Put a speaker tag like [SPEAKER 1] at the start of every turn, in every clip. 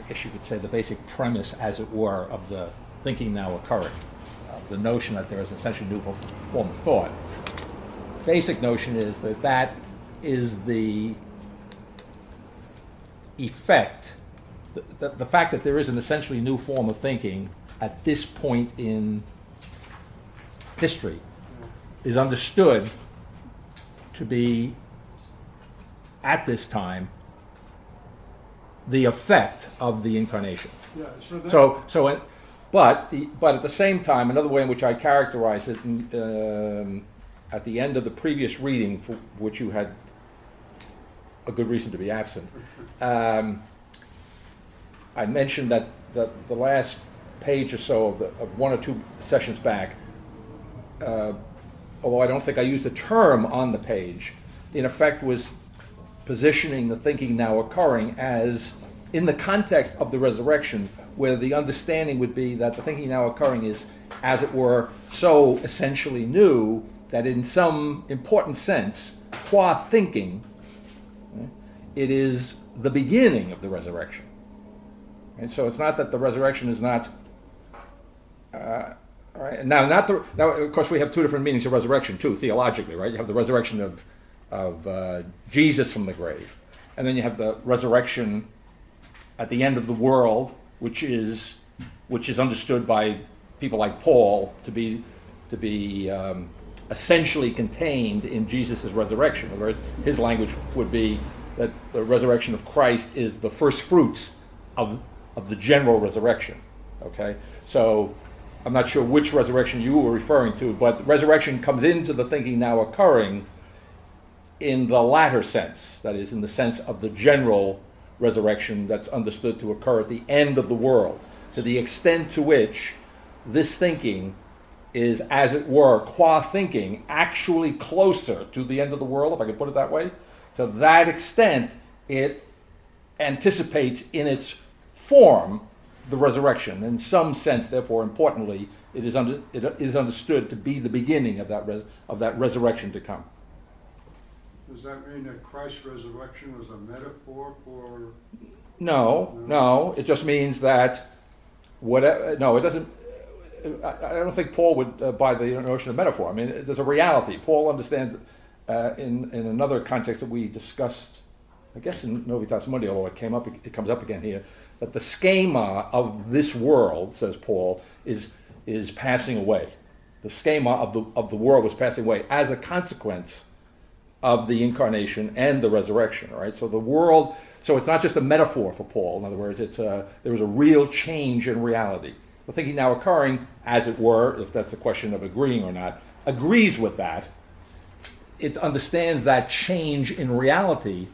[SPEAKER 1] guess you could say, the basic premise, as it were, of the thinking now occurring, the notion that there is essentially a new form of thought. Basic notion is that that is the effect, the fact that there is an essentially new form of thinking at this point in history is understood to be, at this time, the effect of the incarnation.
[SPEAKER 2] Yeah,
[SPEAKER 1] But at the same time, another way in which I characterize it, at the end of the previous reading, for which you had a good reason to be absent, I mentioned that the last page or so of one or two sessions back, although I don't think I used the term on the page, in effect was positioning the thinking now occurring as in the context of the resurrection, where the understanding would be that the thinking now occurring is, as it were, so essentially new that in some important sense, qua thinking, it is the beginning of the resurrection. And so it's not that the resurrection is not. All right. Now, of course, we have two different meanings of resurrection too, theologically, right? You have the resurrection of Jesus from the grave, and then you have the resurrection at the end of the world, which is understood by people like Paul to be essentially contained in Jesus' resurrection. In other words, his language would be that the resurrection of Christ is the first fruits of the general resurrection. Okay, so I'm not sure which resurrection you were referring to, but resurrection comes into the thinking now occurring in the latter sense, that is, in the sense of the general resurrection that's understood to occur at the end of the world, to the extent to which this thinking is, as it were, qua thinking, actually closer to the end of the world, if I could put it that way. To that extent, it anticipates in its form the resurrection. In some sense, therefore, importantly, it is understood to be the beginning of that resurrection to come.
[SPEAKER 2] Does that mean that Christ's resurrection was a metaphor for?
[SPEAKER 1] No. It just means that whatever. No, it doesn't. I don't think Paul would buy the notion of metaphor. I mean, there's a reality. Paul understands in another context that we discussed, I guess in Novitas Mundi, although it comes up again here, that the schema of this world, says Paul, is passing away. The schema of the world was passing away as a consequence of the incarnation and the resurrection. All right, so the world. So it's not just a metaphor for Paul. In other words, there was a real change in reality. The thinking now occurring, as it were, if that's a question of agreeing or not, agrees with that. It understands that change in reality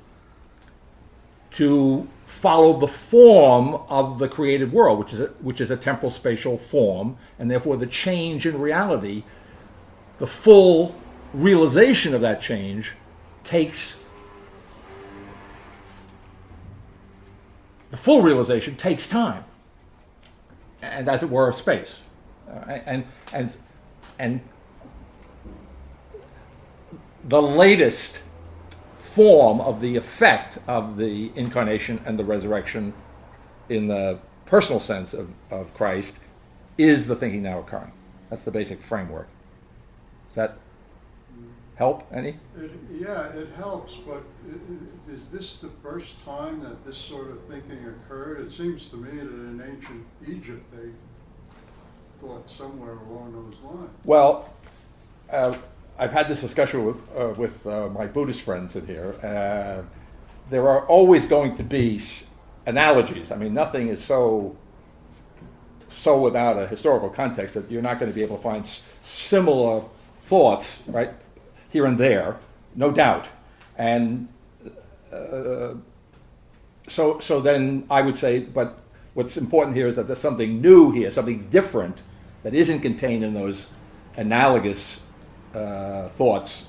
[SPEAKER 1] to follow the form of the created world, which is a temporal spatial form, and therefore the change in reality, the full realization of that change takes time, and as it were, space, and the latest form of the effect of the incarnation and the resurrection in the personal sense of Christ is the thinking now occurring. That's the basic framework. Does that help any?
[SPEAKER 2] It helps, but is this the first time that this sort of thinking occurred? It seems to me that in ancient Egypt they thought somewhere along those lines.
[SPEAKER 1] Well, I've had this discussion with my Buddhist friends in here. There are always going to be analogies. I mean, nothing is so without a historical context that you're not going to be able to find similar thoughts, right, here and there, no doubt. And so then I would say, but what's important here is that there's something new here, something different that isn't contained in those analogous thoughts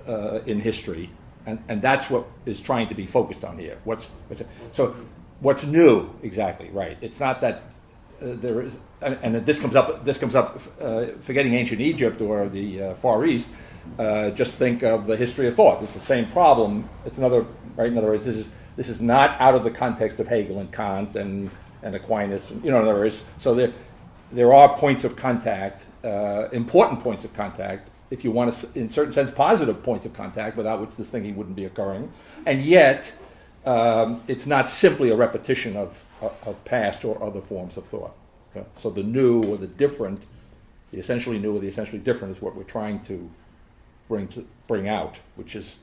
[SPEAKER 1] in history, and that's what is trying to be focused on here. What's new exactly? Right. It's not that there is, and this comes up. Forgetting ancient Egypt or the Far East, just think of the history of thought. It's the same problem. It's another right. In other words, this is This is not out of the context of Hegel and Kant and Aquinas. In other words, so there are points of contact, important points of contact, if you want to, in a certain sense, positive points of contact, without which this thinking wouldn't be occurring. And yet, it's not simply a repetition of past or other forms of thought. Okay? So the new or the different, the essentially new or the essentially different, is what we're trying to bring out, which is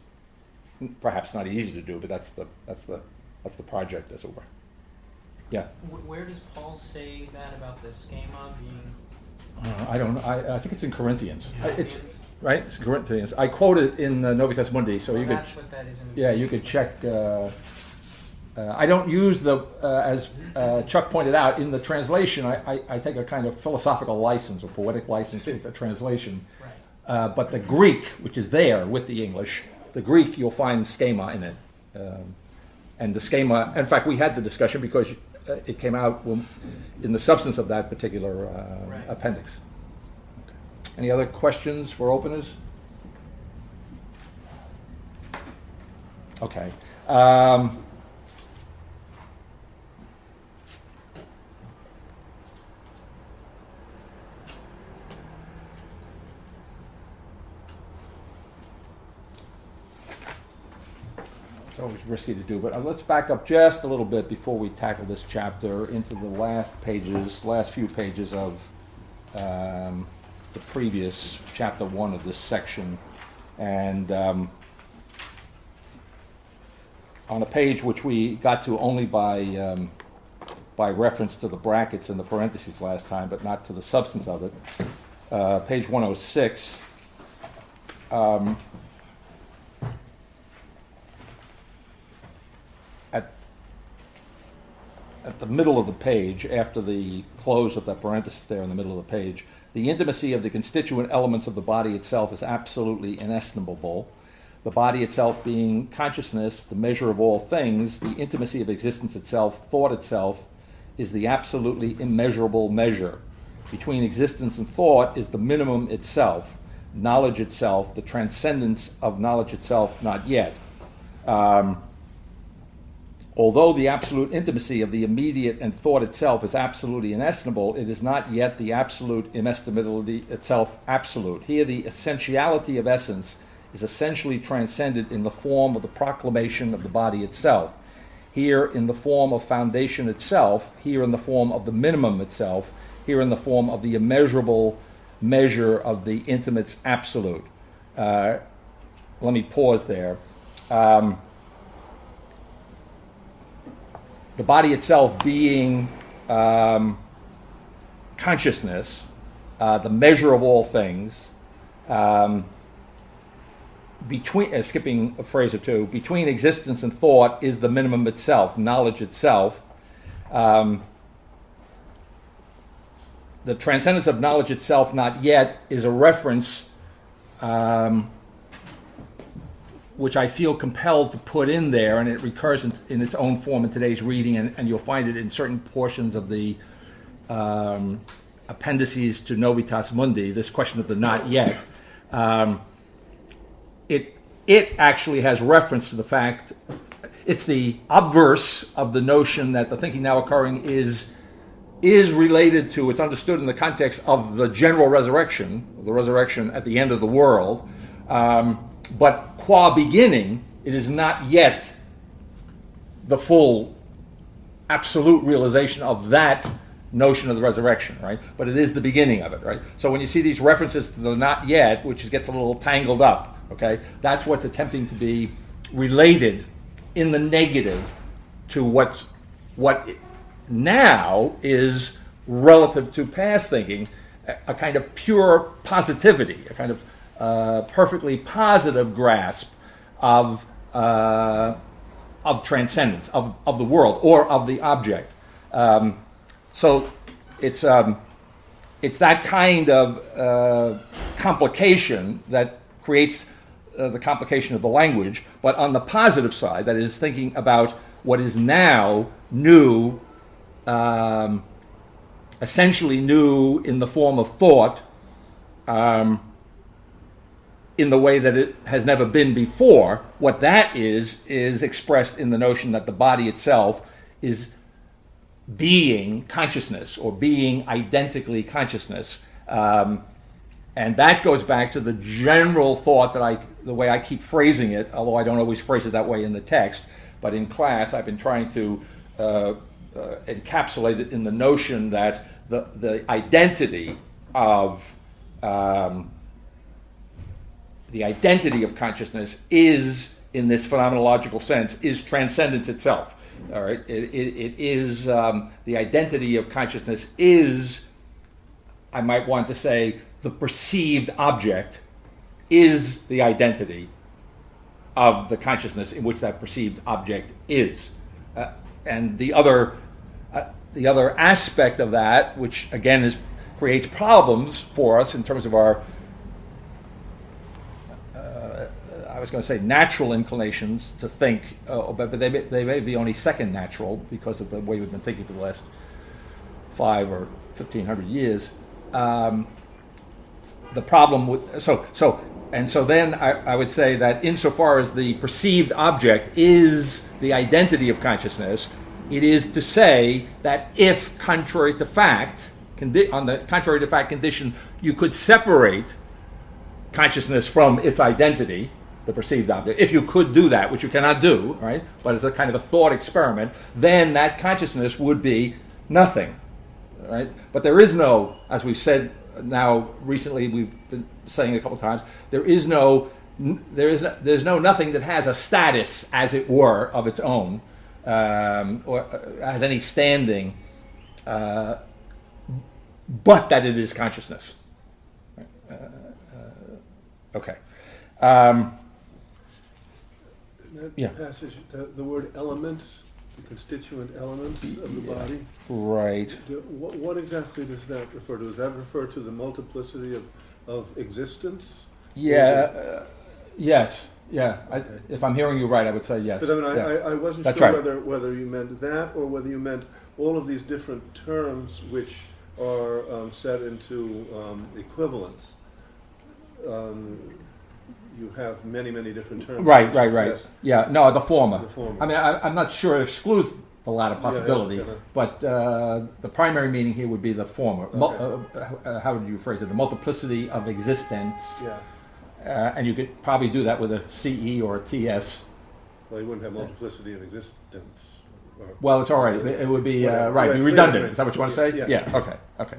[SPEAKER 1] perhaps not easy to do, but that's the project, as it were. Yeah.
[SPEAKER 3] Where does Paul say that about the schema being?
[SPEAKER 1] I don't know. I think it's in Corinthians.
[SPEAKER 3] Corinthians?
[SPEAKER 1] It's right. It's Corinthians. I quote it in Novitas Mundi, so you could.
[SPEAKER 3] That's what that is.
[SPEAKER 1] You could check. I don't use the as Chuck pointed out in the translation. I take a kind of philosophical license or poetic license with the translation.
[SPEAKER 3] Right.
[SPEAKER 1] But the Greek, which is there with the English, the Greek you'll find schema in it, and the schema. In fact, we had the discussion because it came out in the substance of that particular
[SPEAKER 3] Right.
[SPEAKER 1] appendix. Okay. Any other questions for openers? Okay. It's always risky to do, but let's back up just a little bit before we tackle this chapter into the last few pages of the previous chapter 1 of this section, and on a page which we got to only by reference to the brackets and the parentheses last time, but not to the substance of it. Page 106. At the middle of the page, after the close of that parenthesis there in the middle of the page, the intimacy of the constituent elements of the body itself is absolutely inestimable. The body itself being consciousness, the measure of all things, the intimacy of existence itself, thought itself, is the absolutely immeasurable measure. Between existence and thought is the minimum itself, knowledge itself, the transcendence of knowledge itself, not yet. Although the absolute intimacy of the immediate and thought itself is absolutely inestimable, it is not yet the absolute inestimability itself absolute. Here the essentiality of essence is essentially transcended in the form of the proclamation of the body itself. Here in the form of foundation itself, here in the form of the minimum itself, here in the form of the immeasurable measure of the intimate's absolute. Let me pause there. The body itself being consciousness, the measure of all things, between skipping a phrase or two, between existence and thought is the minimum itself, knowledge itself. The transcendence of knowledge itself, not yet, is a reference which I feel compelled to put in there, and it recurs in its own form in today's reading, and you'll find it in certain portions of the appendices to Novitas Mundi, this question of the not yet. It actually has reference to the fact, it's the obverse of the notion that the thinking now occurring is related to, it's understood in the context of the general resurrection, the resurrection at the end of the world, but qua beginning, it is not yet the full absolute realization of that notion of the resurrection, right? But it is the beginning of it, right? So when you see these references to the not yet, which gets a little tangled up, okay, that's what's attempting to be related in the negative to what now is relative to past thinking, a kind of pure positivity, a kind of perfectly positive grasp of transcendence of the world or of the object. So it's that kind of complication that creates the complication of the language. But on the positive side, that is thinking about what is now new, essentially new in the form of thought. in the way that it has never been before. What that is expressed in the notion that the body itself is being consciousness, or being identically consciousness. And that goes back to the general thought that the way I keep phrasing it, although I don't always phrase it that way in the text, but in class I've been trying to encapsulate it in the notion that the identity of consciousness is, in this phenomenological sense, is transcendence itself. All right, it is the identity of consciousness is, I might want to say, the perceived object is the identity of the consciousness in which that perceived object is, and the other aspect of that, which again creates problems for us in terms of our I was going to say natural inclinations to think, but they may be only second natural because of the way we've been thinking for the last 5 or 1,500 years. The problem with so then I would say that insofar as the perceived object is the identity of consciousness, it is to say that if, contrary to fact, on the contrary to fact condition, you could separate consciousness from its identity, the perceived object, if you could do that, which you cannot do, right? But it's a kind of a thought experiment, then that consciousness would be nothing, right? But there is no, as we've said now recently, we've been saying it a couple of times, there's no nothing that has a status, as it were, of its own, or has any standing, but that it is consciousness. Okay.
[SPEAKER 4] That passage, the word elements, the constituent elements of the body.
[SPEAKER 1] Right.
[SPEAKER 4] What exactly does that refer to? Does that refer to the multiplicity of existence?
[SPEAKER 1] Yeah. Yes. Yeah. If I'm hearing you right, I would say yes.
[SPEAKER 4] But I mean,
[SPEAKER 1] yeah.
[SPEAKER 4] I wasn't
[SPEAKER 1] That's
[SPEAKER 4] sure
[SPEAKER 1] right.
[SPEAKER 4] whether you meant that or whether you meant all of these different terms which are set into equivalence. You have many different terms.
[SPEAKER 1] Right.
[SPEAKER 4] Yes.
[SPEAKER 1] Yeah, no, the former.
[SPEAKER 4] The former.
[SPEAKER 1] I mean, I'm not sure it excludes the latter possibility,
[SPEAKER 4] yeah.
[SPEAKER 1] but the primary meaning here would be the former.
[SPEAKER 4] Okay.
[SPEAKER 1] How would you phrase it? The multiplicity of existence.
[SPEAKER 4] Yeah.
[SPEAKER 1] And you could probably do that with a CE or a TS.
[SPEAKER 4] Well, you wouldn't have multiplicity of existence.
[SPEAKER 1] Well, it's all right. It would be
[SPEAKER 4] Whatever.
[SPEAKER 1] right.
[SPEAKER 4] Yeah,
[SPEAKER 1] Be redundant.
[SPEAKER 4] right.
[SPEAKER 1] Is that what you want to say?
[SPEAKER 4] Yeah.
[SPEAKER 1] Okay.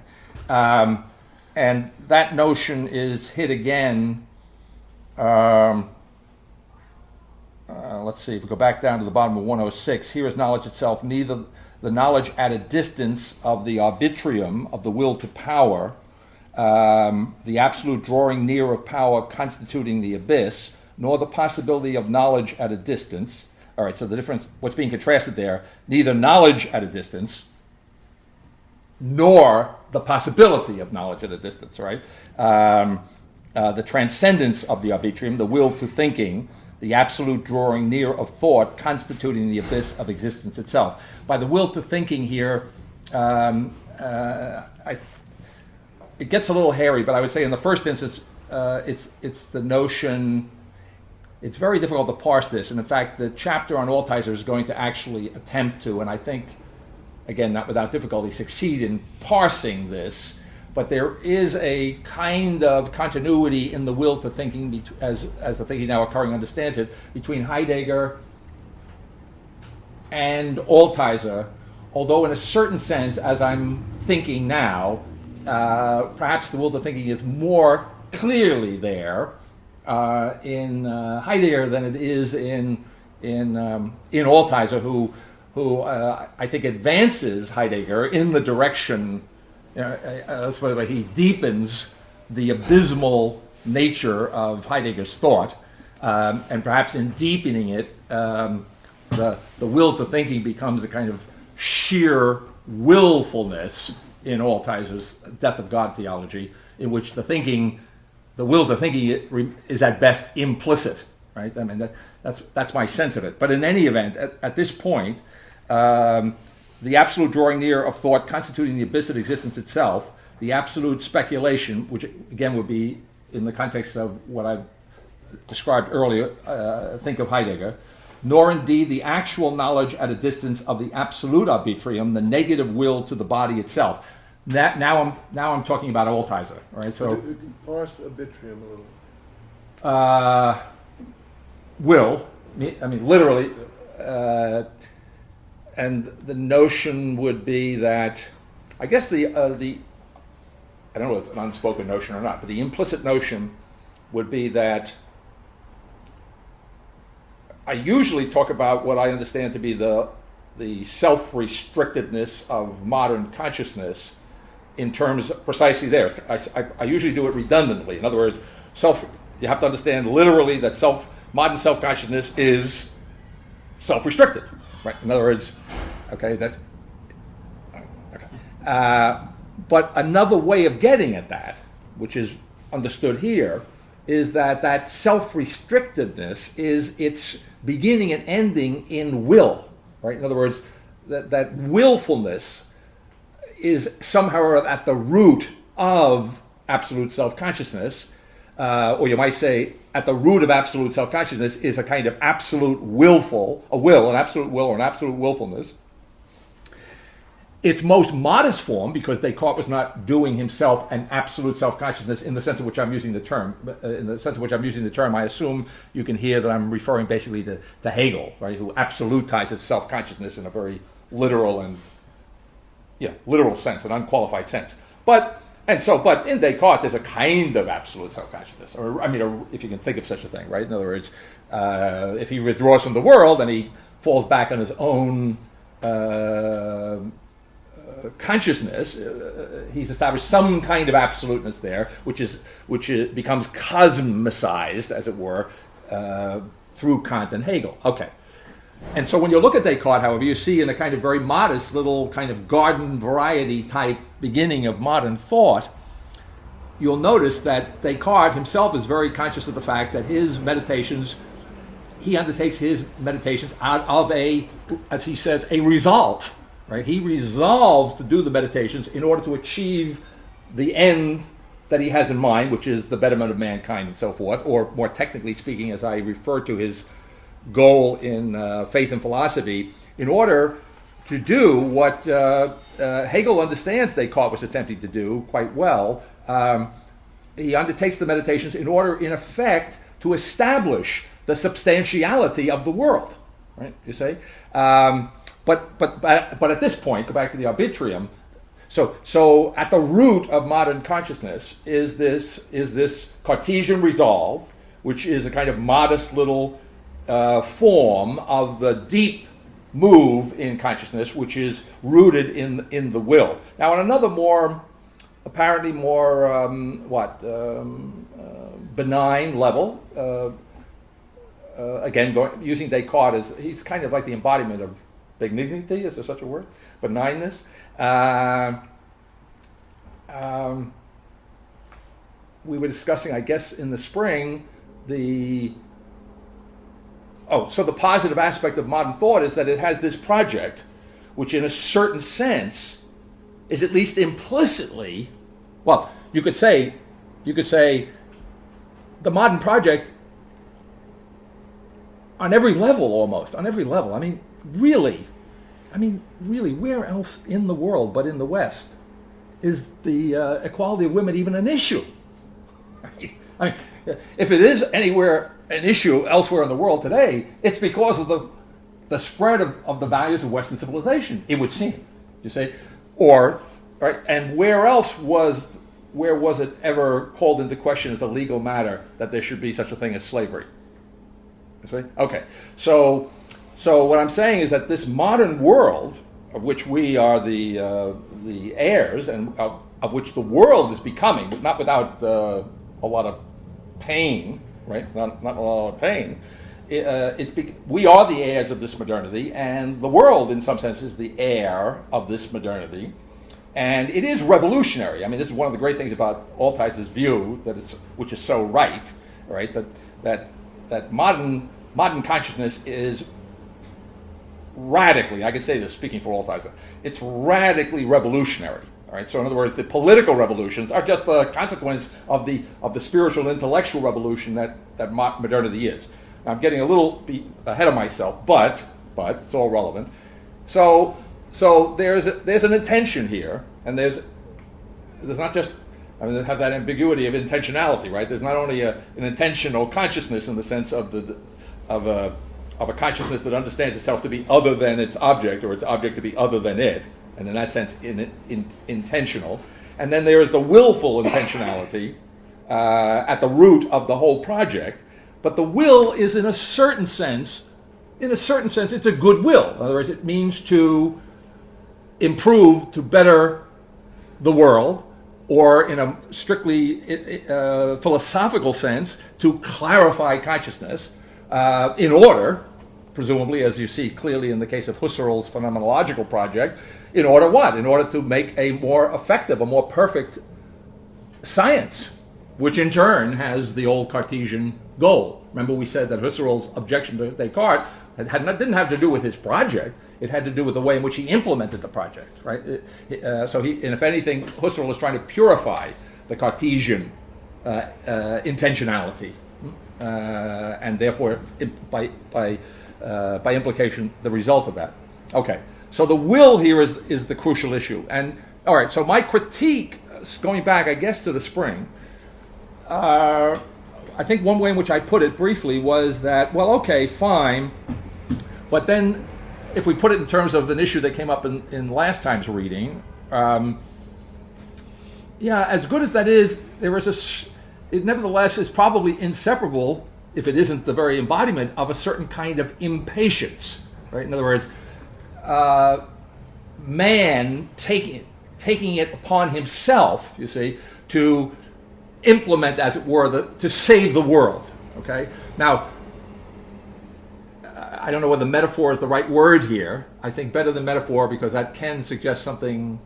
[SPEAKER 1] And that notion is hit again. Let's see. If we go back down to the bottom of 106, here is knowledge itself, neither the knowledge at a distance of the arbitrium of the will to power, the absolute drawing near of power constituting the abyss, nor the possibility of knowledge at a distance. All right, so the difference, what's being contrasted there, neither knowledge at a distance, nor the possibility of knowledge at a distance, right? The transcendence of the arbitrium, the will to thinking, the absolute drawing near of thought constituting the abyss of existence itself. By the will to thinking here, it gets a little hairy, but I would say in the first instance, it's the notion. It's very difficult to parse this, and in fact, the chapter on Altizer is going to actually attempt to, and I think, again, not without difficulty, succeed in parsing this. But there is a kind of continuity in the will to thinking, as the thinking now occurring understands it, between Heidegger and Altizer, although in a certain sense, as I'm thinking now, perhaps the will to thinking is more clearly there in Heidegger than it is in Altizer, who I think advances Heidegger in the direction. That's why he deepens the abysmal nature of Heidegger's thought, and perhaps in deepening it, the will to thinking becomes a kind of sheer willfulness in Altizer's Death of God theology, in which the will to thinking is at best implicit. Right? I mean, that's my sense of it. But in any event, at this point. The absolute drawing near of thought constituting the abyss of existence itself, the absolute speculation, which again would be in the context of what I've described earlier, think of Heidegger, nor indeed the actual knowledge at a distance of the absolute arbitrium, the negative will to the body itself. Now I'm talking about Altizer, right? So
[SPEAKER 4] parse arbitrium a little.
[SPEAKER 1] Will, I mean literally, and the notion would be that, I guess the I don't know if it's an unspoken notion or not, but the implicit notion would be that I usually talk about what I understand to be the self-restrictedness of modern consciousness in terms precisely there. I usually do it redundantly. In other words, you have to understand literally that modern self-consciousness is self-restricted. Right? In other words, okay, that's okay. But another way of getting at that, which is understood here, is that self-restrictedness is its beginning and ending in will. Right? In other words, that willfulness is somehow at the root of absolute self-consciousness, or you might say at the root of absolute self-consciousness is a kind of absolute an absolute will or an absolute willfulness. Its most modest form, because Descartes was not doing himself an absolute self-consciousness in the sense in which I'm using the term. In the sense in which I'm using the term, I assume you can hear that I'm referring basically to Hegel, right, who absolutizes self-consciousness in a very literal sense, an unqualified sense. But in Descartes, there's a kind of absolute self-consciousness, or if you can think of such a thing, right? In other words, if he withdraws from the world and he falls back on his own consciousness, he's established some kind of absoluteness there, which becomes cosmicized, as it were, through Kant and Hegel. Okay. And so when you look at Descartes, however, you see in a kind of very modest little kind of garden variety type beginning of modern thought, you'll notice that Descartes himself is very conscious of the fact that he undertakes his meditations out of as he says, a resolve. Right? He resolves to do the meditations in order to achieve the end that he has in mind, which is the betterment of mankind and so forth, or more technically speaking, as I refer to his goal in Faith and Philosophy, in order to do what Hegel understands Descartes was attempting to do quite well. He undertakes the meditations in order, in effect, to establish the substantiality of the world. Right? You say? But at this point, go back to the arbitrium. So at the root of modern consciousness is this Cartesian resolve, which is a kind of modest little form of the deep move in consciousness, which is rooted in the will. Now, on another apparently more benign level, again using Descartes he's kind of like the embodiment of benignity, is there such a word? Benignness. We were discussing, I guess, in the spring, the positive aspect of modern thought is that it has this project, which in a certain sense is at least implicitly, well, you could say the modern project on every level. I mean, really, where else in the world but in the West is the equality of women even an issue? Right? I mean, if it is anywhere an issue elsewhere in the world today, it's because of the spread of the values of Western civilization, it would seem. You say, or right? And where was it ever called into question as a legal matter that there should be such a thing as slavery? You see? Okay, so what I'm saying is that this modern world, of which we are the heirs, and of which the world is becoming, but not without a lot of pain, right? Not a lot of pain. We are the heirs of this modernity, and the world, in some sense, is the heir of this modernity, and it is revolutionary. I mean, this is one of the great things about Althuser's view, which is so right? That modern consciousness is radically, I can say this speaking for Althuser, it's radically revolutionary. All right. So in other words, the political revolutions are just a consequence of the spiritual intellectual revolution that modernity is. I'm getting a little ahead of myself, but it's all relevant. So there's an intention here, and there's not just, I mean, they have that ambiguity of intentionality, right? There's not only an intentional consciousness in the sense of a consciousness that understands itself to be other than its object, or its object to be other than it, and in that sense intentional. And then there's the willful intentionality at the root of the whole project. But the will is in a certain sense, it's a good will. In other words, it means to improve, to better the world, or in a strictly philosophical sense, to clarify consciousness in order, presumably, as you see clearly in the case of Husserl's phenomenological project, in order what? In order to make a more effective, a more perfect science, which in turn has the old Cartesian goal. Remember, we said that Husserl's objection to Descartes didn't have to do with his project. It had to do with the way in which he implemented the project, right? And if anything, Husserl was trying to purify the Cartesian intentionality, and therefore, by implication, the result of that. Okay, so the will here is the crucial issue. And all right, so my critique, going back, I guess, to the spring, I think one way in which I put it briefly was that, well, okay, fine, but then if we put it in terms of an issue that came up in last time's reading, as good as that is, it nevertheless is probably inseparable, if it isn't the very embodiment of a certain kind of impatience, right? In other words, man taking it upon himself, you see, to implement, as it were, to save the world. Okay? Now, I don't know whether metaphor is the right word here. I think better than metaphor, because that can suggest something.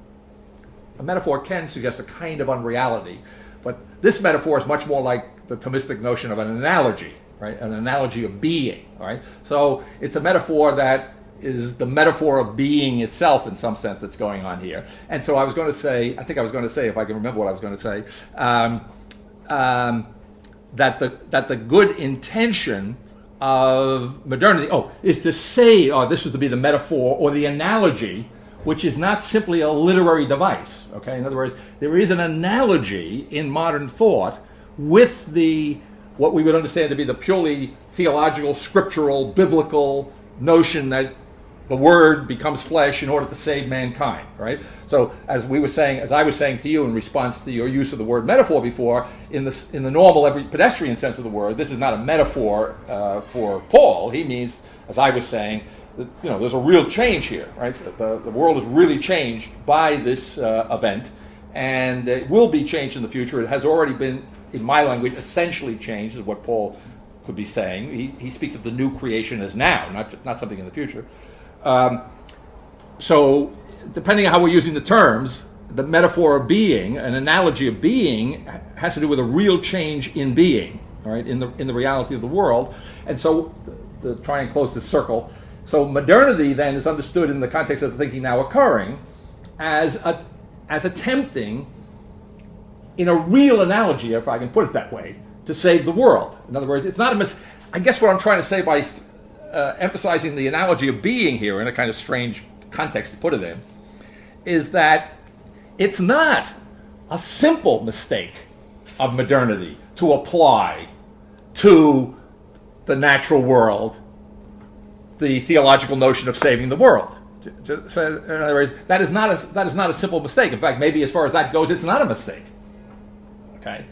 [SPEAKER 1] A metaphor can suggest a kind of unreality, but this metaphor is much more like the Thomistic notion of an analogy, right? An analogy of being, right? So it's a metaphor that is the metaphor of being itself in some sense that's going on here. And so I was going to say, if I can remember what I was going to say, that the good intention of modernity is to say, this was to be the metaphor or the analogy, which is not simply a literary device. Okay, in other words, there is an analogy in modern thought with what we would understand to be the purely theological, scriptural, biblical notion that the Word becomes flesh in order to save mankind, right? So, as I was saying to you in response to your use of the word metaphor before, in the normal, every pedestrian sense of the word, this is not a metaphor for Paul. He means, as I was saying, that, there's a real change here, right? The world is really changed by this event, and it will be changed in the future. It has already been, in my language, essentially changed, is what Paul could be saying. He speaks of the new creation as now, not something in the future. So, depending on how we're using the terms, the metaphor of being, an analogy of being, has to do with a real change in being, right? In the reality of the world. And so, to try and close this circle, so modernity then is understood in the context of the thinking now occurring as attempting, in a real analogy, if I can put it that way, to save the world. In other words, it's not I guess what I'm trying to say by emphasizing the analogy of being here in a kind of strange context to put it in, is that it's not a simple mistake of modernity to apply to the natural world the theological notion of saving the world. So, in other words, that is not a simple mistake. In fact, maybe as far as that goes, it's not a mistake. Okay.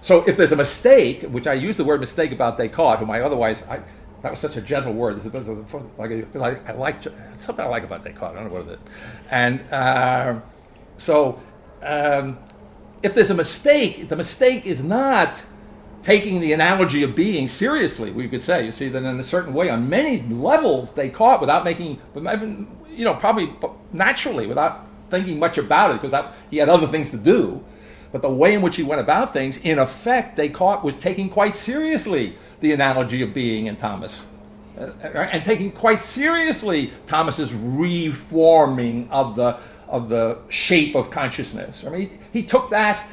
[SPEAKER 1] So if there's a mistake, which I use the word mistake about Descartes, whom that was such a gentle word. I like something I like about Descartes. I don't know what it is. And if there's a mistake, the mistake is not taking the analogy of being seriously. We could say, you see, that in a certain way, on many levels, Descartes, without making, probably naturally, without thinking much about it, because he had other things to do. But the way in which he went about things, in effect, Descartes was taking quite seriously the analogy of being in Thomas. And taking quite seriously Thomas's reforming of shape of consciousness. I mean, he took that,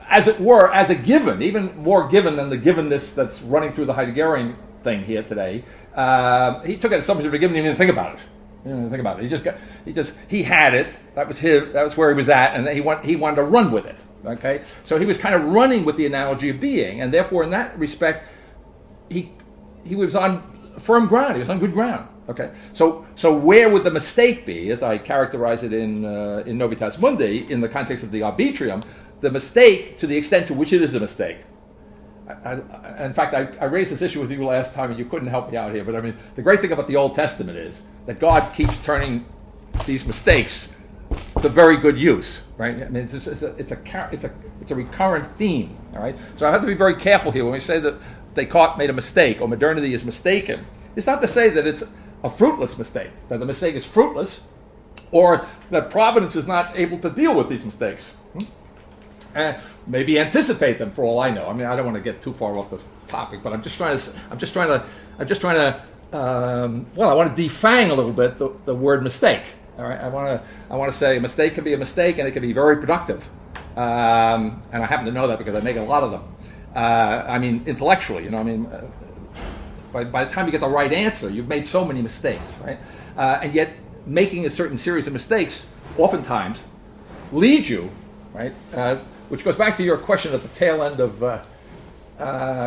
[SPEAKER 1] as it were, as a given, even more given than the givenness that's running through the Heideggerian thing here today. He took it as something to be given. He didn't think about it. He didn't think about it. He had it. That was his. That was where he was at, and he wanted to run with it. Okay, so he was kind of running with the analogy of being, and therefore, in that respect, he was on firm ground. He was on good ground. Okay, so where would the mistake be, as I characterize it in Novitas Mundi, in the context of the arbitrium? The mistake, to the extent to which it is a mistake. In fact, I raised this issue with you last time, and you couldn't help me out here. But I mean, the great thing about the Old Testament is that God keeps turning these mistakes to very good use, right? I mean, it's a recurrent theme. All right, so I have to be very careful here when we say that Descartes made a mistake or modernity is mistaken. It's not to say that it's a fruitless mistake, that the mistake is fruitless, or that Providence is not able to deal with these mistakes. Maybe anticipate them, for all I know. I mean, I don't want to get too far off the topic, but I want to defang a little bit the word mistake. All right, I want to say a mistake can be a mistake, and it can be very productive. And I happen to know that because I make a lot of them. I mean, intellectually, by the time you get the right answer, you've made so many mistakes, right? And yet, making a certain series of mistakes oftentimes leads you, right? Which goes back to your question at the tail end of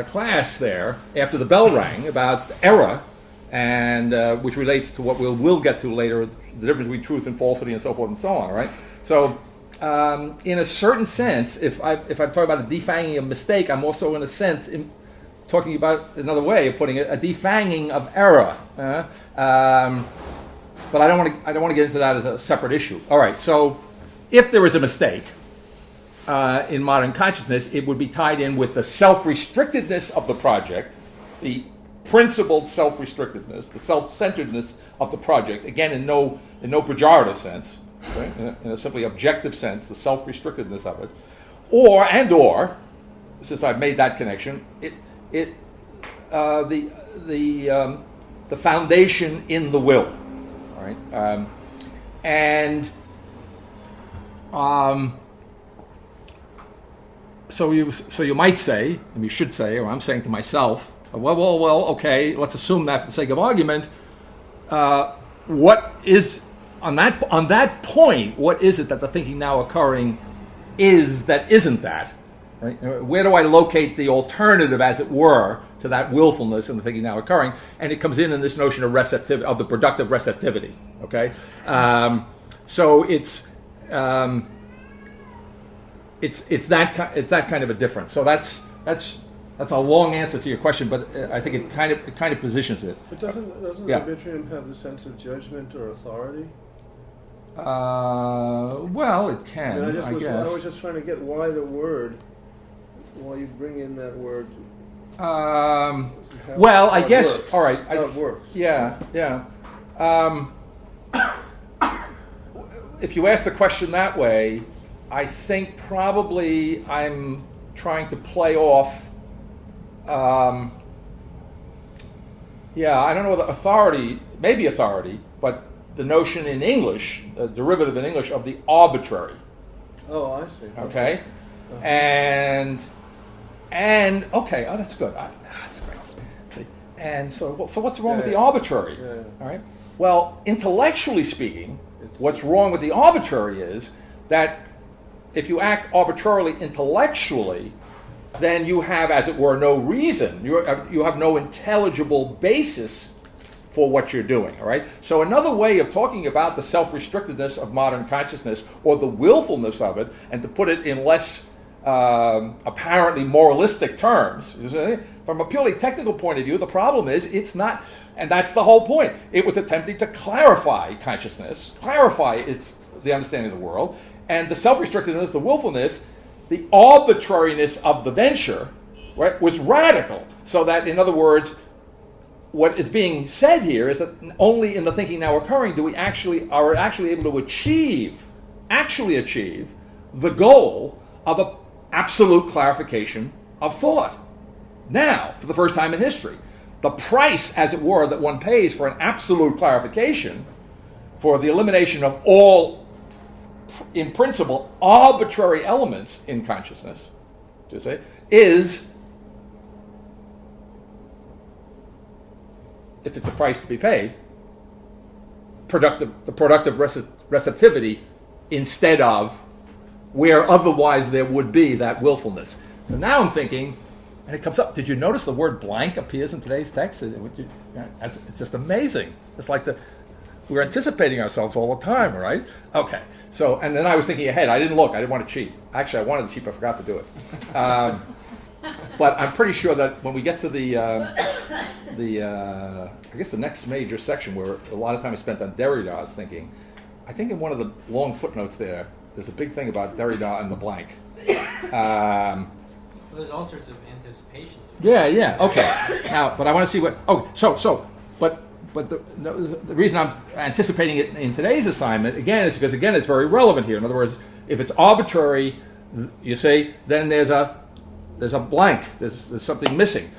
[SPEAKER 1] class there, after the bell rang, about error, and which relates to what we'll get to later, the difference between truth and falsity and so forth and so on, right? So, in a certain sense, if I'm talking about a defanging of mistake, I'm also in a sense talking about another way of putting it, a defanging of error. But I don't want to get into that as a separate issue. All right, so if there is a mistake in modern consciousness, it would be tied in with the self-restrictedness of the project, the principled self-restrictedness, the self-centeredness of the project. Again, in no pejorative sense, right? In a simply objective sense, the self-restrictedness of it, or since I've made that connection, the foundation in the will, all right, So you might say, and you should say, or I'm saying to myself, well, okay, let's assume that for the sake of argument. What is on that point? What is it that the thinking now occurring is that isn't that? Right? Where do I locate the alternative, as it were, to that willfulness in the thinking now occurring? And it comes in this notion of receptivity, of the productive receptivity. Okay, so it's that kind of a difference. So that's a long answer to your question, but I think it kind of positions it.
[SPEAKER 4] But doesn't the arbitrium have the sense of judgment or authority?
[SPEAKER 1] Well, it can. I guess.
[SPEAKER 4] I was just trying to get why you bring in that word.
[SPEAKER 1] Well, I guess.
[SPEAKER 4] Works.
[SPEAKER 1] All right.
[SPEAKER 4] How it works.
[SPEAKER 1] Yeah. If you ask the question that way, I think probably I'm trying to play off. I don't know whether authority, maybe authority, but the notion in English, a derivative in English of the arbitrary.
[SPEAKER 4] Oh, I see.
[SPEAKER 1] Okay, and okay, that's good. That's great. See, and so what's wrong with the arbitrary?
[SPEAKER 4] Yeah.
[SPEAKER 1] All right. Well, intellectually speaking, what's wrong with the arbitrary is that if you act arbitrarily intellectually, then you have, as it were, no reason. You have no intelligible basis for what you're doing. All right. So another way of talking about the self-restrictedness of modern consciousness, or the willfulness of it, and to put it in less apparently moralistic terms, from a purely technical point of view, the problem is it's not, and that's the whole point. It was attempting to clarify consciousness, clarify the understanding of the world, and the self-restrictedness, the willfulness, the arbitrariness of the venture, right, was radical. So that, in other words, what is being said here is that only in the thinking now occurring do we actually able to achieve the goal of an absolute clarification of thought. Now, for the first time in history, the price, as it were, that one pays for an absolute clarification, for the elimination of all in principle, arbitrary elements in consciousness, to say, is, if it's a price to be paid, the productive receptivity instead of where otherwise there would be that willfulness. So now I'm thinking, and it comes up, did you notice the word blank appears in today's text? It's just amazing. It's like we're anticipating ourselves all the time, right? Okay. So, and then I was thinking ahead. I didn't look. I didn't want to cheat. Actually, I wanted to cheat, but I forgot to do it. But I'm pretty sure that when we get to I guess the next major section where a lot of time is spent on Derrida, I was thinking, I think in one of the long footnotes there's a big thing about Derrida and the blank.
[SPEAKER 3] Well, there's all sorts of anticipation.
[SPEAKER 1] Yeah, okay. Now, but I want to see what. Oh, but the reason I'm anticipating it in today's assignment again is because it's very relevant here. In other words, if it's arbitrary, you say, then there's a blank. There's something missing.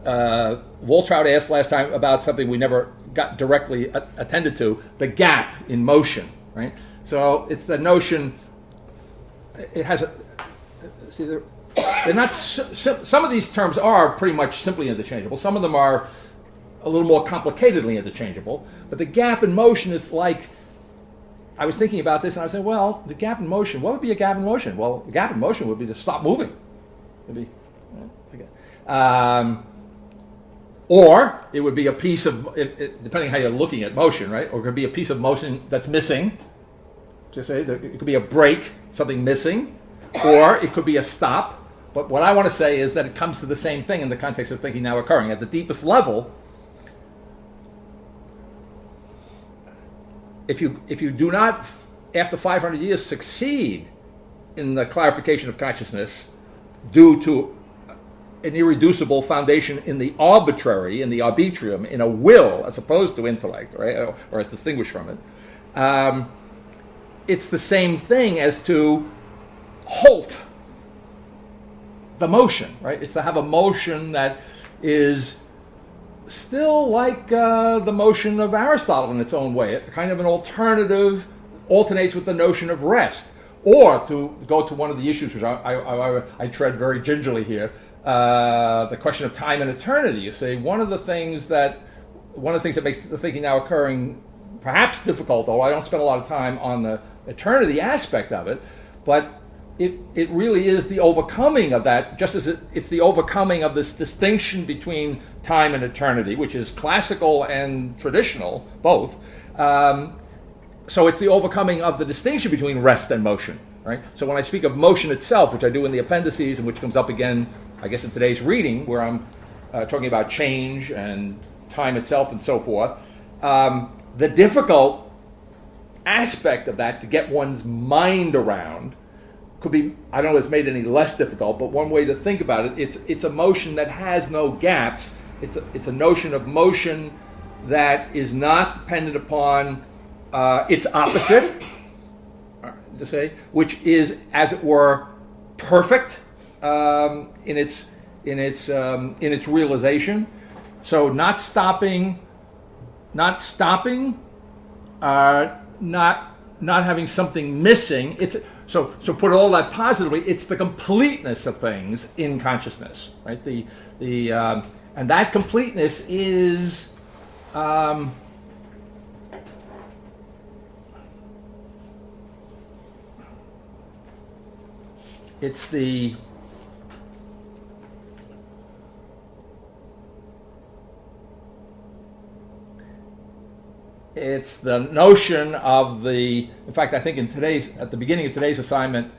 [SPEAKER 1] Waltraud asked last time about something we never got directly attended to: the gap in motion. Right. So it's the notion. It has a. See, they're not. Some of these terms are pretty much simply interchangeable. Some of them are a little more complicatedly interchangeable. But the gap in motion is like. I was thinking about this, and I said, well, the gap in motion. What would be a gap in motion? Well, the gap in motion would be to stop moving. It'd be. Or it would be a piece of, depending how you're looking at motion, right? Or it could be a piece of motion that's missing. Just say it could be a break, something missing, or it could be a stop. But what I want to say is that it comes to the same thing in the context of thinking now occurring. At the deepest level, if you do not, after 500 years, succeed in the clarification of consciousness due to an irreducible foundation in the arbitrary, in the arbitrium, in a will, as opposed to intellect, right, or as distinguished from it, it's the same thing as to halt the motion, right? It's to have a motion that is still like the motion of Aristotle in its own way, kind of an alternative, alternates with the notion of rest. Or to go to one of the issues which I tread very gingerly here, the question of time and eternity. You say one of the things that makes the thinking now occurring perhaps difficult, although I don't spend a lot of time on the eternity aspect of it, but it really is the overcoming of that, just as it's the overcoming of this distinction between time and eternity, which is classical and traditional, both. So it's the overcoming of the distinction between rest and motion, right? So when I speak of motion itself, which I do in the appendices and which comes up again, I guess in today's reading, where I'm talking about change and time itself and so forth, the difficult aspect of that to get one's mind around could be, I don't know if it's made any less difficult, but one way to think about it, it's a motion that has no gaps. It's a notion of motion that is not dependent upon its opposite, to say, which is, as it were, perfect in its realization. So not stopping, not having something missing. It's so put all that positively. It's the completeness of things in consciousness, right? And that completeness is. It's the notion of the. In fact, I think at the beginning of today's assignment,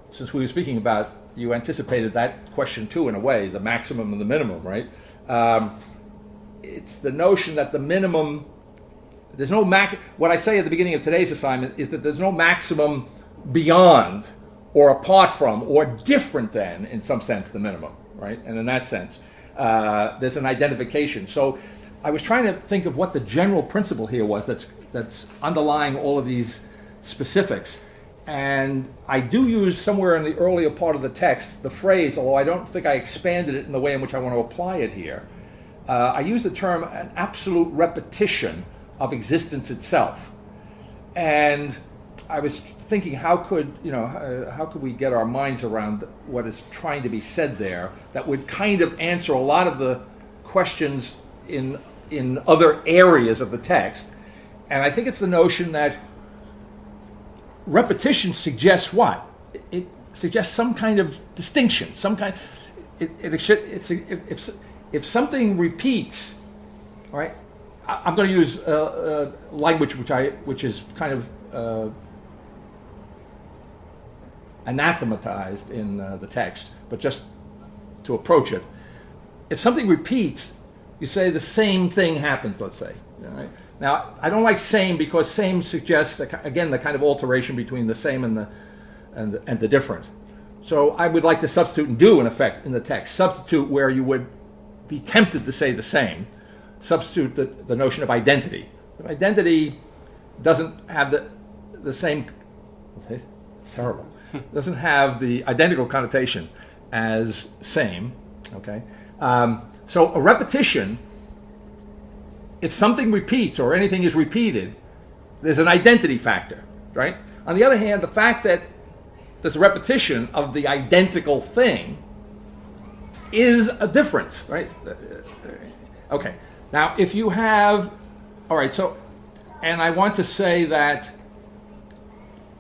[SPEAKER 1] since we were speaking about, you anticipated that question too, in a way, the maximum and the minimum, right? It's the notion that the minimum. There's no What I say at the beginning of today's assignment is that there's no maximum beyond, or apart from, or different than, in some sense, the minimum, right? And in that sense, there's an identification. So I was trying to think of what the general principle here was that's underlying all of these specifics. And I do use somewhere in the earlier part of the text the phrase, although I don't think I expanded it in the way in which I want to apply it here. I use the term an absolute repetition of existence itself. And I was thinking how could we get our minds around what is trying to be said there that would kind of answer a lot of the questions in other areas of the text. And I think it's the notion that repetition suggests what? It suggests some kind of distinction, some kind. If something repeats, all right. I'm going to use language which is kind of anathematized in the text, but just to approach it. If something repeats, you say the same thing happens. Let's say. All right? Now, I don't like same because same suggests again the kind of alteration between the same and the different. So I would like to substitute and do in effect in the text. Substitute where you would be tempted to say the same. Substitute the notion of identity. But identity doesn't have the same. It's terrible. Doesn't have the identical connotation as same. Okay. So a repetition. If something repeats or anything is repeated, there's an identity factor, right? On the other hand, the fact that there's a repetition of the identical thing is a difference, right? Okay. Now, if you have, all right, so, and I want to say that,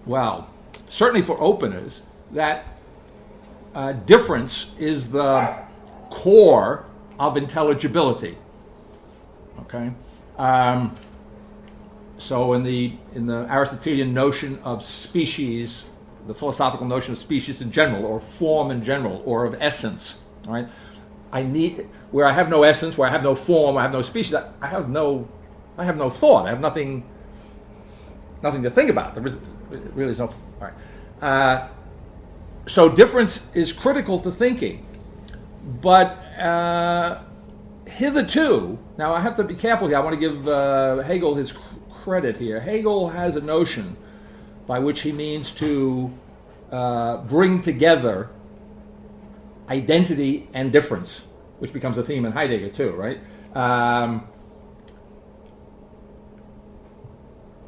[SPEAKER 1] well, certainly for openers, that difference is the core of intelligibility. Okay, so in the Aristotelian notion of species, the philosophical notion of species in general, or form in general, or of essence, right? Where I have no essence, where I have no form, I have no species. I have no thought. I have nothing to think about. There really is no. All right. So difference is critical to thinking, but hitherto, now I have to be careful here. I want to give Hegel his credit here. Hegel has a notion by which he means to bring together identity and difference, which becomes a theme in Heidegger too, right?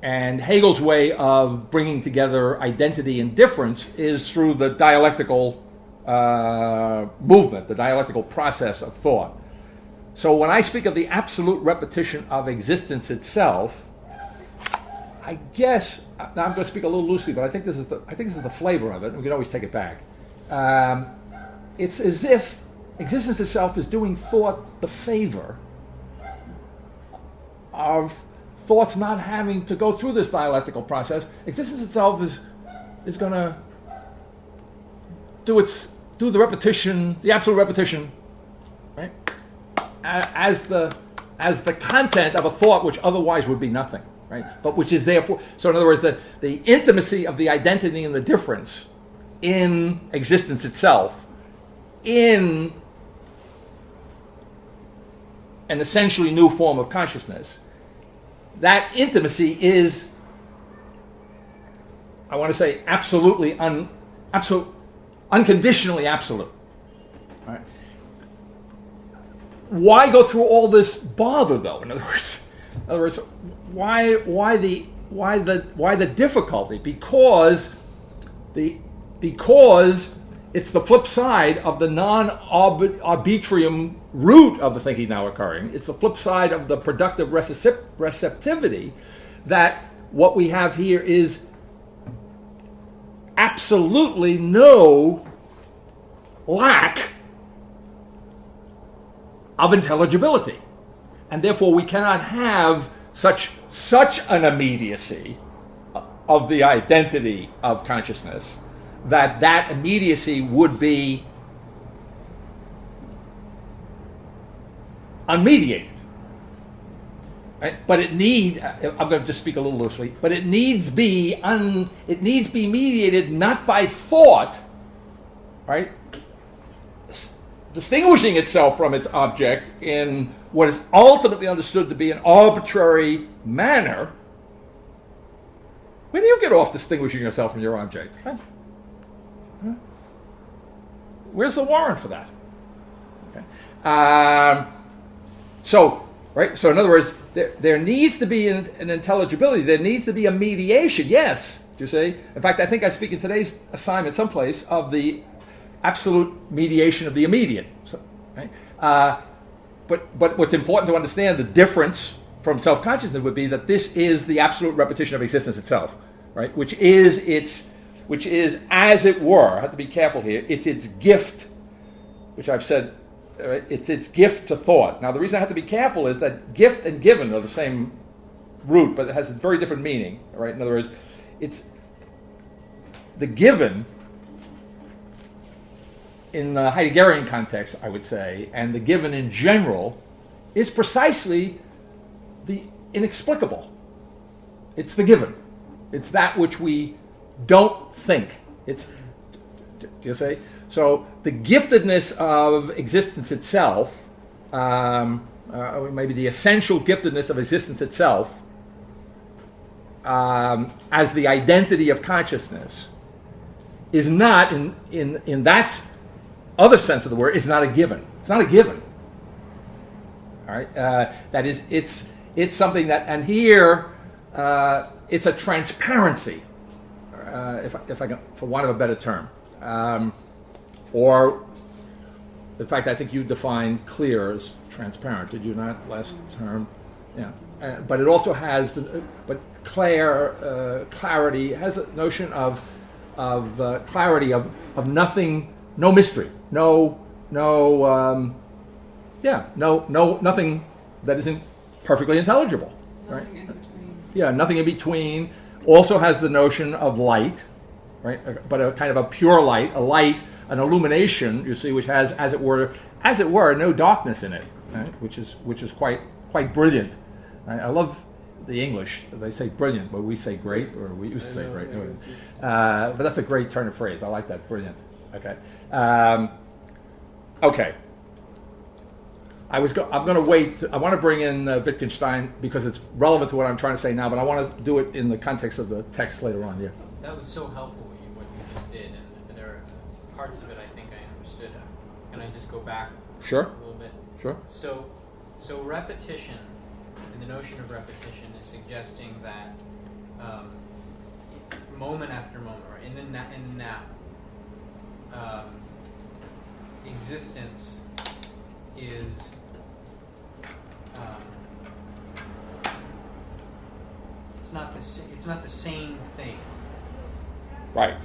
[SPEAKER 1] And Hegel's way of bringing together identity and difference is through the dialectical movement, the dialectical process of thought. So when I speak of the absolute repetition of existence itself, I guess now I'm going to speak a little loosely, but I think this is the flavor of it. And we can always take it back. It's as if existence itself is doing thought the favor of thoughts not having to go through this dialectical process. Existence itself is going to do the repetition, the absolute repetition, right? As the content of a thought which otherwise would be nothing, right? But which is therefore. So in other words, the intimacy of the identity and the difference in existence itself, in an essentially new form of consciousness, that intimacy is, I want to say, absolutely unconditionally absolute. Right? Why go through all this bother, though? In other words, why the difficulty? Because it's the flip side of the non-arbitrium root of the thinking now occurring. It's the flip side of the productive receptivity that what we have here is absolutely no lack of intelligibility. And therefore we cannot have such an immediacy of the identity of consciousness that immediacy would be unmediated. Right? But I'm going to just speak a little loosely, but it needs be mediated not by thought, right? Distinguishing itself from its object in what is ultimately understood to be an arbitrary manner. Where do you get off distinguishing yourself from your object? Huh? Where's the warrant for that? Okay. So in other words, there needs to be an intelligibility. There needs to be a mediation. Yes, Do you see? In fact, I think I speak in today's assignment someplace of the absolute mediation of the immediate. So, right? But what's important to understand, the difference from self-consciousness would be that this is the absolute repetition of existence itself, right? Which is, as it were, I have to be careful here, it's its gift, which I've said, it's its gift to thought. Now, the reason I have to be careful is that gift and given are the same root, but it has a very different meaning, right? In other words, it's the given in the Heideggerian context, I would say, and the given in general is precisely the inexplicable. It's the given. It's that which we don't think. Do you see? So the giftedness of existence itself, maybe the essential giftedness of existence itself, as the identity of consciousness, is not in that other sense of the word. It's not a given. It's not a given. All right. That is, it's something that, and here it's a transparency, if I can, for want of a better term, or in fact, I think you defined clear as transparent. Did you not last term? Yeah. But it also has, clarity has a notion of clarity of nothing, no mystery, nothing that isn't perfectly intelligible, right?
[SPEAKER 5] Nothing in between.
[SPEAKER 1] Yeah, nothing in between. Also has the notion of light, right? But a kind of a pure light, an illumination, you see, which has, as it were, no darkness in it, right? Which is quite brilliant. Right? I love the English. They say brilliant, but we say great, or we used to say great. But that's a great turn of phrase. I like that, brilliant. Okay. Okay. I'm going to wait. I want to bring in Wittgenstein because it's relevant to what I'm trying to say now, but I want to do it in the context of the text later on. Yeah.
[SPEAKER 3] That was so helpful what you just did, and there are parts of it I think I understood. Can I just go back
[SPEAKER 1] Sure.
[SPEAKER 3] a little bit?
[SPEAKER 1] Sure.
[SPEAKER 3] So repetition, and the notion of repetition is suggesting that moment after moment, or in the now, existence is it's not the same thing.
[SPEAKER 1] Right.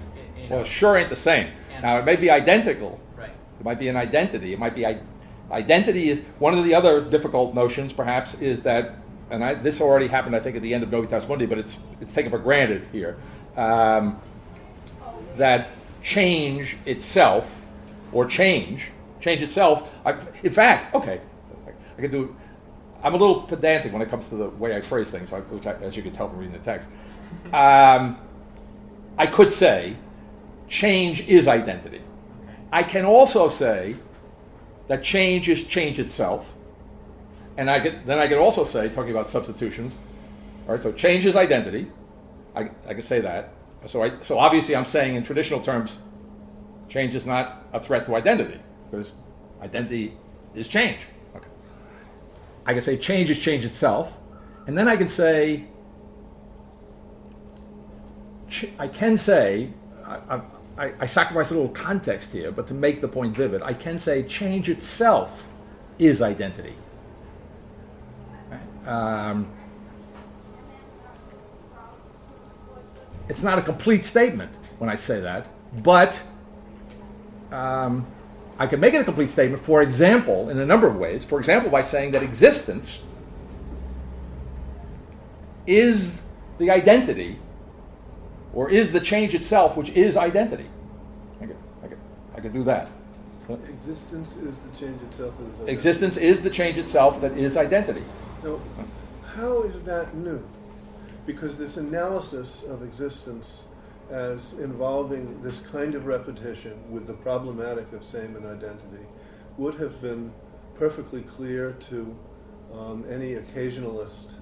[SPEAKER 1] Well, it sure ain't the same. Now, it may be identical.
[SPEAKER 3] Right.
[SPEAKER 1] It might be an identity. It might be identity is one of the other difficult notions. Perhaps is that, and this already happened, I think, at the end of Novitas Mundi, but it's taken for granted here that change itself, or change itself. In fact, okay, I can do. I'm a little pedantic when it comes to the way I phrase things, which as you can tell from reading the text. I could say change is identity.
[SPEAKER 3] Okay.
[SPEAKER 1] I can also say that change is change itself, and I could also say, talking about substitutions. All right, so change is identity. I could say that. So obviously, I'm saying in traditional terms, change is not a threat to identity, because identity is change. Okay. I can say change is change itself, and then I can say, I sacrifice a little context here, but to make the point vivid, I can say change itself is identity. Right? It's not a complete statement when I say that, but I can make it a complete statement, for example, in a number of ways. For example, by saying that existence is the identity, or is the change itself, which is identity. I could do that.
[SPEAKER 4] Existence is the change itself that is identity.
[SPEAKER 1] Existence is the change itself that is identity.
[SPEAKER 4] Now, how is that new? Because this analysis of existence as involving this kind of repetition with the problematic of same and identity would have been perfectly clear to any occasionalist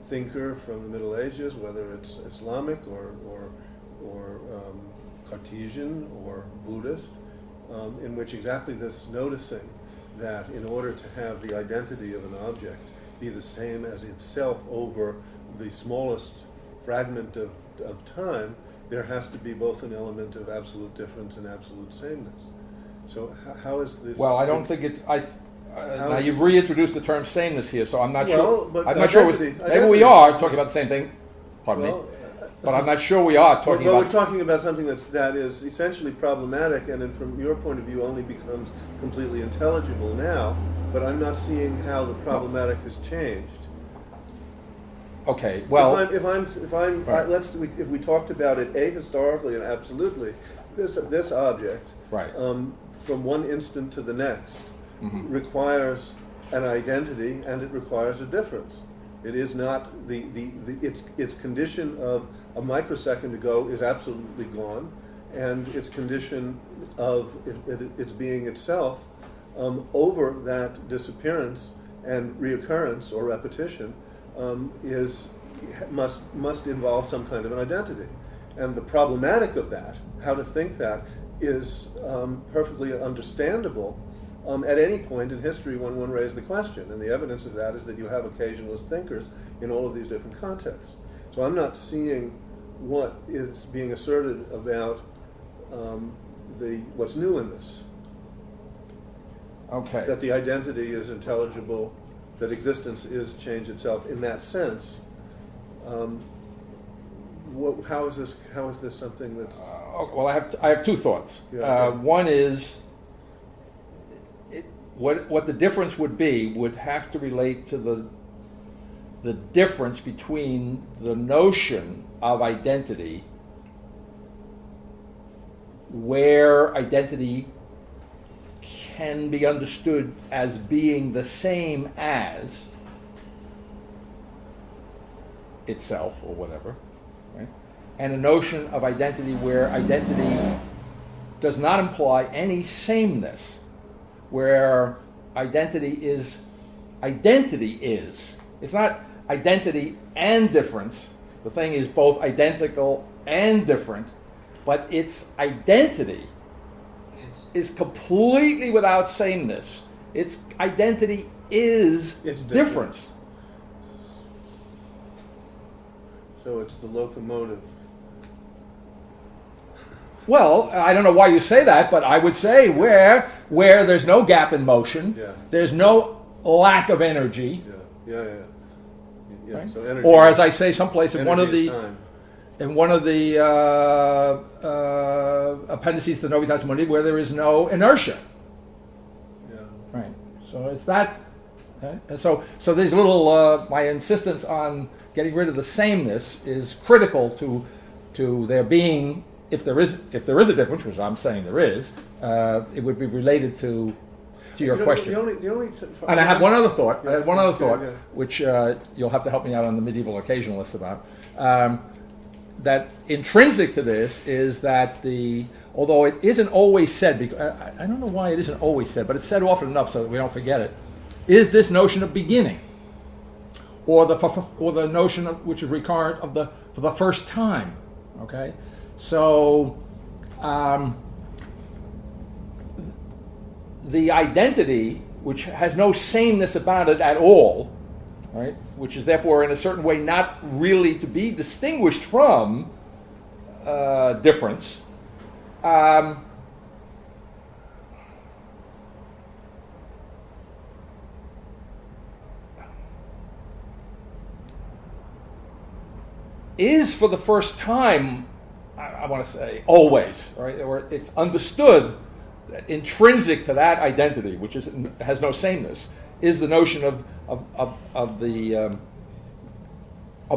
[SPEAKER 4] thinker from the Middle Ages, whether it's Islamic or Cartesian or Buddhist, in which exactly this noticing that in order to have the identity of an object be the same as itself over the smallest fragment of time, there has to be both an element of absolute difference and absolute sameness. So how is this?
[SPEAKER 1] Well, I don't think it's. Now
[SPEAKER 4] is
[SPEAKER 1] you've
[SPEAKER 4] it-
[SPEAKER 1] reintroduced the term sameness here, so I'm not
[SPEAKER 4] Well,
[SPEAKER 1] sure.
[SPEAKER 4] but
[SPEAKER 1] I'm not sure.
[SPEAKER 4] identity-
[SPEAKER 1] Maybe we
[SPEAKER 4] identity-
[SPEAKER 1] are talking about the same thing. Pardon me.
[SPEAKER 4] Well,
[SPEAKER 1] But I'm not sure we are talking
[SPEAKER 4] Well,
[SPEAKER 1] about.
[SPEAKER 4] we're talking about something that is essentially problematic, and then from your point of view, only becomes completely intelligible now. But I'm not seeing how the problematic has changed.
[SPEAKER 1] Okay. Well.
[SPEAKER 4] if I'm
[SPEAKER 1] Right.
[SPEAKER 4] if we talked about it historically and absolutely, this object,
[SPEAKER 1] Right.
[SPEAKER 4] From one instant to the next,
[SPEAKER 1] Mhm.
[SPEAKER 4] requires an identity, and it requires a difference. It is not its condition of a microsecond ago is absolutely gone, and its condition of its being itself over that disappearance and reoccurrence or repetition must involve some kind of an identity. And the problematic of that, how to think that, is perfectly understandable at any point in history when one raised the question. And the evidence of that is that you have occasionalist thinkers in all of these different contexts. So I'm not seeing what is being asserted about what's new in this.
[SPEAKER 1] Okay.
[SPEAKER 4] That the identity is intelligible, that existence is change itself in that sense. How is this something that's
[SPEAKER 1] Well, I have two thoughts.
[SPEAKER 4] Yeah.
[SPEAKER 1] One is what the difference would be would have to relate to the difference between the notion of identity, where identity can be understood as being the same as itself or whatever, right? And a notion of identity where identity does not imply any sameness, where identity is. It's not identity and difference. The thing is both identical and different, but its identity is completely without sameness. Its identity is
[SPEAKER 4] It's
[SPEAKER 1] difference.
[SPEAKER 4] so it's the locomotive?
[SPEAKER 1] Well, I don't know why you say that, but I would say where there's no gap in motion,
[SPEAKER 4] Yeah.
[SPEAKER 1] there's no lack of energy,
[SPEAKER 4] Yeah.
[SPEAKER 1] right?
[SPEAKER 4] So energy,
[SPEAKER 1] Or as I say someplace in one of
[SPEAKER 4] energy
[SPEAKER 1] the
[SPEAKER 4] is time.
[SPEAKER 1] appendices to Novitas Mundi, where there is no inertia.
[SPEAKER 4] Yeah.
[SPEAKER 1] Right. So it's that. Okay? And so there's a little. My insistence on getting rid of the sameness is critical to there being, if there is a difference, which I'm saying there is, it would be related to your question.
[SPEAKER 4] The only
[SPEAKER 1] And I have one other thought.
[SPEAKER 4] Yeah,
[SPEAKER 1] I had one other thought,
[SPEAKER 4] yeah.
[SPEAKER 1] which you'll have to help me out on the medieval occasionalist about. That intrinsic to this is that although it isn't always said, I don't know why it isn't always said, but it's said often enough so that we don't forget it, is this notion of beginning, or the notion of, which is recurrent for the first time. Okay, so the identity, which has no sameness about it at all, right, which is therefore in a certain way not really to be distinguished from difference, is for the first time, I want to say always, right, or it's understood that intrinsic to that identity, which has no sameness, is the notion of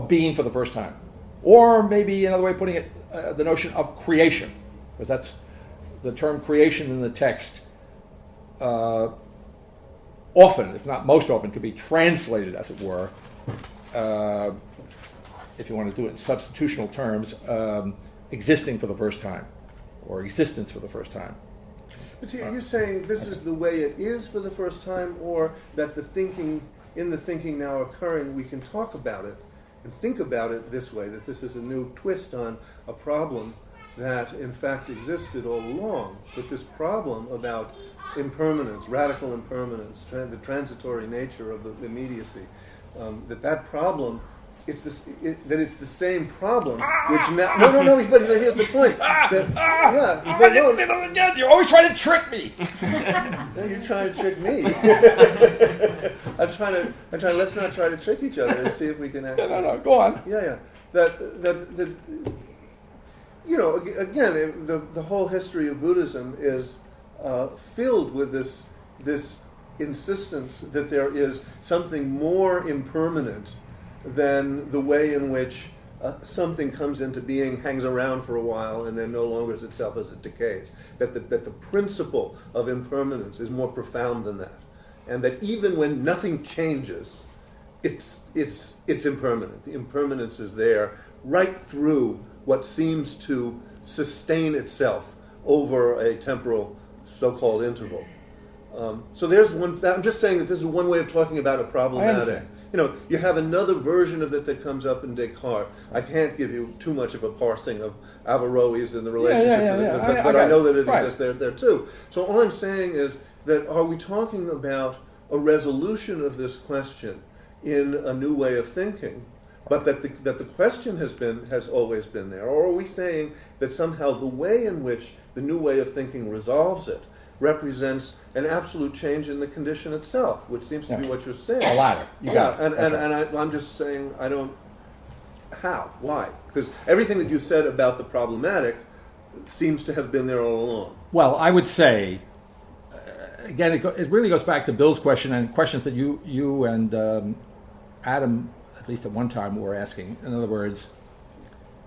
[SPEAKER 1] being for the first time, or maybe another way of putting it, the notion of creation, because that's the term creation in the text. Often, if not most often, could be translated, as it were, if you want to do it in substitutional terms, existing for the first time, or existence for the first time.
[SPEAKER 4] But see, are you saying this is the way it is for the first time, or that in the thinking now occurring, we can talk about it and think about it this way, that this is a new twist on a problem that in fact existed all along, but this problem about impermanence, radical impermanence, the transitory nature of the immediacy, that problem that it's the same problem. Which no. But here's the point.
[SPEAKER 1] You're always trying to trick me.
[SPEAKER 4] No, you're trying to trick me. I'm trying. Let's not try to trick each other and see if we can actually.
[SPEAKER 1] No. Go on.
[SPEAKER 4] Yeah. That again, the whole history of Buddhism is filled with this insistence that there is something more impermanent than the way in which something comes into being, hangs around for a while, and then no longer is itself as it decays. That the principle of impermanence is more profound than that, and that even when nothing changes, it's impermanent. The impermanence is there right through what seems to sustain itself over a temporal so-called interval. So there's one. I'm just saying that this is one way of talking about a problematic. You have another version of it that comes up in Descartes. I can't give you too much of a parsing of Averroes and the relationship to it, but I know that it exists there too. So all I'm saying is that are we talking about a resolution of this question in a new way of thinking, but that the question has always been there, or are we saying that somehow the way in which the new way of thinking resolves it represents an absolute change in the condition itself, which seems to be what you're saying.
[SPEAKER 1] The latter. You got it.
[SPEAKER 4] I'm just saying I don't. How? Why? Because everything that you said about the problematic seems to have been there all along.
[SPEAKER 1] Well, I would say, again, it really goes back to Bill's question and questions that you and Adam, at least at one time, were asking. In other words,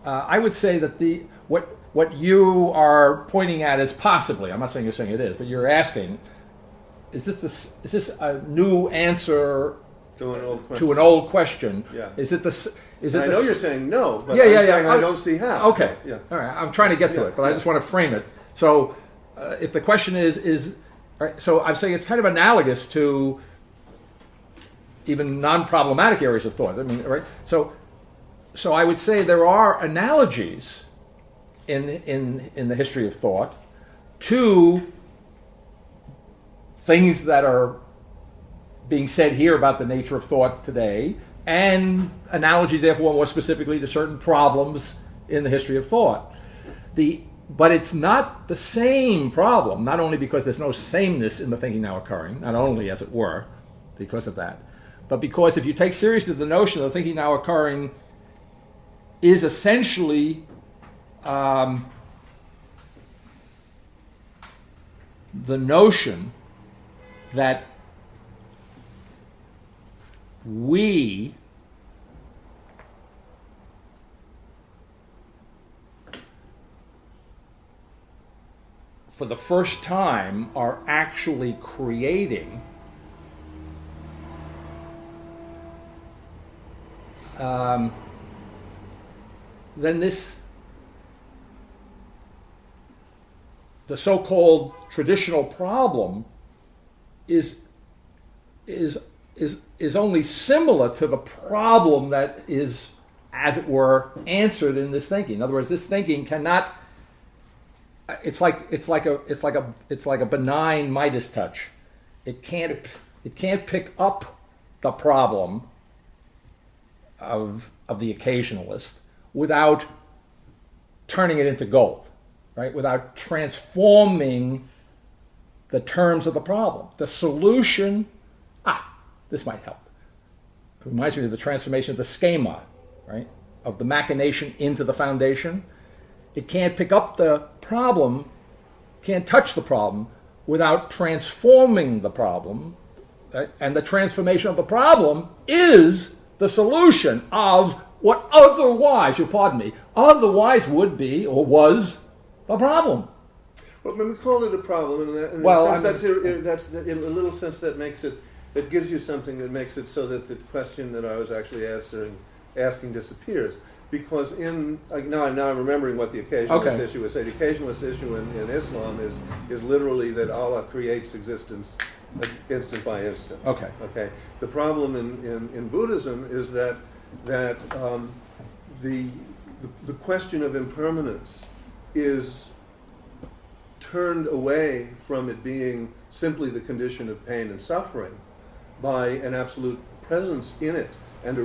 [SPEAKER 1] I would say that what you are pointing at is possibly, I'm not saying you're saying it is, but you're asking, is this a new answer
[SPEAKER 4] to an
[SPEAKER 1] old question?
[SPEAKER 4] Yeah.
[SPEAKER 1] Is it
[SPEAKER 4] I know you're saying no, but
[SPEAKER 1] I'm
[SPEAKER 4] saying I don't see how.
[SPEAKER 1] Okay.
[SPEAKER 4] Yeah.
[SPEAKER 1] All right. I'm trying to get to it, but I just want to frame it. So if the question is right, so I'm saying it's kind of analogous to even non-problematic areas of thought. I mean, right? So I would say there are analogies in the history of thought to things that are being said here about the nature of thought today, and analogies, therefore, more specifically to certain problems in the history of thought. But it's not the same problem, not only because there's no sameness in the thinking now occurring, not only, as it were, because of that, but because if you take seriously the notion of the thinking now occurring is essentially the notion that we for the first time are actually creating then the so-called traditional problem is only similar to the problem that is, as it were, answered in this thinking. In other words, this thinking cannot. It's like a benign Midas touch. It can't pick up the problem of the occasionalist without turning it into gold, right? Without transforming the terms of the problem. The solution, this might help. It reminds me of the transformation of the schema, right? Of the machination into the foundation. It can't pick up the problem, can't touch the problem without transforming the problem, right? And the transformation of the problem is the solution of what otherwise would be or was the problem.
[SPEAKER 4] Well, we call it a problem, and that's in a little sense that makes it, that gives you something that makes it so that the question that I was actually asking disappears. Because now I'm remembering what the occasionalist issue is. Say the occasionalist issue in Islam is literally that Allah creates existence instant by instant. Okay. The problem in Buddhism is that the question of impermanence is turned away from it being simply the condition of pain and suffering by an absolute presence in it and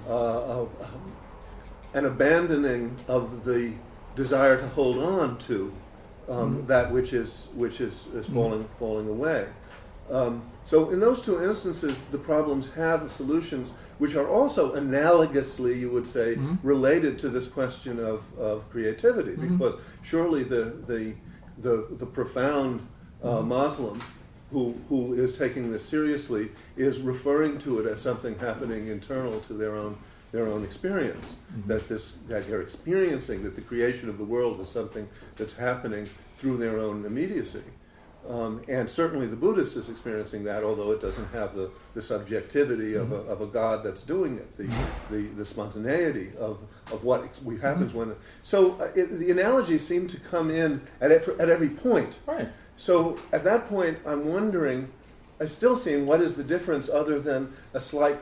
[SPEAKER 4] an abandoning of the desire to hold on to that which is falling away. So in those two instances, the problems have solutions which are also analogously, you would say, related to this question of creativity, because surely the profound Muslim who is taking this seriously is referring to it as something happening internal to their own experience, that they're experiencing that the creation of the world is something that's happening through their own immediacy. And certainly the Buddhist is experiencing that, although it doesn't have the subjectivity of a God that's doing it, the spontaneity of what happens when. So the analogies seem to come in at every point.
[SPEAKER 1] Right.
[SPEAKER 4] So at that point, I'm wondering, I'm still seeing what is the difference other than a slight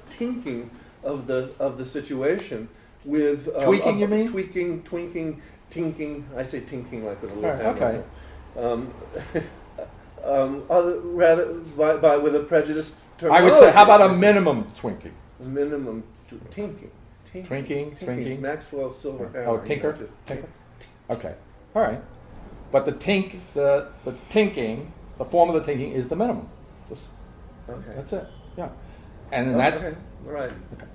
[SPEAKER 4] tinking of the situation with
[SPEAKER 1] tweaking. You mean
[SPEAKER 4] tweaking, twinking, tinking? I say tinking like with a little
[SPEAKER 1] right,
[SPEAKER 4] hammer.
[SPEAKER 1] Okay.
[SPEAKER 4] Rather with a prejudiced
[SPEAKER 1] I
[SPEAKER 4] terminology.
[SPEAKER 1] would say, how about a minimum twinking?
[SPEAKER 4] Minimum tinking.
[SPEAKER 1] Twinking.
[SPEAKER 4] Maxwell's silver hammer.
[SPEAKER 1] Oh, tinker. Okay. All right. But the tinking, the form of the tinking is the minimum.
[SPEAKER 4] Okay.
[SPEAKER 1] That's it. Yeah. And then that's
[SPEAKER 4] okay. All right.
[SPEAKER 1] Okay.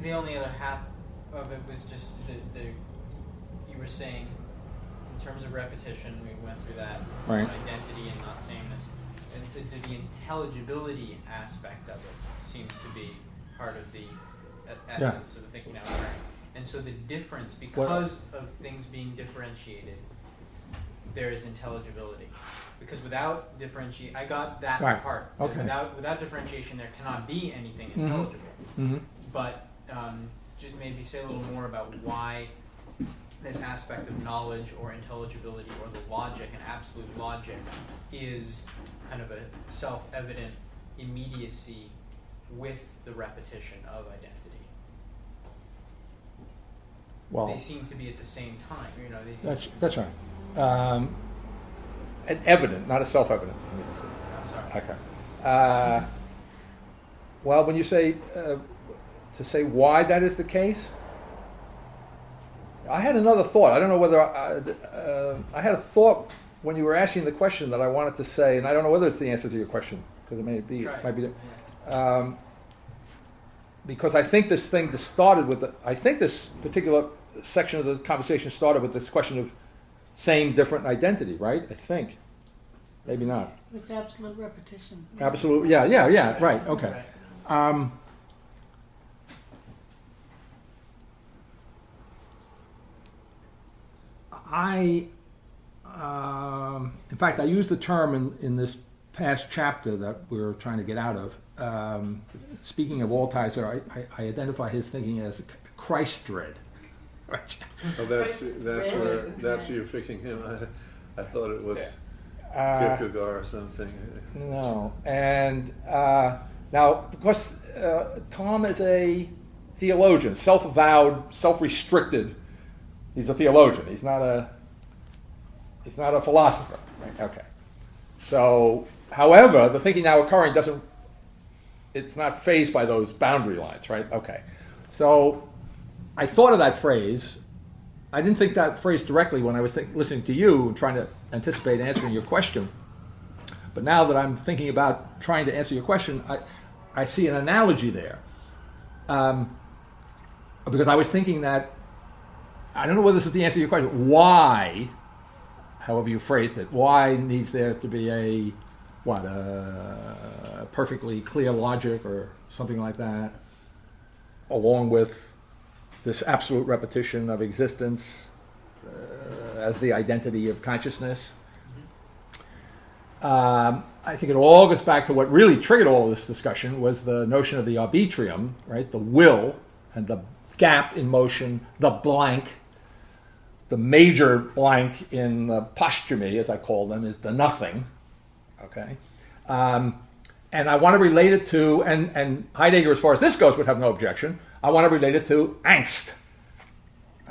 [SPEAKER 3] The only other half of it was just the you were saying in terms of repetition, we went through that
[SPEAKER 1] Right.
[SPEAKER 3] identity and not sameness. And the intelligibility aspect of it seems to be part of the essence of the thinking out learning. And so the difference, because of things being differentiated, there is intelligibility. Because without differentiation, I got that
[SPEAKER 1] Right.
[SPEAKER 3] part.
[SPEAKER 1] Okay.
[SPEAKER 3] Without differentiation, there cannot be anything intelligible.
[SPEAKER 1] Mm-hmm.
[SPEAKER 3] But just maybe say a little more about why this aspect of knowledge or intelligibility or the logic and absolute logic is kind of a self-evident immediacy with the repetition of identity.
[SPEAKER 1] Well,
[SPEAKER 3] They seem to be at the same time. You know, they seem
[SPEAKER 1] that's right. An evident, not a self-evident.
[SPEAKER 3] I'm sorry.
[SPEAKER 1] Okay. Well, when you say to say why that is the case, I had another thought. I don't know whether I had a thought when you were asking the question that I wanted to say, and I don't know whether it's the answer to your question because it might be. Because I think this thing started with I think this particular section of the conversation started with this question of same, different identity, right? I think. Maybe not.
[SPEAKER 5] With absolute repetition.
[SPEAKER 1] Absolutely. Yeah. Right. Okay. In fact, I used the term in this past chapter that we're trying to get out of. Speaking of Altizer, I identify his thinking as Christ dread.
[SPEAKER 4] Oh, that's where you're picking him. I thought it was Kierkegaard or something.
[SPEAKER 1] No, and now because Tom is a theologian, self-avowed, self-restricted. He's a theologian. He's not a philosopher. Right? Okay. So, however, the thinking now occurring it's not phased by those boundary lines, right? Okay. So, I thought of that phrase. I didn't think that phrase directly when I was listening to you and trying to anticipate answering your question. But now that I'm thinking about trying to answer your question, I see an analogy there. Because I was thinking that, I don't know whether this is the answer to your question, why, however you phrased it, why needs there to be a perfectly clear logic or something like that, along with this absolute repetition of existence as the identity of consciousness. I think it all goes back to what really triggered all this discussion was the notion of the arbitrium, right? The will and the gap in motion, the blank, the major blank in the posthume, as I call them, is the nothing. Okay, and I want to relate it to, and Heidegger, as far as this goes, would have no objection. I want to relate it to angst.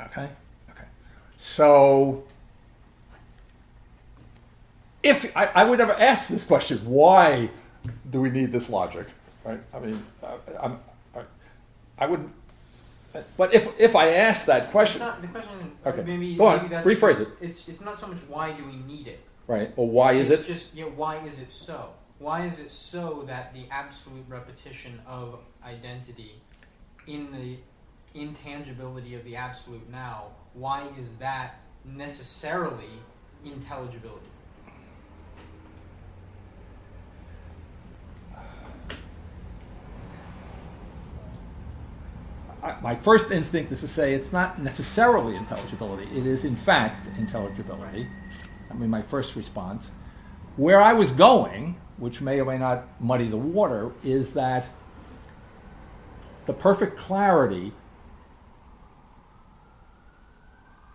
[SPEAKER 1] Okay. So, if I would never ask this question, why do we need this logic, right? I mean, I wouldn't. But if I ask that question,
[SPEAKER 3] The question.
[SPEAKER 1] okay,
[SPEAKER 3] Maybe,
[SPEAKER 1] go on,
[SPEAKER 3] maybe that's
[SPEAKER 1] rephrase it.
[SPEAKER 3] It's not so much why do we need it,
[SPEAKER 1] Right? Or why is
[SPEAKER 3] it's
[SPEAKER 1] it?
[SPEAKER 3] just why is it so? Why is it so that the absolute repetition of identity in the intangibility of the absolute now, why is that necessarily intelligibility?
[SPEAKER 1] My first instinct is to say it's not necessarily intelligibility. It is, in fact, intelligibility. I mean, my first response. Where I was going, which may or may not muddy the water, is that the perfect clarity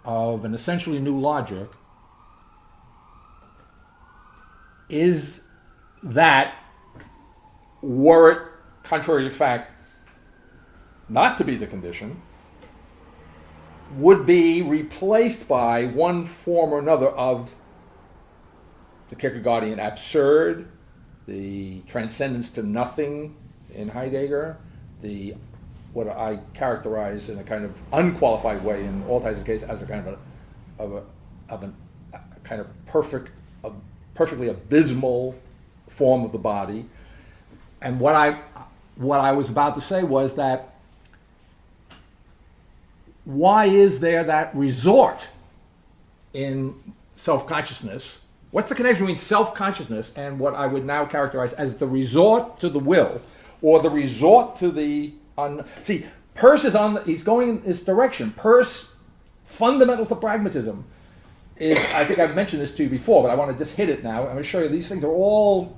[SPEAKER 1] of an essentially new logic is that, were it contrary to fact not to be the condition, would be replaced by one form or another of the Kierkegaardian absurd, the transcendence to nothing in Heidegger, the what I characterize in a kind of unqualified way in Althuiser's case as a kind of a kind of perfectly abysmal form of the body. And what I was about to say was that why is there that resort in self-consciousness? What's the connection between self-consciousness and what I would now characterize as the resort to the will, or the resort to the... See, Peirce he's going in this direction. Peirce, fundamental to pragmatism, is, I think I've mentioned this to you before, but I want to just hit it now. I'm going to show you these things are all...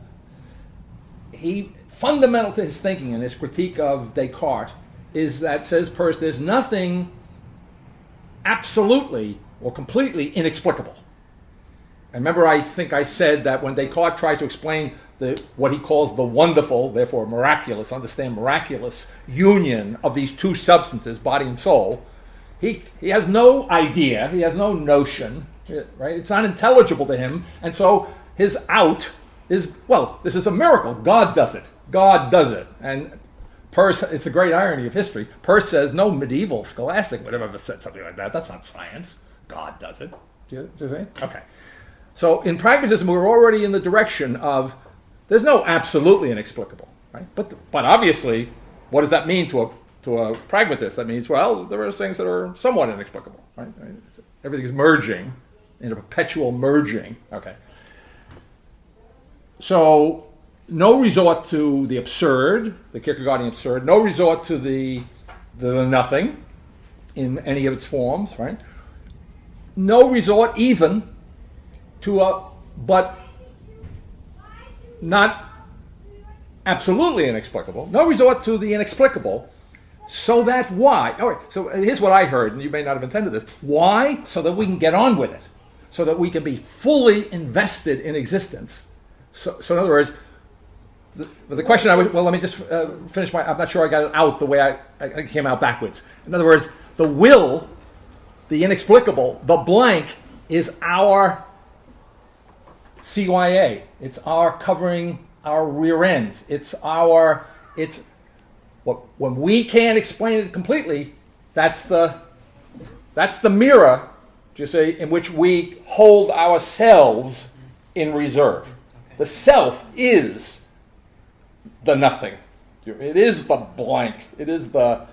[SPEAKER 1] Fundamental to his thinking and his critique of Descartes is that, says Peirce, there's nothing absolutely or completely inexplicable. And remember, I think I said that when Descartes tries to explain what he calls the wonderful, therefore miraculous, understand miraculous union of these two substances, body and soul, he has no idea, he has no notion, right? It's unintelligible to him, and so his out is, well, this is a miracle. God does it. God does it. And Peirce, it's a great irony of history. Peirce says no medieval scholastic would have ever said something like that. That's not science. God does it. Do you see? Okay. So in pragmatism, we're already in the direction of there's no absolutely inexplicable, right? But obviously, what does that mean to a pragmatist? That means, well, there are things that are somewhat inexplicable, right? Everything is merging in a perpetual merging. Okay. So no resort to the absurd, the Kierkegaardian absurd. No resort to the nothing in any of its forms, right? No resort even to but not absolutely inexplicable. No resort to the inexplicable. So that why? All right, so here's what I heard, and you may not have intended this. Why? So that we can get on with it. So that we can be fully invested in existence. So in other words, the question let me just finish I'm not sure I got it out the way I came out backwards. In other words, the will, the inexplicable, the blank is our CYA. It's our covering our rear ends. When we can't explain it completely, that's the mirror, just say, in which we hold ourselves in reserve. Okay. The self is the nothing. It is the blank. It is the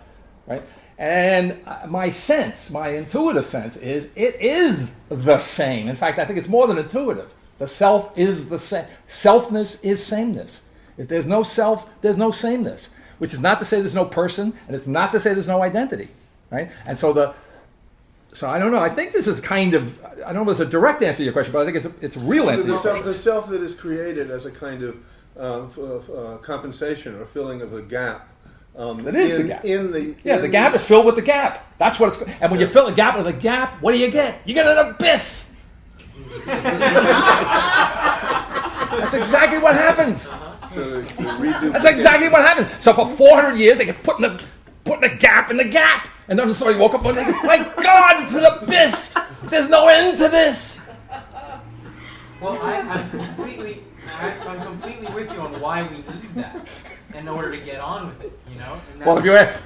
[SPEAKER 1] right. And my intuitive sense is it is the same. In fact, I think it's more than intuitive. The self is the same. Selfness is sameness. If there's no self, there's no sameness. Which is not to say there's no person, and it's not to say there's no identity, right? And so I don't know. I think this is kind of, I don't know if it's a direct answer to your question, but I think it's a real answer to your question.
[SPEAKER 4] The self that is created as a kind of compensation or filling of a gap.
[SPEAKER 1] That is the gap.
[SPEAKER 4] The
[SPEAKER 1] gap is filled with the gap. That's what it's. And when you fill a gap with a gap, what do you get? You get an abyss. That's exactly what happens. That's exactly what happens. So for 400 years, they kept putting a gap in the gap, and then somebody woke up one day, my God, it's an abyss. There's no end to this.
[SPEAKER 3] Well, I'm completely I'm completely with you on why we need that in order to get on with it. You know. And
[SPEAKER 1] Well, if you ask,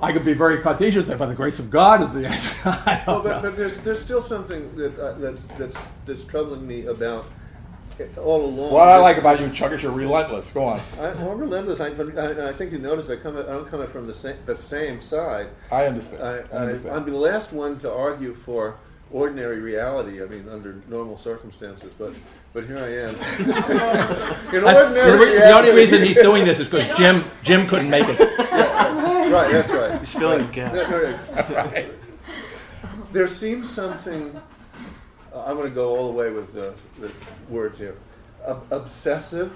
[SPEAKER 1] I could be very Cartesian and say, by the grace of God is the answer. I don't know.
[SPEAKER 4] But there's still something that's troubling me about it all along.
[SPEAKER 1] What I like about you, Chuck, is you're relentless. Go on.
[SPEAKER 4] I'm relentless. I think you notice I don't come from the same side.
[SPEAKER 1] I understand.
[SPEAKER 4] I'm the last one to argue for ordinary reality. I mean, under normal circumstances, but here I am. In ordinary reality,
[SPEAKER 1] the only reason he's doing this is because Jim couldn't make it.
[SPEAKER 4] Right, that's right.
[SPEAKER 6] He's filling the gap.
[SPEAKER 1] Right.
[SPEAKER 4] There seems something. I'm going to go all the way with the words here. Obsessive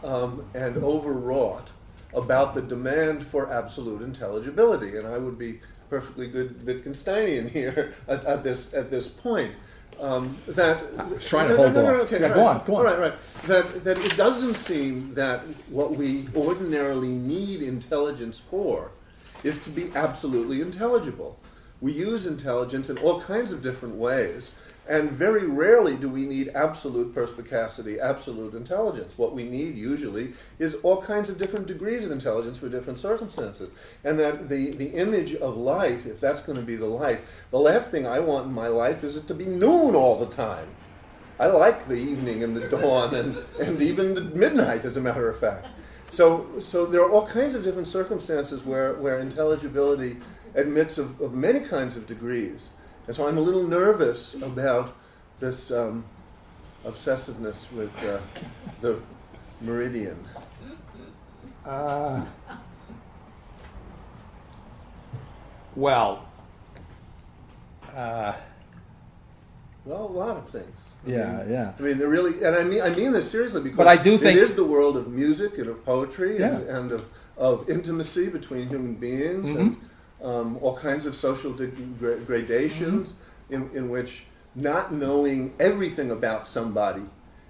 [SPEAKER 4] and overwrought about the demand for absolute intelligibility, and I would be perfectly good Wittgensteinian here at this point. That
[SPEAKER 1] I was trying to hold on.
[SPEAKER 4] Okay,
[SPEAKER 1] yeah, go on.
[SPEAKER 4] All right. That it doesn't seem that what we ordinarily need intelligence for is to be absolutely intelligible. We use intelligence in all kinds of different ways, and very rarely do we need absolute perspicacity, absolute intelligence. What we need usually is all kinds of different degrees of intelligence for different circumstances. And that the image of light, if that's going to be the light, the last thing I want in my life is it to be noon all the time. I like the evening and the dawn and even the midnight, as a matter of fact. So there are all kinds of different circumstances where intelligibility admits of many kinds of degrees. And so I'm a little nervous about this obsessiveness with the meridian.
[SPEAKER 1] Well,
[SPEAKER 4] Well, a lot of things.
[SPEAKER 1] yeah.
[SPEAKER 4] I mean, they're really, and I mean this seriously because
[SPEAKER 1] But I do think
[SPEAKER 4] it is the world of music and of poetry
[SPEAKER 1] Yeah.
[SPEAKER 4] and of intimacy between human beings and all kinds of social gradations in which not knowing everything about somebody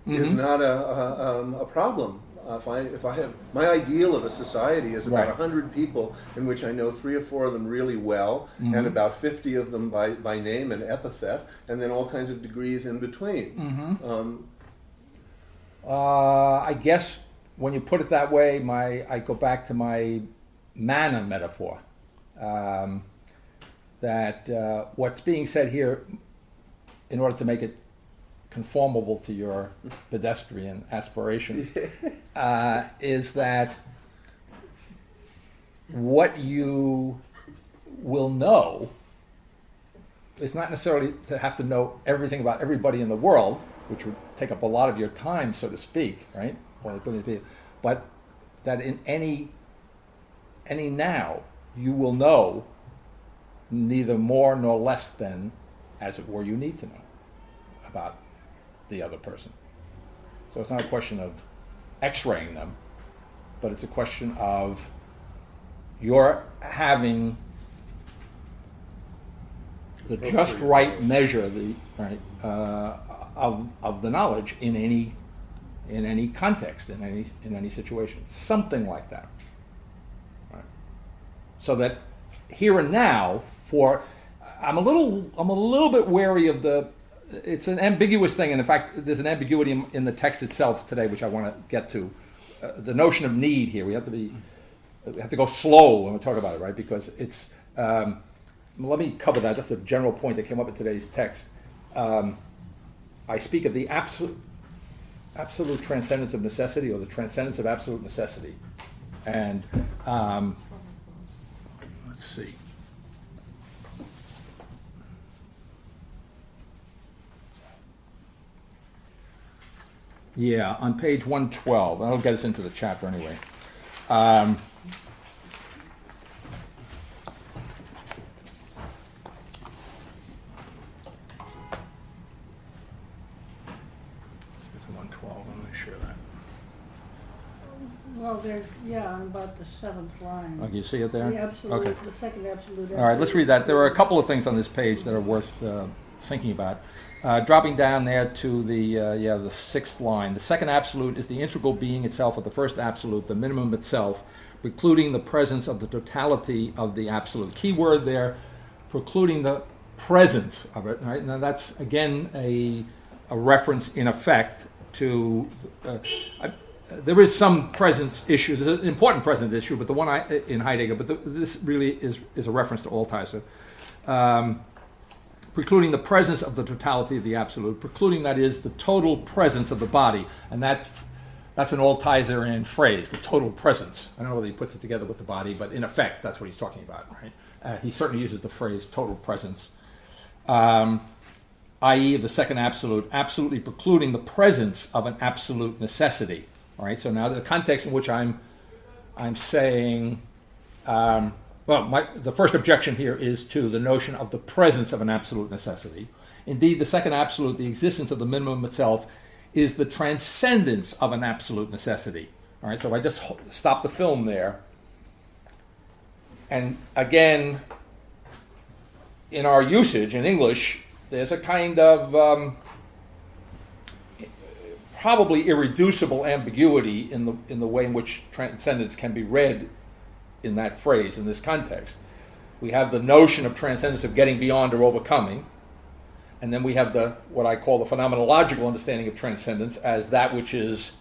[SPEAKER 4] is not a problem. If I have my ideal of a society is about
[SPEAKER 1] Right.
[SPEAKER 4] 100 people in which I know 3 or 4 of them really well, and about 50 of them by name and epithet, and then all kinds of degrees in between.
[SPEAKER 1] I guess when you put it that way, I go back to my manna metaphor. That what's being said here, in order to make it conformable to your pedestrian aspirations, is that what you will know is not necessarily to have to know everything about everybody in the world, which would take up a lot of your time, so to speak, right? But that in any now, you will know neither more nor less than, as it were, you need to know about the other person. So it's not a question of x-raying them, but it's a question of your having the just right measure, of the knowledge in any context, in any situation, something like that. Right? So that here and now, I'm a little bit wary of it's an ambiguous thing, and in fact, there's an ambiguity in the text itself today, which I want to get to. The notion of need here, we have to go slow when we talk about it, right? Because it's. Let me cover that. That's a general point that came up in today's text. I speak of the absolute transcendence of necessity, or the transcendence of absolute necessity, and let's see. Yeah, on page 112. That'll get us into the chapter anyway. It's 112. I'm going to share that.
[SPEAKER 5] Well, there's, on about the 7th line.
[SPEAKER 1] Okay, you see it there?
[SPEAKER 5] The absolute,
[SPEAKER 1] Okay.
[SPEAKER 5] the second absolute.
[SPEAKER 1] All right, let's read that. There are a couple of things on this page that are worth thinking about. Dropping down there to the 6th line. The second absolute is the integral being itself of the first absolute, the minimum itself, precluding the presence of the totality of the absolute. Key word there, precluding the presence of it. Right? Now that's, again, a reference, in effect, to. There is some presence issue. There's an important presence issue, but the one in Heidegger. But this really is a reference to Altizer, precluding the presence of the totality of the absolute, precluding, that is, the total presence of the body, and that's an Altizerian phrase, the total presence. I don't know whether he puts it together with the body, but in effect, that's what he's talking about, right? He certainly uses the phrase total presence, i.e., of the second absolute, absolutely precluding the presence of an absolute necessity. All right. So now the context in which I'm saying, the first objection here is to the notion of the presence of an absolute necessity. Indeed, the second absolute, the existence of the minimum itself, is the transcendence of an absolute necessity. All right. So if I just stop the film there, and again, in our usage in English, there's a kind of probably irreducible ambiguity in the way in which transcendence can be read in that phrase, in this context. We have the notion of transcendence of getting beyond or overcoming, and then we have what I call the phenomenological understanding of transcendence as that which is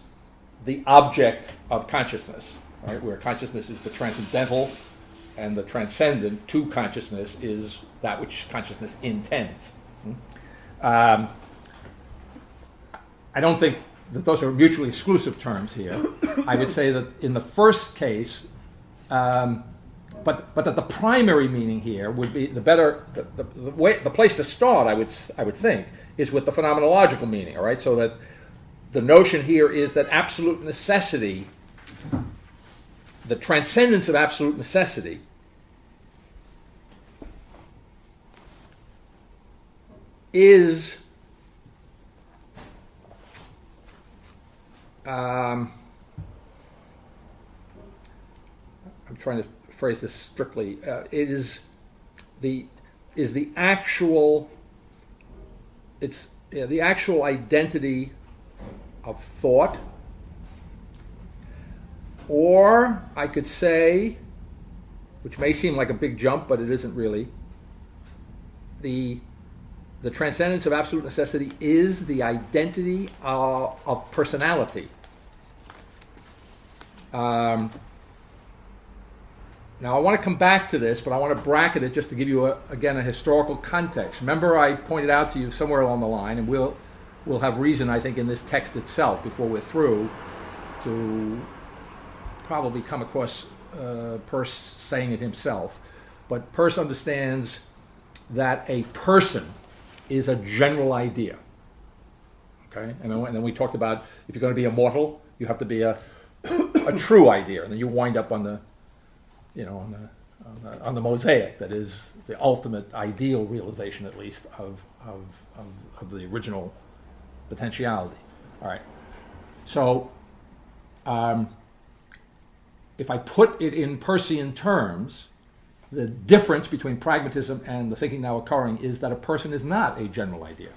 [SPEAKER 1] the object of consciousness, right? Where consciousness is the transcendental, and the transcendent to consciousness is that which consciousness intends. I don't think that those are mutually exclusive terms here. I would say that in the first case, but that the primary meaning here would be the place to start. I would think is with the phenomenological meaning. All right, so that the notion here is that absolute necessity, the transcendence of absolute necessity, is I'm trying to phrase this strictly. It is the actual. It's the actual identity of thought, or I could say, which may seem like a big jump, but it isn't really. The transcendence of absolute necessity is the identity of personality. Now, I want to come back to this, but I want to bracket it just to give you, again, a historical context. Remember, I pointed out to you somewhere along the line, and we'll have reason, I think, in this text itself, before we're through, to probably come across Peirce saying it himself. But Peirce understands that a person is a general idea. Okay, and then we talked about if you're going to be immortal, you have to be a true idea, and then you wind up on the mosaic that is the ultimate ideal realization, at least, of the original potentiality. All right. So, if I put it in Peircean terms, the difference between pragmatism and the thinking now occurring is that a person is not a general idea.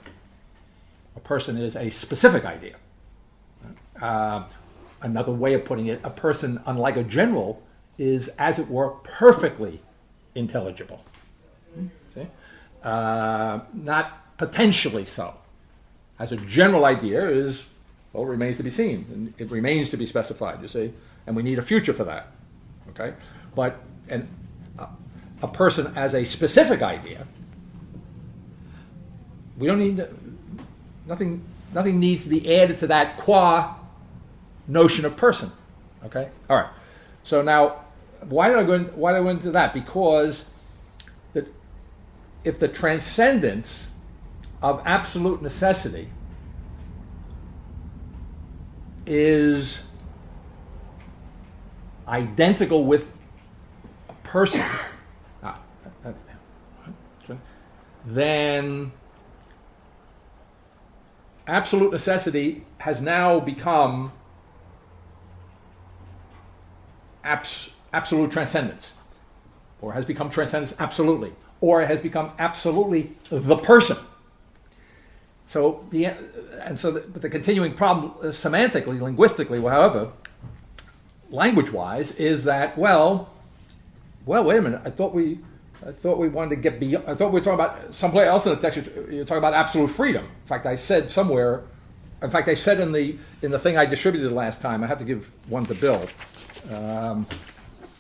[SPEAKER 1] A person is a specific idea. Another way of putting it, a person, unlike a general, is, as it were, perfectly intelligible. See? Not potentially so. As a general idea remains to be seen. And it remains to be specified, you see. And we need a future for that. Okay? But a person as a specific idea, we don't need nothing needs to be added to that qua notion of person. Okay? All right. So now, why did I go into that? Because if the transcendence of absolute necessity is identical with a person, then absolute necessity has now become absolute transcendence, or has become transcendence absolutely, or it has become absolutely the person. So the continuing problem semantically, linguistically, however, language-wise, is that well, wait a minute. I thought we wanted to get beyond. I thought we were talking about someplace else in the text. You're talking about absolute freedom. In fact, I said somewhere in fact, I said in the thing I distributed last time, I have to give one to Bill.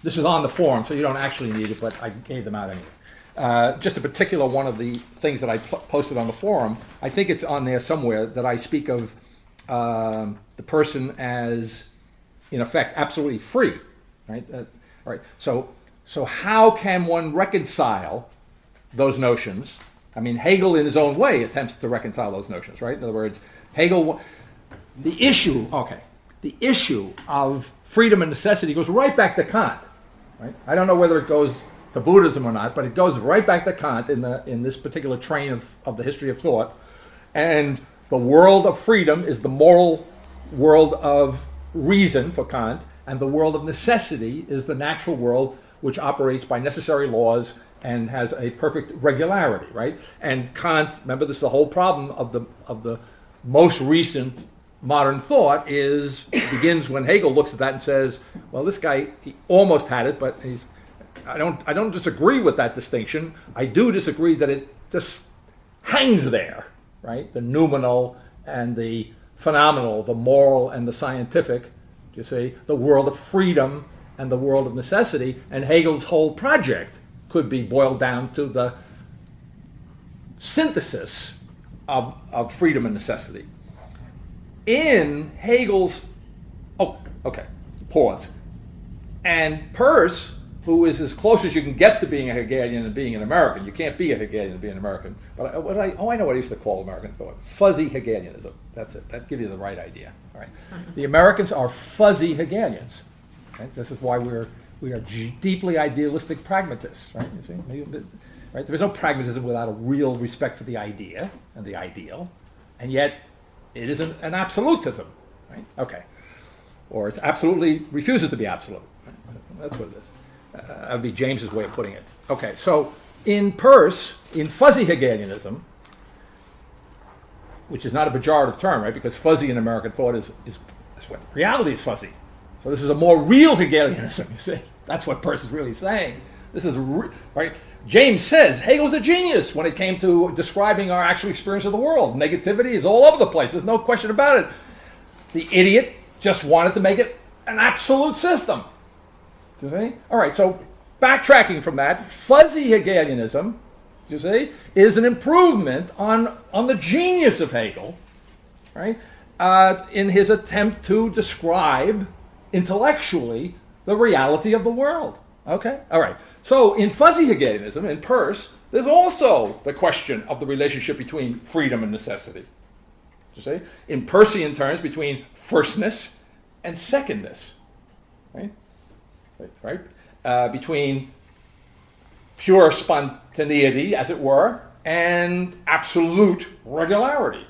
[SPEAKER 1] This is on the forum, so you don't actually need it, but I gave them out anyway. Just a particular one of the things that I posted on the forum, I think it's on there somewhere, that I speak of the person as, in effect, absolutely free. Right? Right. So how can one reconcile those notions? I mean, Hegel, in his own way, attempts to reconcile those notions. Right? In other words, Hegel, the issue of freedom and necessity goes right back to Kant. Right? I don't know whether it goes to Buddhism or not, but it goes right back to Kant in this particular train of the history of thought. And the world of freedom is the moral world of reason for Kant, and the world of necessity is the natural world which operates by necessary laws and has a perfect regularity, right? And Kant, remember, this is the whole problem of the most recent modern thought begins when Hegel looks at that and says, well, this guy, he almost had it, but I don't disagree with that distinction. I do disagree that it just hangs there, right? The noumenal and the phenomenal, the moral and the scientific, you see, the world of freedom and the world of necessity, and Hegel's whole project could be boiled down to the synthesis of freedom and necessity. In Hegel's, pause. And Peirce, who is as close as you can get to being a Hegelian and being an American. You can't be a Hegelian and be an American. But I know what I used to call American thought. Fuzzy Hegelianism. That's it. That gives you the right idea. All right. The Americans are fuzzy Hegelians. Right? This is why we are deeply idealistic pragmatists. Right? You see? Right? There is no pragmatism without a real respect for the idea and the ideal. And yet, it is an absolutism. Right? Okay. Or it absolutely refuses to be absolute. Right? That's what it is. That would be James's way of putting it. Okay, so in Peirce, in fuzzy Hegelianism, which is not a pejorative term, right? Because fuzzy in American thought is what reality is fuzzy. So this is a more real Hegelianism. You see, that's what Peirce is really saying. This is right. James says Hegel's a genius when it came to describing our actual experience of the world. Negativity is all over the place. There's no question about it. The idiot just wanted to make it an absolute system. You see? All right, so backtracking from that, fuzzy Hegelianism, you see, is an improvement on the genius of Hegel, right? In his attempt to describe intellectually the reality of the world. Okay? All right. So in fuzzy Hegelianism, in Peirce, there's also the question of the relationship between freedom and necessity. You see? In Peircean terms, between firstness and secondness. Right? Right? Between pure spontaneity, as it were, and absolute regularity.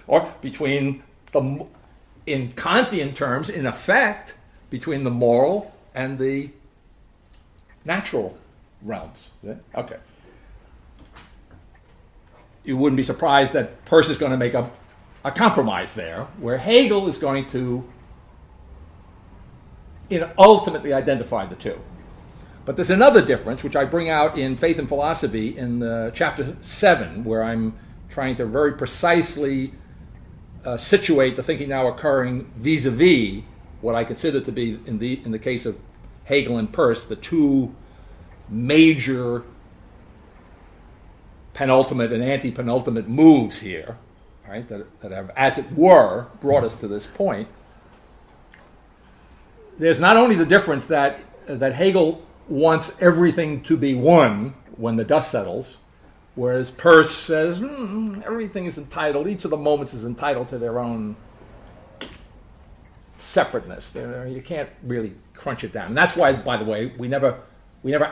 [SPEAKER 1] Or between in Kantian terms, in effect, between the moral and the natural realms. Okay. You wouldn't be surprised that Peirce is going to make a compromise there, where Hegel is going to ultimately identify the two. But there's another difference, which I bring out in Faith and Philosophy in chapter 7, where I'm trying to very precisely situate the thinking now occurring vis-a-vis what I consider to be, in the case of Hegel and Peirce, the two major penultimate and anti-penultimate moves here, right, that have, as it were, brought us to this point. There's not only the difference that Hegel wants everything to be one when the dust settles, whereas Peirce says everything is entitled, each of the moments is entitled to their own separateness. You can't really crunch it down. And that's why, by the way, we never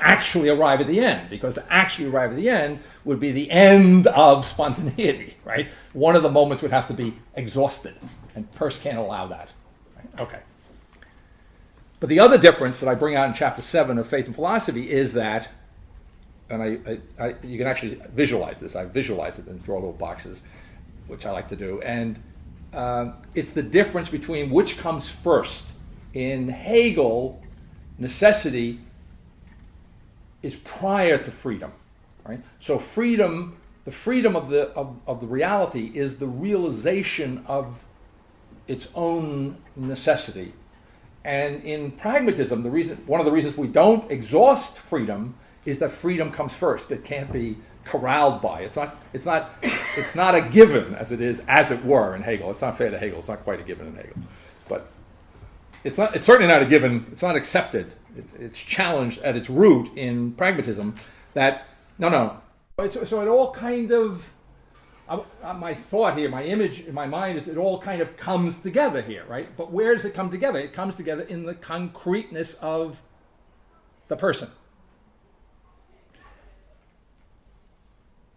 [SPEAKER 1] actually arrive at the end, because to actually arrive at the end would be the end of spontaneity, right? One of the moments would have to be exhausted, and Peirce can't allow that. Right? Okay. But the other difference that I bring out in chapter 7 of Faith and Philosophy is that, and you can actually visualize this. I visualize it and draw little boxes, which I like to do. And it's the difference between which comes first. In Hegel, necessity is prior to freedom, right? So freedom, the freedom of the reality is the realization of its own necessity. And in pragmatism, one of the reasons we don't exhaust freedom is that freedom comes first. It can't be corralled by. It's not a given as it is, as it were, in Hegel. It's not fair to Hegel. It's not quite a given in Hegel, but it's certainly not a given. It's not accepted. It's challenged at its root in pragmatism. That no. So it all kind of. My thought here, my image in my mind is it all kind of comes together here, right? But where does it come together? It comes together in the concreteness of the person.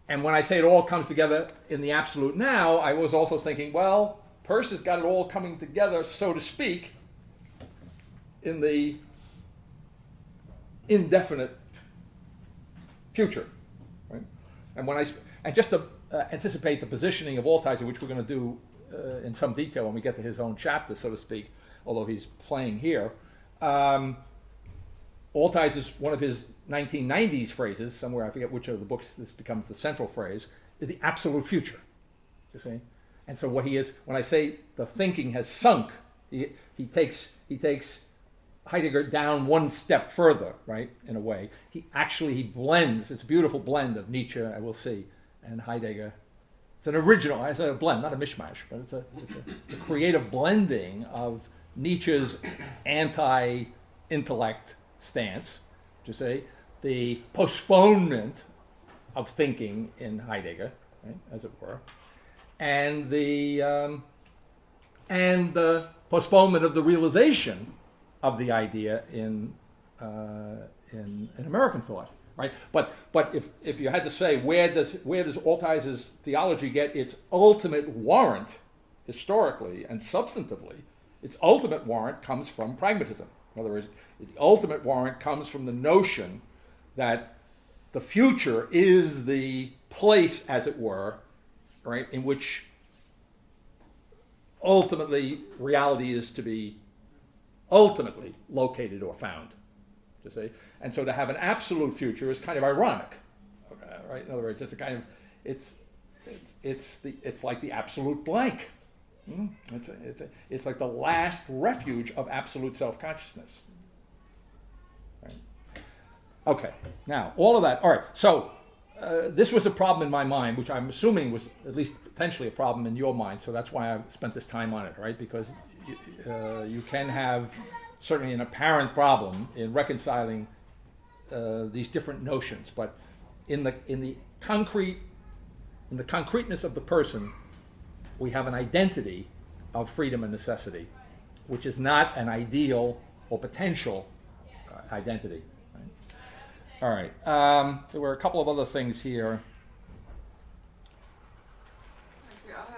[SPEAKER 1] And when I say it all comes together in the absolute now, I was also thinking, well, Peirce has got it all coming together, so to speak, in the indefinite future, right? And just to anticipate the positioning of Altizer, which we're going to do in some detail when we get to his own chapter, so to speak, although he's playing here. Altizer's one of his 1990s phrases, somewhere, I forget which of the books this becomes the central phrase, is the absolute future. You see? And so what he is, when I say the thinking has sunk, he takes Heidegger down one step further, right, in a way. He blends, it's a beautiful blend of Nietzsche, I will see, and Heidegger. It's an original, I say a blend, not a mishmash, but it's a creative blending of Nietzsche's anti-intellect stance, to say, the postponement of thinking in Heidegger, right, as it were, and the postponement of the realization of the idea in American thought. Right, but if you had to say where does Altizer's theology get its ultimate warrant historically and substantively, its ultimate warrant comes from pragmatism. In other words, the ultimate warrant comes from the notion that the future is the place, as it were, right, in which ultimately reality is to be ultimately located or found. To say, and so to have an absolute future is kind of ironic, right? In other words, it's a kind of it's like the absolute blank. It's like the last refuge of absolute self-consciousness. Right? Okay, now all of that. All right, so this was a problem in my mind, which I'm assuming was at least potentially a problem in your mind. So that's why I spent this time on it, right? Because you can have certainly an apparent problem in reconciling these different notions, but in the concreteness of the person, we have an identity of freedom and necessity, which is not an ideal or potential identity. Right? All right. There were a couple of other things here.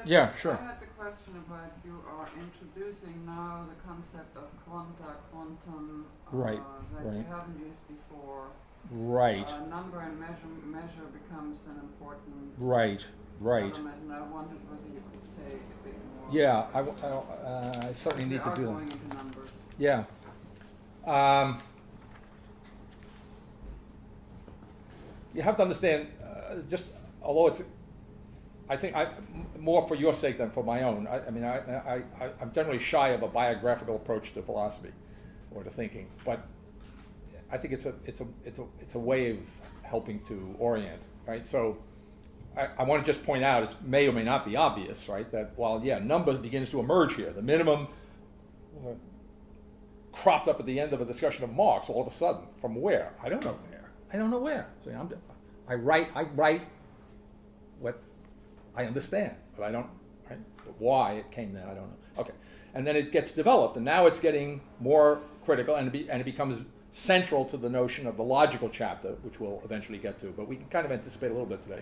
[SPEAKER 1] Yeah, sure.
[SPEAKER 6] I had the question about you are introducing now the concept of quantum,
[SPEAKER 1] right,
[SPEAKER 6] that
[SPEAKER 1] right.
[SPEAKER 6] you haven't used before.
[SPEAKER 1] Right.
[SPEAKER 6] Number and measure becomes an important
[SPEAKER 1] right,
[SPEAKER 6] element, and I wondered whether you could say a bit more.
[SPEAKER 1] Yeah, I certainly need to do
[SPEAKER 6] going
[SPEAKER 1] that.
[SPEAKER 6] into numbers.
[SPEAKER 1] Yeah. You have to understand, although it's, I think more for your sake than for my own. I'm generally shy of a biographical approach to philosophy or to thinking, but I think it's a way of helping to orient, right? So I want to just point out, it may or may not be obvious, right, that while number begins to emerge here, the minimum cropped up at the end of a discussion of Marx all of a sudden. From where? I don't know where. So I write what I understand, but I don't. Right? But why it came then, I don't know. Okay, and then it gets developed, and now it's getting more critical, and it becomes central to the notion of the logical chapter, which we'll eventually get to. But we can kind of anticipate a little bit today.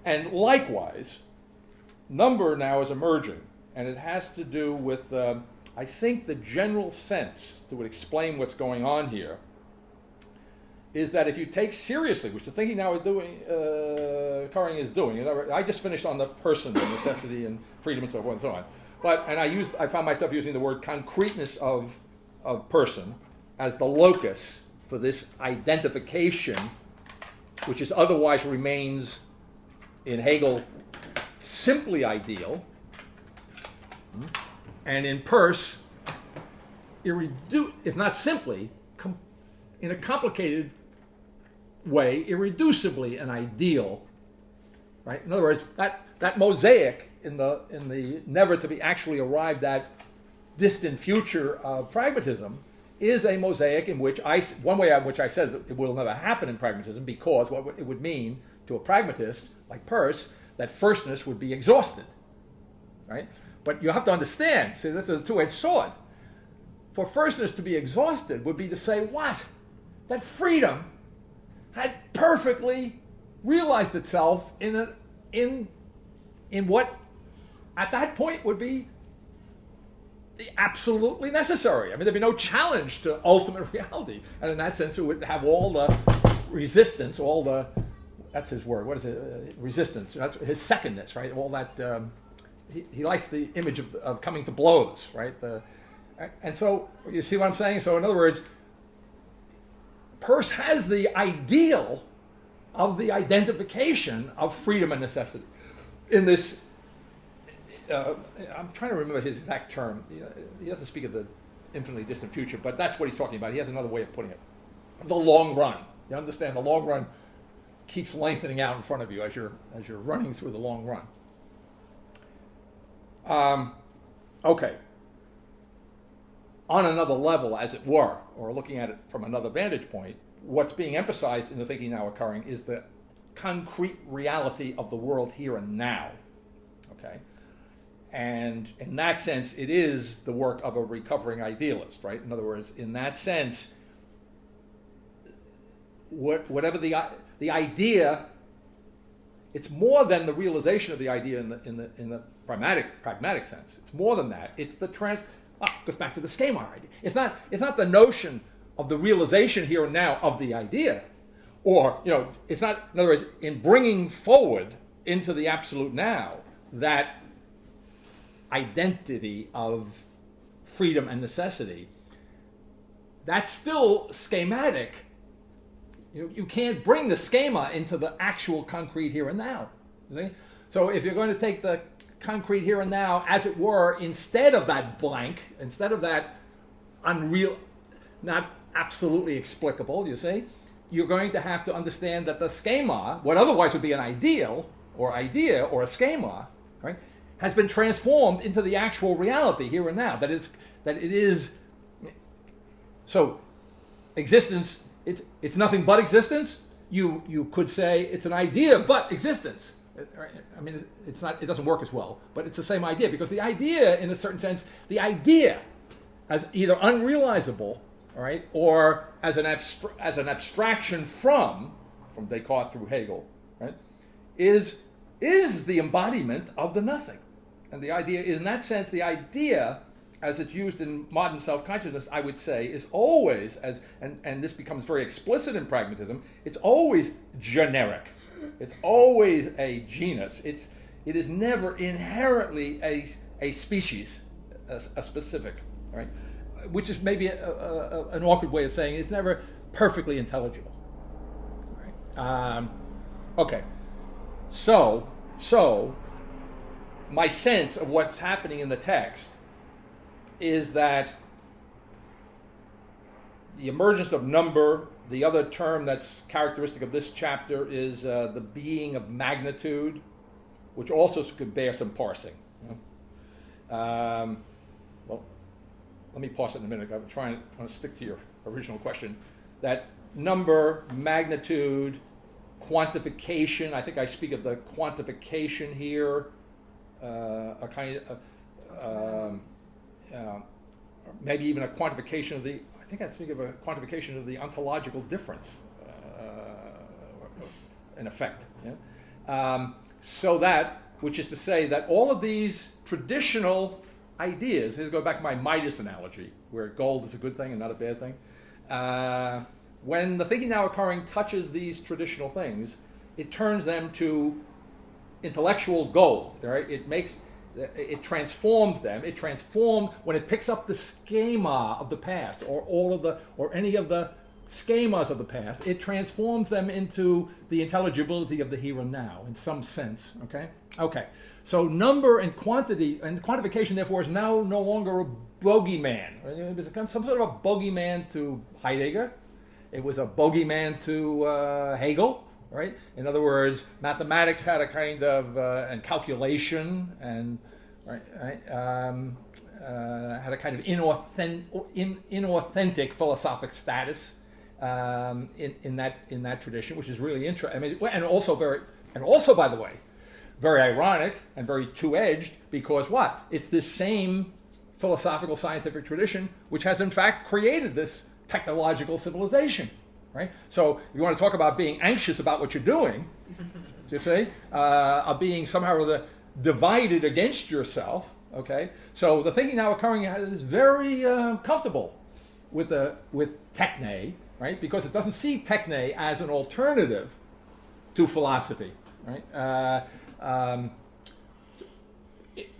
[SPEAKER 1] And likewise, number now is emerging, and it has to do with, I think, the general sense that would explain what's going on here is that if you take seriously, which the thinking now Curring is doing, I just finished on the person, the necessity and freedom and so forth and so on. I found myself using the word concreteness of person as the locus for this identification, which is otherwise remains in Hegel simply ideal, And in pers, if not simply, in a complicated way, irreducibly an ideal, right? In other words, that mosaic in the never to be actually arrived at distant future of pragmatism is a mosaic in which one way in which I said that it will never happen in pragmatism, because what it would mean to a pragmatist like Peirce, that firstness would be exhausted, right? But you have to understand, see, this is a two-edged sword. For firstness to be exhausted would be to say what? That freedom had perfectly realized itself in what at that point would be absolutely necessary. I mean, there'd be no challenge to ultimate reality. And in that sense, it would have all the resistance, that's his word, what is it? Resistance, that's his secondness, right? All that, he likes the image of coming to blows, right? And so, you see what I'm saying? So in other words, Peirce has the ideal of the identification of freedom and necessity. In this, I'm trying to remember his exact term. He doesn't speak of the infinitely distant future, but that's what he's talking about. He has another way of putting it. The long run. You understand, the long run keeps lengthening out in front of you as you're running through the long run. Okay. On another level, as it were, or looking at it from another vantage point, what's being emphasized in the thinking now occurring is the concrete reality of the world here and now. Okay? And in that sense, it is the work of a recovering idealist, right? In other words, in that sense, whatever the idea, it's more than the realization of the idea in the pragmatic sense. It's more than that. It's the goes back to the schema idea. It's not the notion of the realization here and now of the idea, or it's not. In other words, in bringing forward into the absolute now that identity of freedom and necessity, that's still schematic. You can't bring the schema into the actual concrete here and now. You see? So if you're going to take the concrete here and now, as it were, instead of that blank, instead of that unreal, not absolutely explicable, you see, you're going to have to understand that the schema, what otherwise would be an ideal or idea or a schema, right, has been transformed into the actual reality here and now. That it is. So, existence. It's nothing but existence. You could say it's an idea but existence. I mean, it's not. It doesn't work as well, but it's the same idea, because the idea, in a certain sense, the idea as either unrealizable, all right, or as an abstraction from Descartes through Hegel, right, is the embodiment of the nothing. And the idea is, in that sense, the idea, as it's used in modern self-consciousness, I would say, is always, and this becomes very explicit in pragmatism, it's always generic. It's always a genus. It is never inherently a species, a specific, right? Which is maybe an awkward way of saying it. It's never perfectly intelligible. Right? Okay. So my sense of what's happening in the text is that the emergence of number, the other term that's characteristic of this chapter is the being of magnitude, which also could bear some parsing. Well, let me parse it in a minute. I'm trying to stick to your original question. That number, magnitude, quantification, I think I speak of the quantification here, a kind of, maybe even a quantification of the, I think I speak of a quantification of the ontological difference, in effect. Yeah? So that, which is to say that all of these traditional ideas, to go back to my Midas analogy, where gold is a good thing and not a bad thing, when the thinking now occurring touches these traditional things, it turns them to intellectual gold. Right? It transforms them. It transforms when it picks up the schema of the past, or any of the schemas of the past, it transforms them into the intelligibility of the here and now in some sense. Okay. So number and quantity and quantification, therefore, is now no longer a bogeyman. It was some sort of a bogeyman to Heidegger. It was a bogeyman to Hegel. Right. In other words, mathematics had a kind of and calculation and had a kind of inauthentic philosophic status in that tradition, which is really interesting. I mean, and also, by the way, very ironic and very two-edged, because what? It's this same philosophical scientific tradition which has in fact created this technological civilization. Right? So if you want to talk about being anxious about what you're doing, you see, of being somehow or other divided against yourself. Okay, so the thinking now occurring is very comfortable with techne, right? Because it doesn't see techne as an alternative to philosophy, right?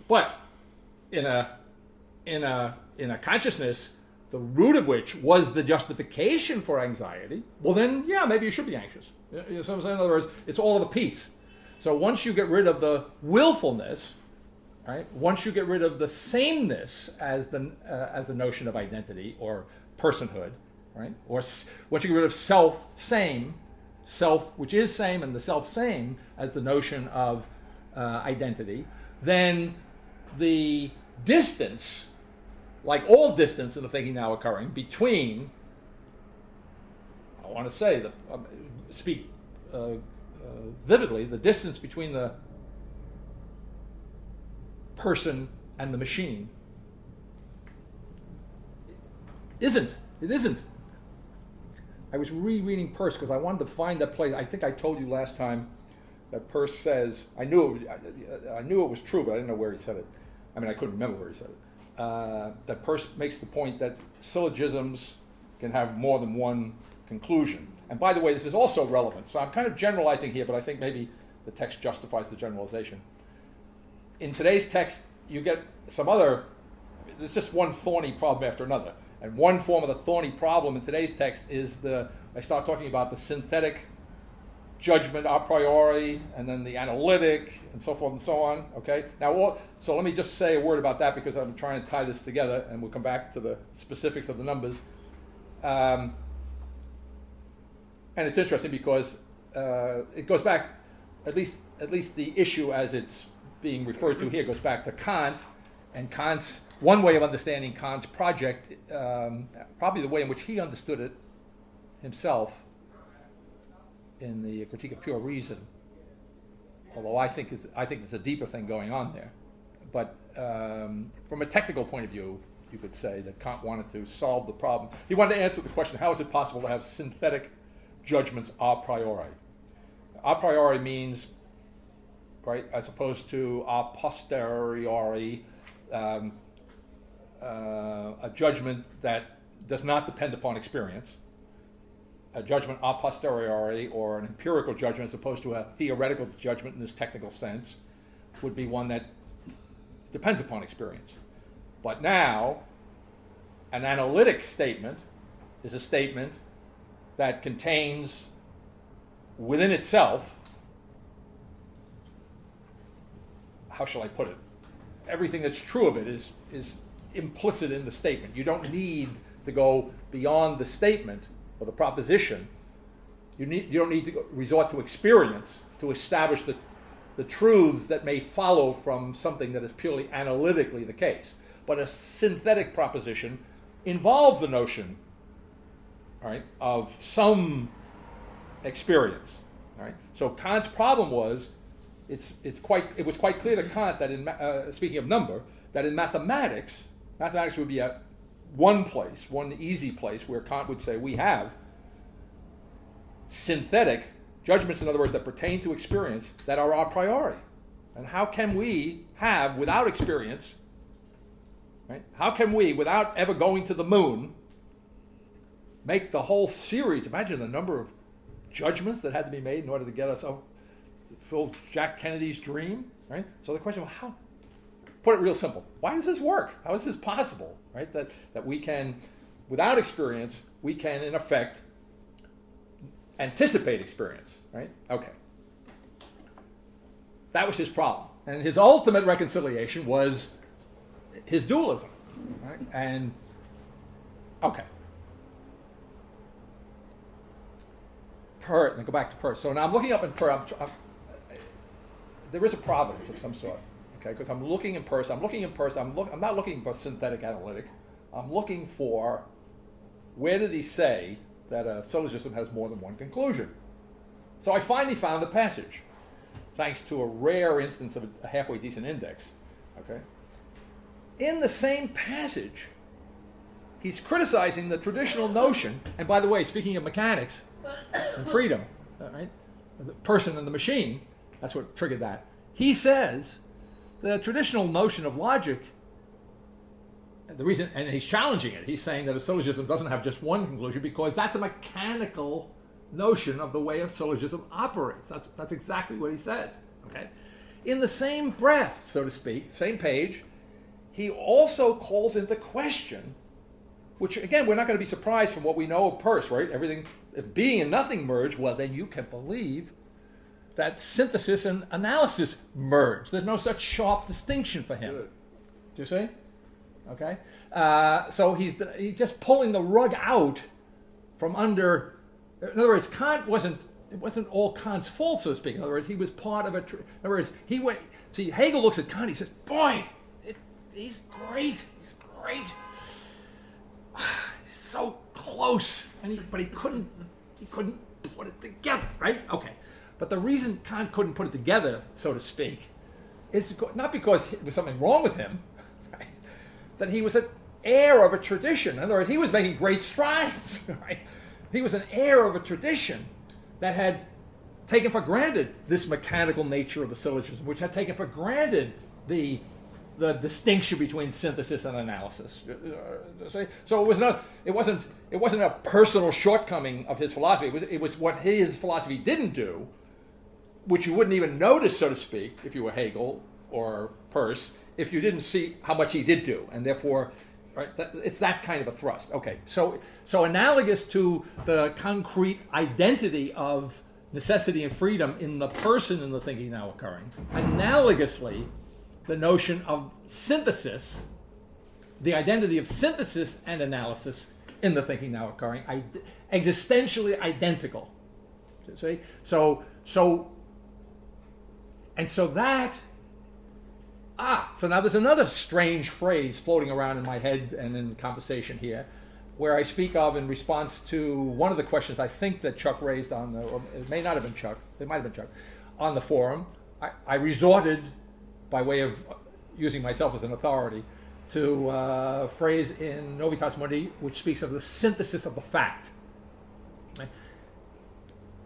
[SPEAKER 1] But in a consciousness, the root of which was the justification for anxiety, well then, yeah, maybe you should be anxious. You know what I'm saying? In other words, it's all of a piece. So once you get rid of the willfulness, right? Once you get rid of the sameness as the notion of identity or personhood, right? Or once you get rid of self which is same, and the self-same as the notion of identity, then the distance, like all distance in the thinking now occurring, between, I want to say, speak vividly, the distance between the person and the machine it isn't. I was rereading Peirce because I wanted to find that place. I think I told you last time that Peirce says, I knew it was true, but I didn't know where he said it. I mean, I couldn't remember where he said it. That Peirce makes the point that syllogisms can have more than one conclusion. And by the way, this is also relevant. So I'm kind of generalizing here, but I think maybe the text justifies the generalization. In today's text, you get there's just one thorny problem after another. And one form of the thorny problem in today's text is I start talking about the synthetic judgment a priori, and then the analytic, and so forth and so on. Okay. Now, so let me just say a word about that because I'm trying to tie this together, and we'll come back to the specifics of the numbers. And it's interesting because it goes back, at least the issue as it's being referred to here goes back to Kant, and Kant's one way of understanding Kant's project, probably the way in which he understood it himself, in the Critique of Pure Reason, although I think there's a deeper thing going on there. But from a technical point of view, you could say that Kant wanted to solve the problem. He wanted to answer the question, how is it possible to have synthetic judgments a priori? A priori means, right, as opposed to a posteriori, a judgment that does not depend upon experience. A judgment a posteriori, or an empirical judgment, as opposed to a theoretical judgment in this technical sense, would be one that depends upon experience. But now, an analytic statement is a statement that contains within itself, how shall I put it? Everything that's true of it is implicit in the statement. You don't need to go beyond the statement or the proposition. You don't need to resort to experience to establish the truths that may follow from something that is purely analytically the case. But a synthetic proposition involves the notion, right, of some experience. Right? So Kant's problem was, it was quite clear to Kant that speaking of number, that in mathematics would be one easy place where Kant would say we have synthetic judgments, in other words, that pertain to experience, that are a priori. And how can we have, without experience, right? How can we, without ever going to the moon, make the whole series? Imagine the number of judgments that had to be made in order to get us up, fulfill Jack Kennedy's dream, right? So the question, how? Put it real simple. Why does this work? How is this possible, right? That we can, without experience, we can in effect anticipate experience, right? Okay. That was his problem. And his ultimate reconciliation was his dualism, right? And, okay. Then go back to Peirce. So now I'm looking up in Peirce. There is a providence of some sort, okay? Because I'm looking in Peirce. I'm not looking for synthetic analytic. I'm looking for where did he say that a syllogism has more than one conclusion. So I finally found a passage, thanks to a rare instance of a halfway decent index, okay? In the same passage, he's criticizing the traditional notion, and by the way, speaking of mechanics and freedom, right? The person and the machine, that's what triggered that. He says the traditional notion of logic, the reason, and he's challenging it, he's saying that a syllogism doesn't have just one conclusion because that's a mechanical notion of the way a syllogism operates. That's exactly what he says, okay? In the same breath, so to speak, same page, he also calls into question, which again, we're not going to be surprised from what we know of Peirce, right? Everything, if being and nothing merge, well, then you can believe that synthesis and analysis merge. There's no such sharp distinction for him. Good. Do you see? Okay? So he's just pulling the rug out from under. In other words, Kant it wasn't all Kant's fault, so to speak. In other words, he was part of a. In other words, see, Hegel looks at Kant, he says, boy, he's great. He's great. He's so close. But he couldn't put it together, right? Okay. But the reason Kant couldn't put it together, so to speak, is not because there was something wrong with him, right? That he was an heir of a tradition. In other words, he was making great strides, right? He was an heir of a tradition that had taken for granted this mechanical nature of the syllogism, which had taken for granted the distinction between synthesis and analysis. So it wasn't a personal shortcoming of his philosophy. It was what his philosophy didn't do, which you wouldn't even notice, so to speak, if you were Hegel or Peirce, if you didn't see how much he did do, and therefore, right, it's that kind of a thrust. Okay, so analogous to the concrete identity of necessity and freedom in the person in the thinking now occurring, analogously, the notion of synthesis, the identity of synthesis and analysis in the thinking now occurring, existentially identical. See? So now there's another strange phrase floating around in my head and in the conversation here, where I speak of in response to one of the questions I think that Chuck raised or it may not have been Chuck, it might have been Chuck, on the forum. I resorted, by way of using myself as an authority, to a phrase in Novitas Mundi which speaks of the synthesis of the fact.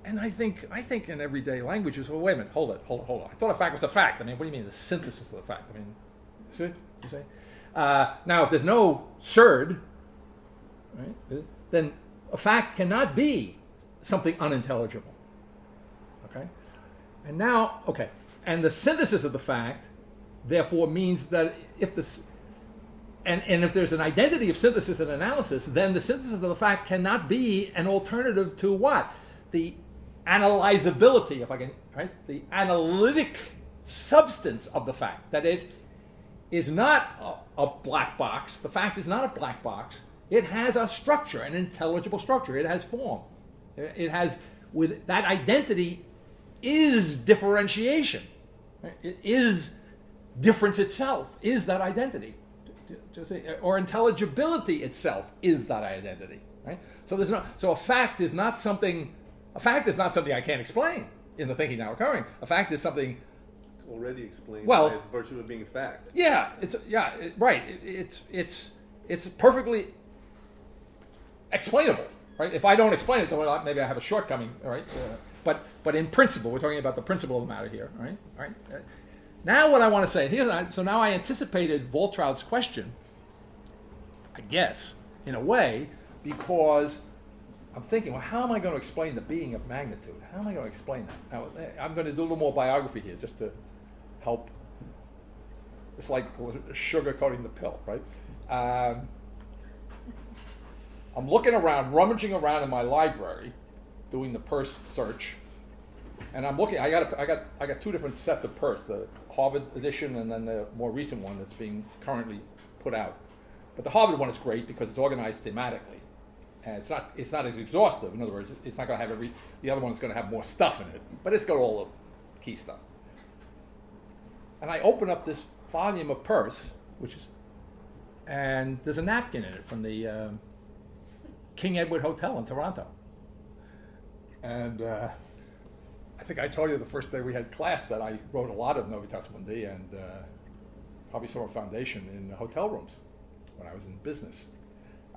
[SPEAKER 1] And I think in everyday language, well, wait a minute, hold it. I thought a fact was a fact. I mean, what do you mean the synthesis of the fact? I mean, see? You say? Now, if there's no surd, right, then a fact cannot be something unintelligible. Okay? And now, okay, and the synthesis of the fact, therefore, means that if if there's an identity of synthesis and analysis, then the synthesis of the fact cannot be an alternative to what? The analyzability, if I can, right? The analytic substance of the fact, that it is not a black box. The fact is not a black box. It has a structure, an intelligible structure. It has form. It has, with that identity is differentiation. It is difference itself, is that identity. Or intelligibility itself is that identity. Right? So a fact is not something I can't explain in the thinking now occurring. A fact is something
[SPEAKER 4] it's already explained
[SPEAKER 1] by
[SPEAKER 4] virtue of being a fact.
[SPEAKER 1] Yeah, right. It's perfectly explainable, right? If I don't explain it, then maybe I have a shortcoming, right? But in principle, we're talking about the principle of the matter here, right? Right. Now, what I want to say here, so now I anticipated Voltraud's question, I guess, in a way, because I'm thinking, well, how am I going to explain the being of magnitude? How am I going to explain that? Now, I'm going to do a little more biography here, just to help. It's like sugarcoating the pill, right? I'm looking around, rummaging around in my library, doing the Peirce search, and I'm looking. I got two different sets of Peirce: the Harvard edition and then the more recent one that's being currently put out. But the Harvard one is great because it's organized thematically, and it's not as exhaustive. In other words, it's not going to have the other one's going to have more stuff in it, but it's got all the key stuff. And I open up this volume of Peirce, and there's a napkin in it from the King Edward Hotel in Toronto. And I think I told you the first day we had class that I wrote a lot of Novitas Mundi and probably some foundation in hotel rooms when I was in business,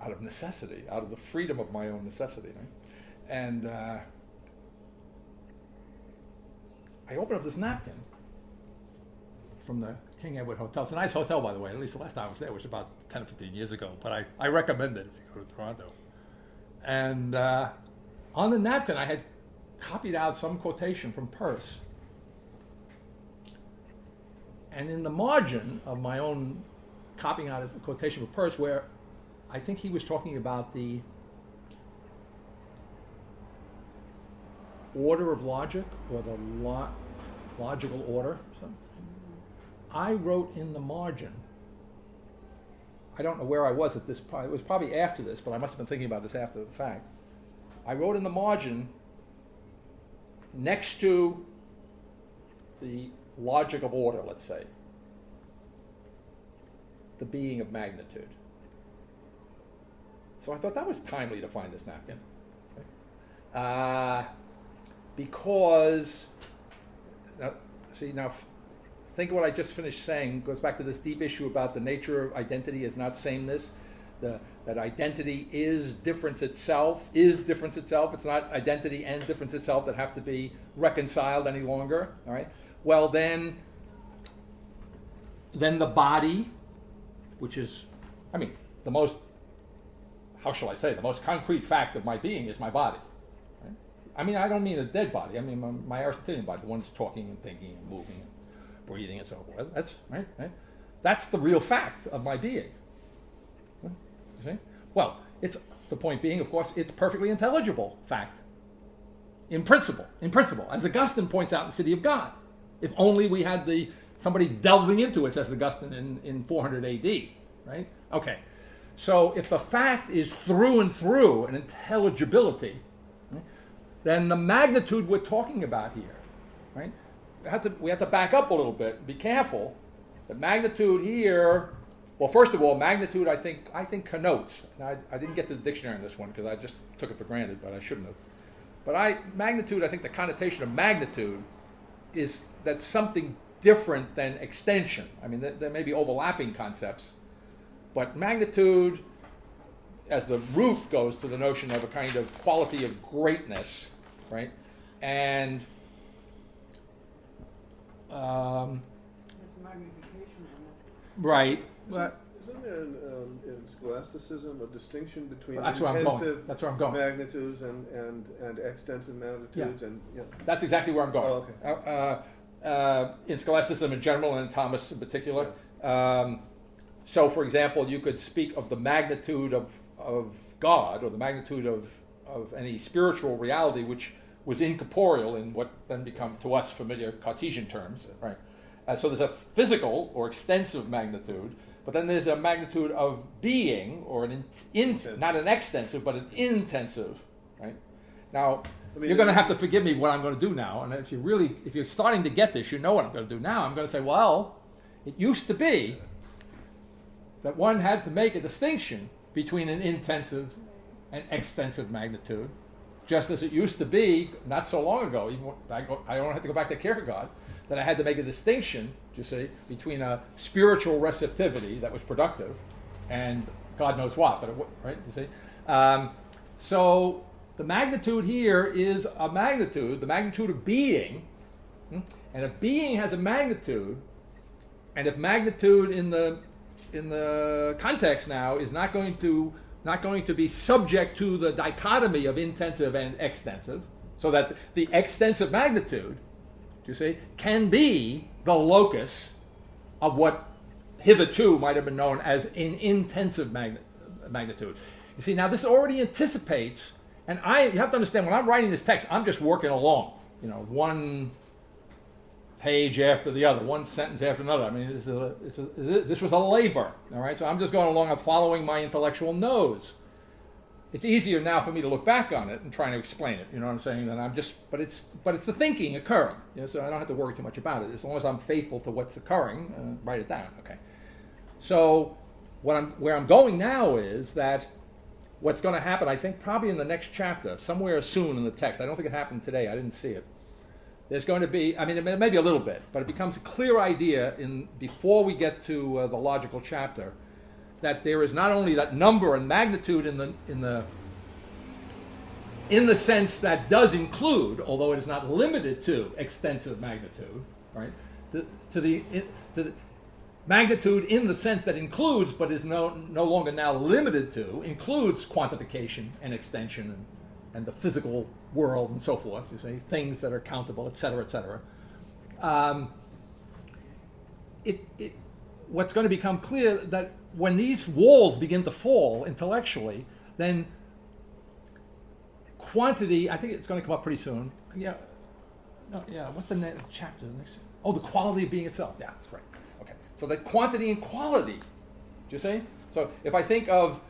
[SPEAKER 1] out of necessity, out of the freedom of my own necessity. Right? And I opened up this napkin from the King Edward Hotel. It's a nice hotel, by the way. At least the last time I was there, which was about 10 or 15 years ago. But I recommend it if you go to Toronto. And on the napkin, I had copied out some quotation from Peirce. And in the margin of my own copying out a quotation from Peirce, where I think he was talking about the order of logic, or the logical order, something. I wrote in the margin, I don't know where I was at this point, it was probably after this, but I must have been thinking about this after the fact. I wrote in the margin, next to the logic of order, let's say, the being of magnitude. So I thought that was timely to find this napkin. Because, now think of what I just finished saying, goes back to this deep issue about the nature of identity is not sameness. That identity is difference itself. It's not identity and difference itself that have to be reconciled any longer. All right. Well, then the body, which is, the most, how shall I say, the most concrete fact of my being is my body. Right? I don't mean a dead body. I mean my Aristotelian body, the one that's talking and thinking and moving and breathing and so forth. That's right. That's the real fact of my being. You see? Well, it's the point being, of course, it's perfectly intelligible fact. In principle, as Augustine points out in the City of God. If only we had somebody delving into it, says Augustine in 400 AD, right? Okay. So if the fact is through and through an intelligibility, right, then the magnitude we're talking about here, right? We have to back up a little bit and be careful. The magnitude here, well, first of all, magnitude I think connotes. Now, I didn't get to the dictionary on this one because I just took it for granted, but I shouldn't have. But magnitude, I think the connotation of magnitude is that something different than extension. There may be overlapping concepts, but magnitude, as the root goes to the notion of a kind of quality of greatness, right? And
[SPEAKER 6] There's magnification in it.
[SPEAKER 1] right.
[SPEAKER 4] Isn't there in scholasticism a distinction between
[SPEAKER 1] That's where I'm going.
[SPEAKER 4] intensive
[SPEAKER 1] That's where I'm going.
[SPEAKER 4] magnitudes and extensive magnitudes?
[SPEAKER 1] Yeah.
[SPEAKER 4] And
[SPEAKER 1] That's exactly where I'm going.
[SPEAKER 4] Oh, okay.
[SPEAKER 1] In scholasticism in general and in Thomas in particular. So, for example, you could speak of the magnitude of God or the magnitude of any spiritual reality which was incorporeal in what then become to us familiar Cartesian terms. Right. So there's a physical or extensive magnitude, but then there's a magnitude of being, or not an extensive, but an intensive. Right. Now, you're going to have to forgive me what I'm going to do now, and if you're starting to get this, you know what I'm going to do now. I'm going to say, well, it used to be that one had to make a distinction between an intensive and extensive magnitude, just as it used to be not so long ago. I don't have to go back to Kierkegaard, that I had to make a distinction, you see, between a spiritual receptivity that was productive and God knows what, right? You see, so the magnitude here is a magnitude, the magnitude of being, and if being has a magnitude, and if magnitude in the context now is not going to be subject to the dichotomy of intensive and extensive, so that the extensive magnitude, you see, can be the locus of what hitherto might have been known as an intensive magnitude. You see, now this already anticipates And you have to understand, when I'm writing this text, I'm just working along, one page after the other, one sentence after another. I mean, this was a labor, all right? So I'm just going along, I'm following my intellectual nose. It's easier now for me to look back on it and try to explain it, you know what I'm saying? And but it's the thinking occurring, so I don't have to worry too much about it. As long as I'm faithful to what's occurring, write it down, okay? So where I'm going now is that what's going to happen, I think probably in the next chapter, somewhere soon in the text, I don't think it happened today, I didn't see it. There's going to be, I mean, it may be a little bit, but it becomes a clear idea before we get to the logical chapter, that there is not only that number and magnitude in the sense that does include, although it is not limited to, extensive magnitude, right? To the magnitude in the sense that includes, but is no longer now limited to, includes quantification and extension and the physical world and so forth. You see, things that are countable, et cetera, et cetera. What's going to become clear that when these walls begin to fall intellectually, then quantity, I think it's going to come up pretty soon. Yeah. No, yeah. What's the next chapter? Oh, the quality of being itself. Yeah, that's right. Okay. So the quantity and quality. Do you see? So if I think of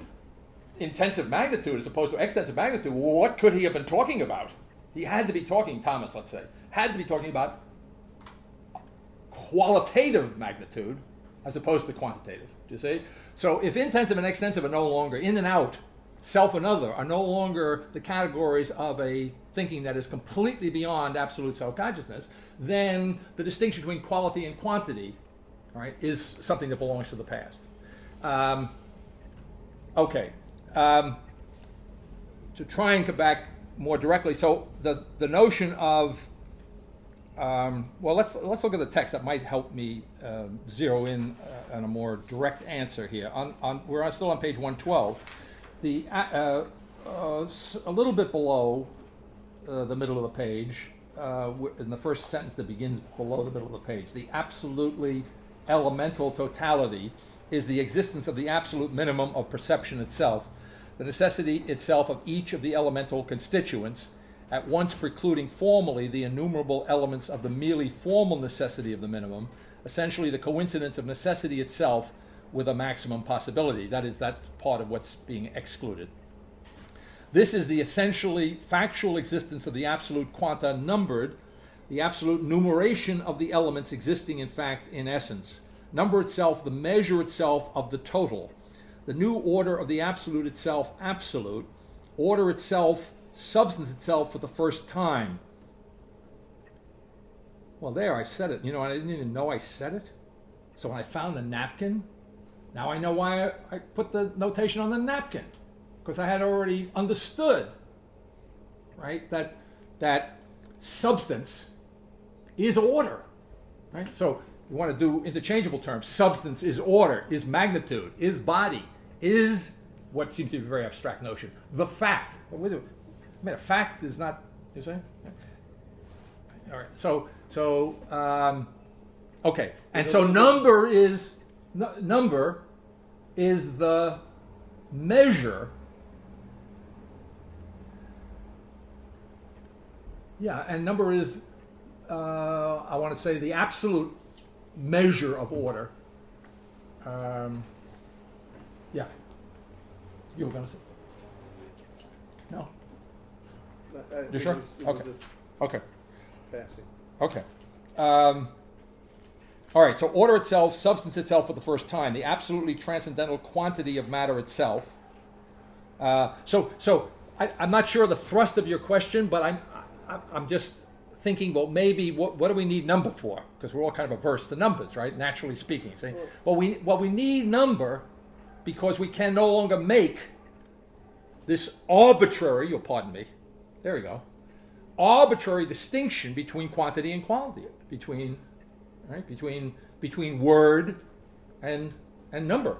[SPEAKER 1] intensive magnitude as opposed to extensive magnitude, what could he have been talking about? He had to be talking, Thomas, let's say, had to be talking about qualitative magnitude as opposed to quantitative. Do you see? So if intensive and extensive are no longer, in and out, self and other, are no longer the categories of a thinking that is completely beyond absolute self-consciousness, then the distinction between quality and quantity, right, is something that belongs to the past. Okay. To try and come back more directly, so the notion of let's look at the text that might help me zero in on a more direct answer here. We're still on page 112. A little bit below the middle of the page, in the first sentence that begins below the middle of the page, the absolutely elemental totality is the existence of the absolute minimum of perception itself, the necessity itself of each of the elemental constituents, at once precluding formally the innumerable elements of the merely formal necessity of the minimum, essentially the coincidence of necessity itself with a maximum possibility. That's part of what's being excluded. This is the essentially factual existence of the absolute quanta numbered, the absolute numeration of the elements existing in fact in essence. Number itself, the measure itself of the total. The new order of the absolute itself, absolute. Order itself, substance itself for the first time. Well, there, I said it. I didn't even know I said it. So when I found the napkin, now I know why I put the notation on the napkin. Because I had already understood, right, that substance is order, right? So you want to do interchangeable terms. Substance is order, is magnitude, is body, is what seems to be a very abstract notion. The fact. A fact is not, you say? All right. So okay. And so number is the measure. Yeah, and number is, I want to say, the absolute measure of order. Yeah. You were going to say? No. You sure? Okay.
[SPEAKER 4] Passing.
[SPEAKER 1] Okay. All right, so order itself, substance itself for the first time, the absolutely transcendental quantity of matter itself. So I'm not sure the thrust of your question, but I'm just thinking, well, maybe what do we need number for? Because we're all kind of averse to numbers, right? Naturally speaking. See? Well, we need number because we can no longer make this arbitrary, you'll pardon me, there we go, arbitrary distinction between quantity and quality, between word and number.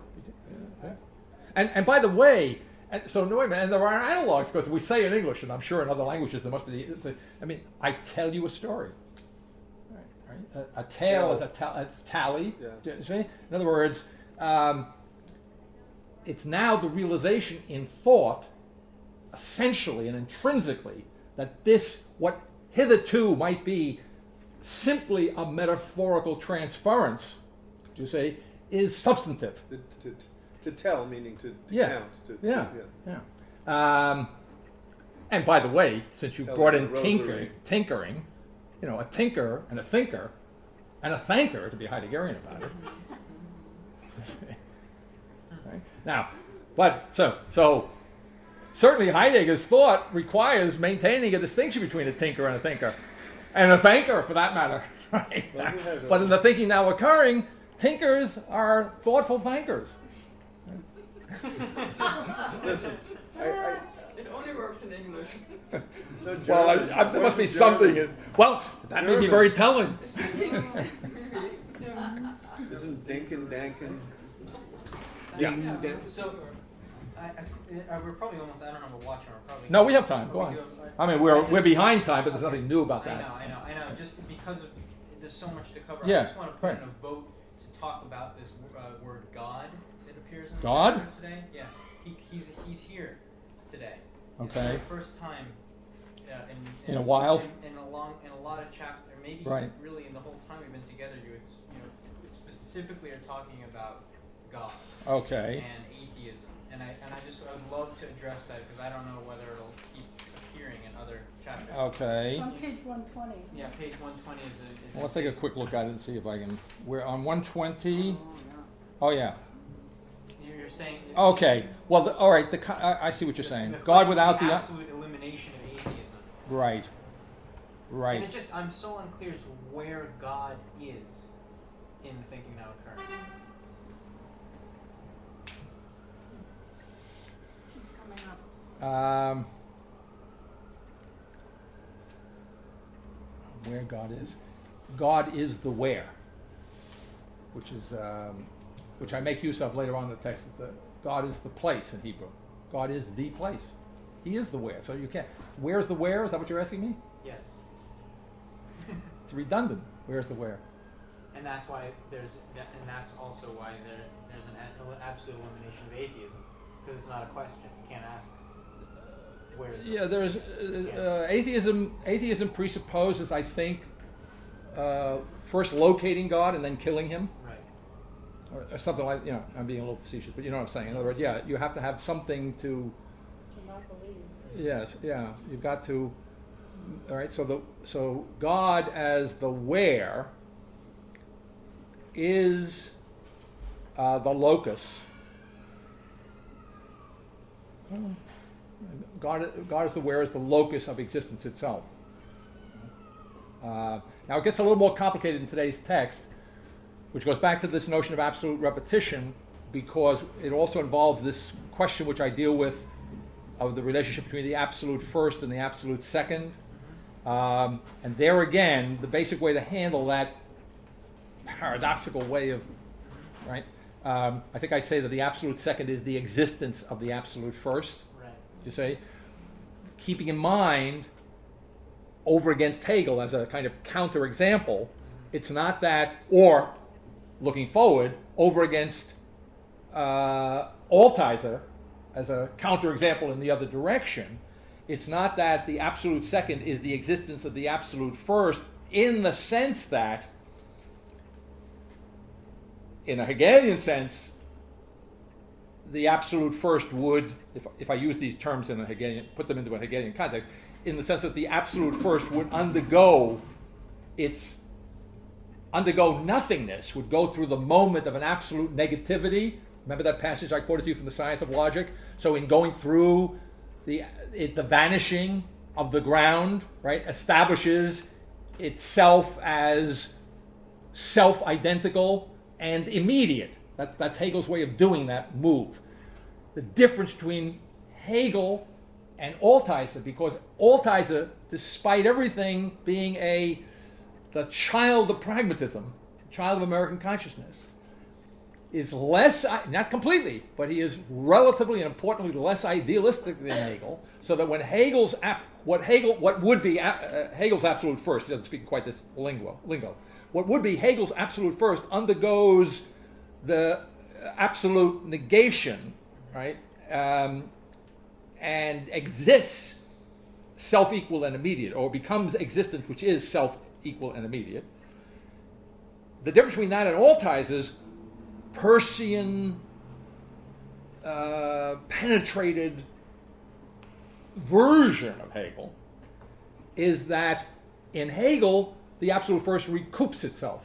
[SPEAKER 1] And by the way, so no, and there are analogs, because we say in English, and I'm sure in other languages there must be. I tell you a story. Right? A tale is a tally. Yeah. See? In other words, it's now the realization in thought essentially and intrinsically that this, what hitherto might be simply a metaphorical transference, you say, is substantive.
[SPEAKER 4] To tell, meaning to
[SPEAKER 1] Yeah.
[SPEAKER 4] count.
[SPEAKER 1] Yeah. And by the way, since you
[SPEAKER 4] Tell
[SPEAKER 1] brought
[SPEAKER 4] the
[SPEAKER 1] in
[SPEAKER 4] rosary.
[SPEAKER 1] tinkering, a tinker and a thinker and a thanker, to be Heideggerian about it. Right? Now, but so certainly Heidegger's thought requires maintaining a distinction between a tinker and a thinker, and a thanker for that matter. Right?
[SPEAKER 4] Well, he has
[SPEAKER 1] But in the thinking now occurring, tinkers are thoughtful thankers.
[SPEAKER 4] Listen,
[SPEAKER 6] It only works in English.
[SPEAKER 4] no
[SPEAKER 1] Well,
[SPEAKER 4] German.
[SPEAKER 1] there must be
[SPEAKER 4] Where's the
[SPEAKER 1] something.
[SPEAKER 4] German?
[SPEAKER 1] Well, that may be
[SPEAKER 4] German.
[SPEAKER 1] very telling.
[SPEAKER 4] Isn't Dinkin Dankin?
[SPEAKER 1] Yeah.
[SPEAKER 4] Ding, dan-
[SPEAKER 3] So, we're probably almost, I don't know if we're watching, we're probably...
[SPEAKER 1] No, we have time. Go on. I mean, we're behind time, but there's nothing new about
[SPEAKER 3] I
[SPEAKER 1] that.
[SPEAKER 3] know. Just because of, there's so much to cover.
[SPEAKER 1] Yeah,
[SPEAKER 3] I just want to put
[SPEAKER 1] right.
[SPEAKER 3] in a vote to talk about this word God that appears in the
[SPEAKER 1] God?
[SPEAKER 3] chapter today. Yeah, he's here today.
[SPEAKER 1] Okay.
[SPEAKER 3] It's the first time
[SPEAKER 1] In a while?
[SPEAKER 3] In a lot of chapters, maybe
[SPEAKER 1] Right.
[SPEAKER 3] really in the whole time we've been together, you specifically are talking about God
[SPEAKER 1] Okay.
[SPEAKER 3] and atheism, and I would love to address that because I don't know whether it'll keep appearing in other chapters.
[SPEAKER 1] Okay.
[SPEAKER 5] It's on page 120.
[SPEAKER 3] Yeah, page 120 is
[SPEAKER 1] Well, let's take a quick look at it and see if I can. We're on 120.
[SPEAKER 6] Oh, yeah.
[SPEAKER 1] Oh, yeah.
[SPEAKER 3] You're saying.
[SPEAKER 1] Okay. Well, all right. I see what you're saying. God without the.
[SPEAKER 3] absolute elimination of atheism.
[SPEAKER 1] Right.
[SPEAKER 3] And
[SPEAKER 1] Right.
[SPEAKER 3] it just, I'm so unclear as to where God is in the thinking now occurring.
[SPEAKER 6] She's coming up.
[SPEAKER 1] Where God is. God is the where, which I make use of later on in the text. God is the place in Hebrew. God is the place. He is the where. So you can't. Where's the where? Is that what you're asking me?
[SPEAKER 3] Yes.
[SPEAKER 1] It's redundant. Where's the where?
[SPEAKER 3] And that's why and that's also why there's an absolute elimination of atheism. Because it's not a question. You can't ask where is
[SPEAKER 1] Yeah, there's atheism. Atheism presupposes, I think, first locating God and then killing him,
[SPEAKER 3] Right.
[SPEAKER 1] or something like. I'm being a little facetious, but you know what I'm saying. In other words, yeah, you have to have something to.
[SPEAKER 5] To not believe.
[SPEAKER 1] Yes, yeah, you've got to. All right, so God as the where is the locus. God is the where is the locus of existence itself. Now it gets a little more complicated in today's text, which goes back to this notion of absolute repetition, because it also involves this question which I deal with of the relationship between the absolute first and the absolute second. And there again, the basic way to handle that paradoxical way of, right? I think I say that the absolute second is the existence of the absolute first.
[SPEAKER 3] Right.
[SPEAKER 1] You say, keeping in mind, over against Hegel as a kind of counterexample, it's not that, or looking forward, over against Altizer as a counterexample in the other direction, it's not that the absolute second is the existence of the absolute first in the sense that, in a Hegelian sense, the absolute first would, if I use these terms in a Hegelian, put them into a Hegelian context, in the sense that the absolute first would undergo nothingness, would go through the moment of an absolute negativity. Remember that passage I quoted to you from the Science of Logic? So in going through the vanishing of the ground, right, establishes itself as self-identical and immediate. That's Hegel's way of doing that move. The difference between Hegel and Altizer, because Altizer, despite everything being the child of pragmatism, child of American consciousness, is less, not completely, but he is relatively and importantly less idealistic than Hegel, so that when Hegel's absolute first, he doesn't speak quite this lingo, what would be Hegel's absolute first undergoes the absolute negation, right? and exists self-equal and immediate, or becomes existent, which is self-equal and immediate. The difference between that and Althuiser's Persian penetrated version of Hegel is that in Hegel, the absolute first recoups itself.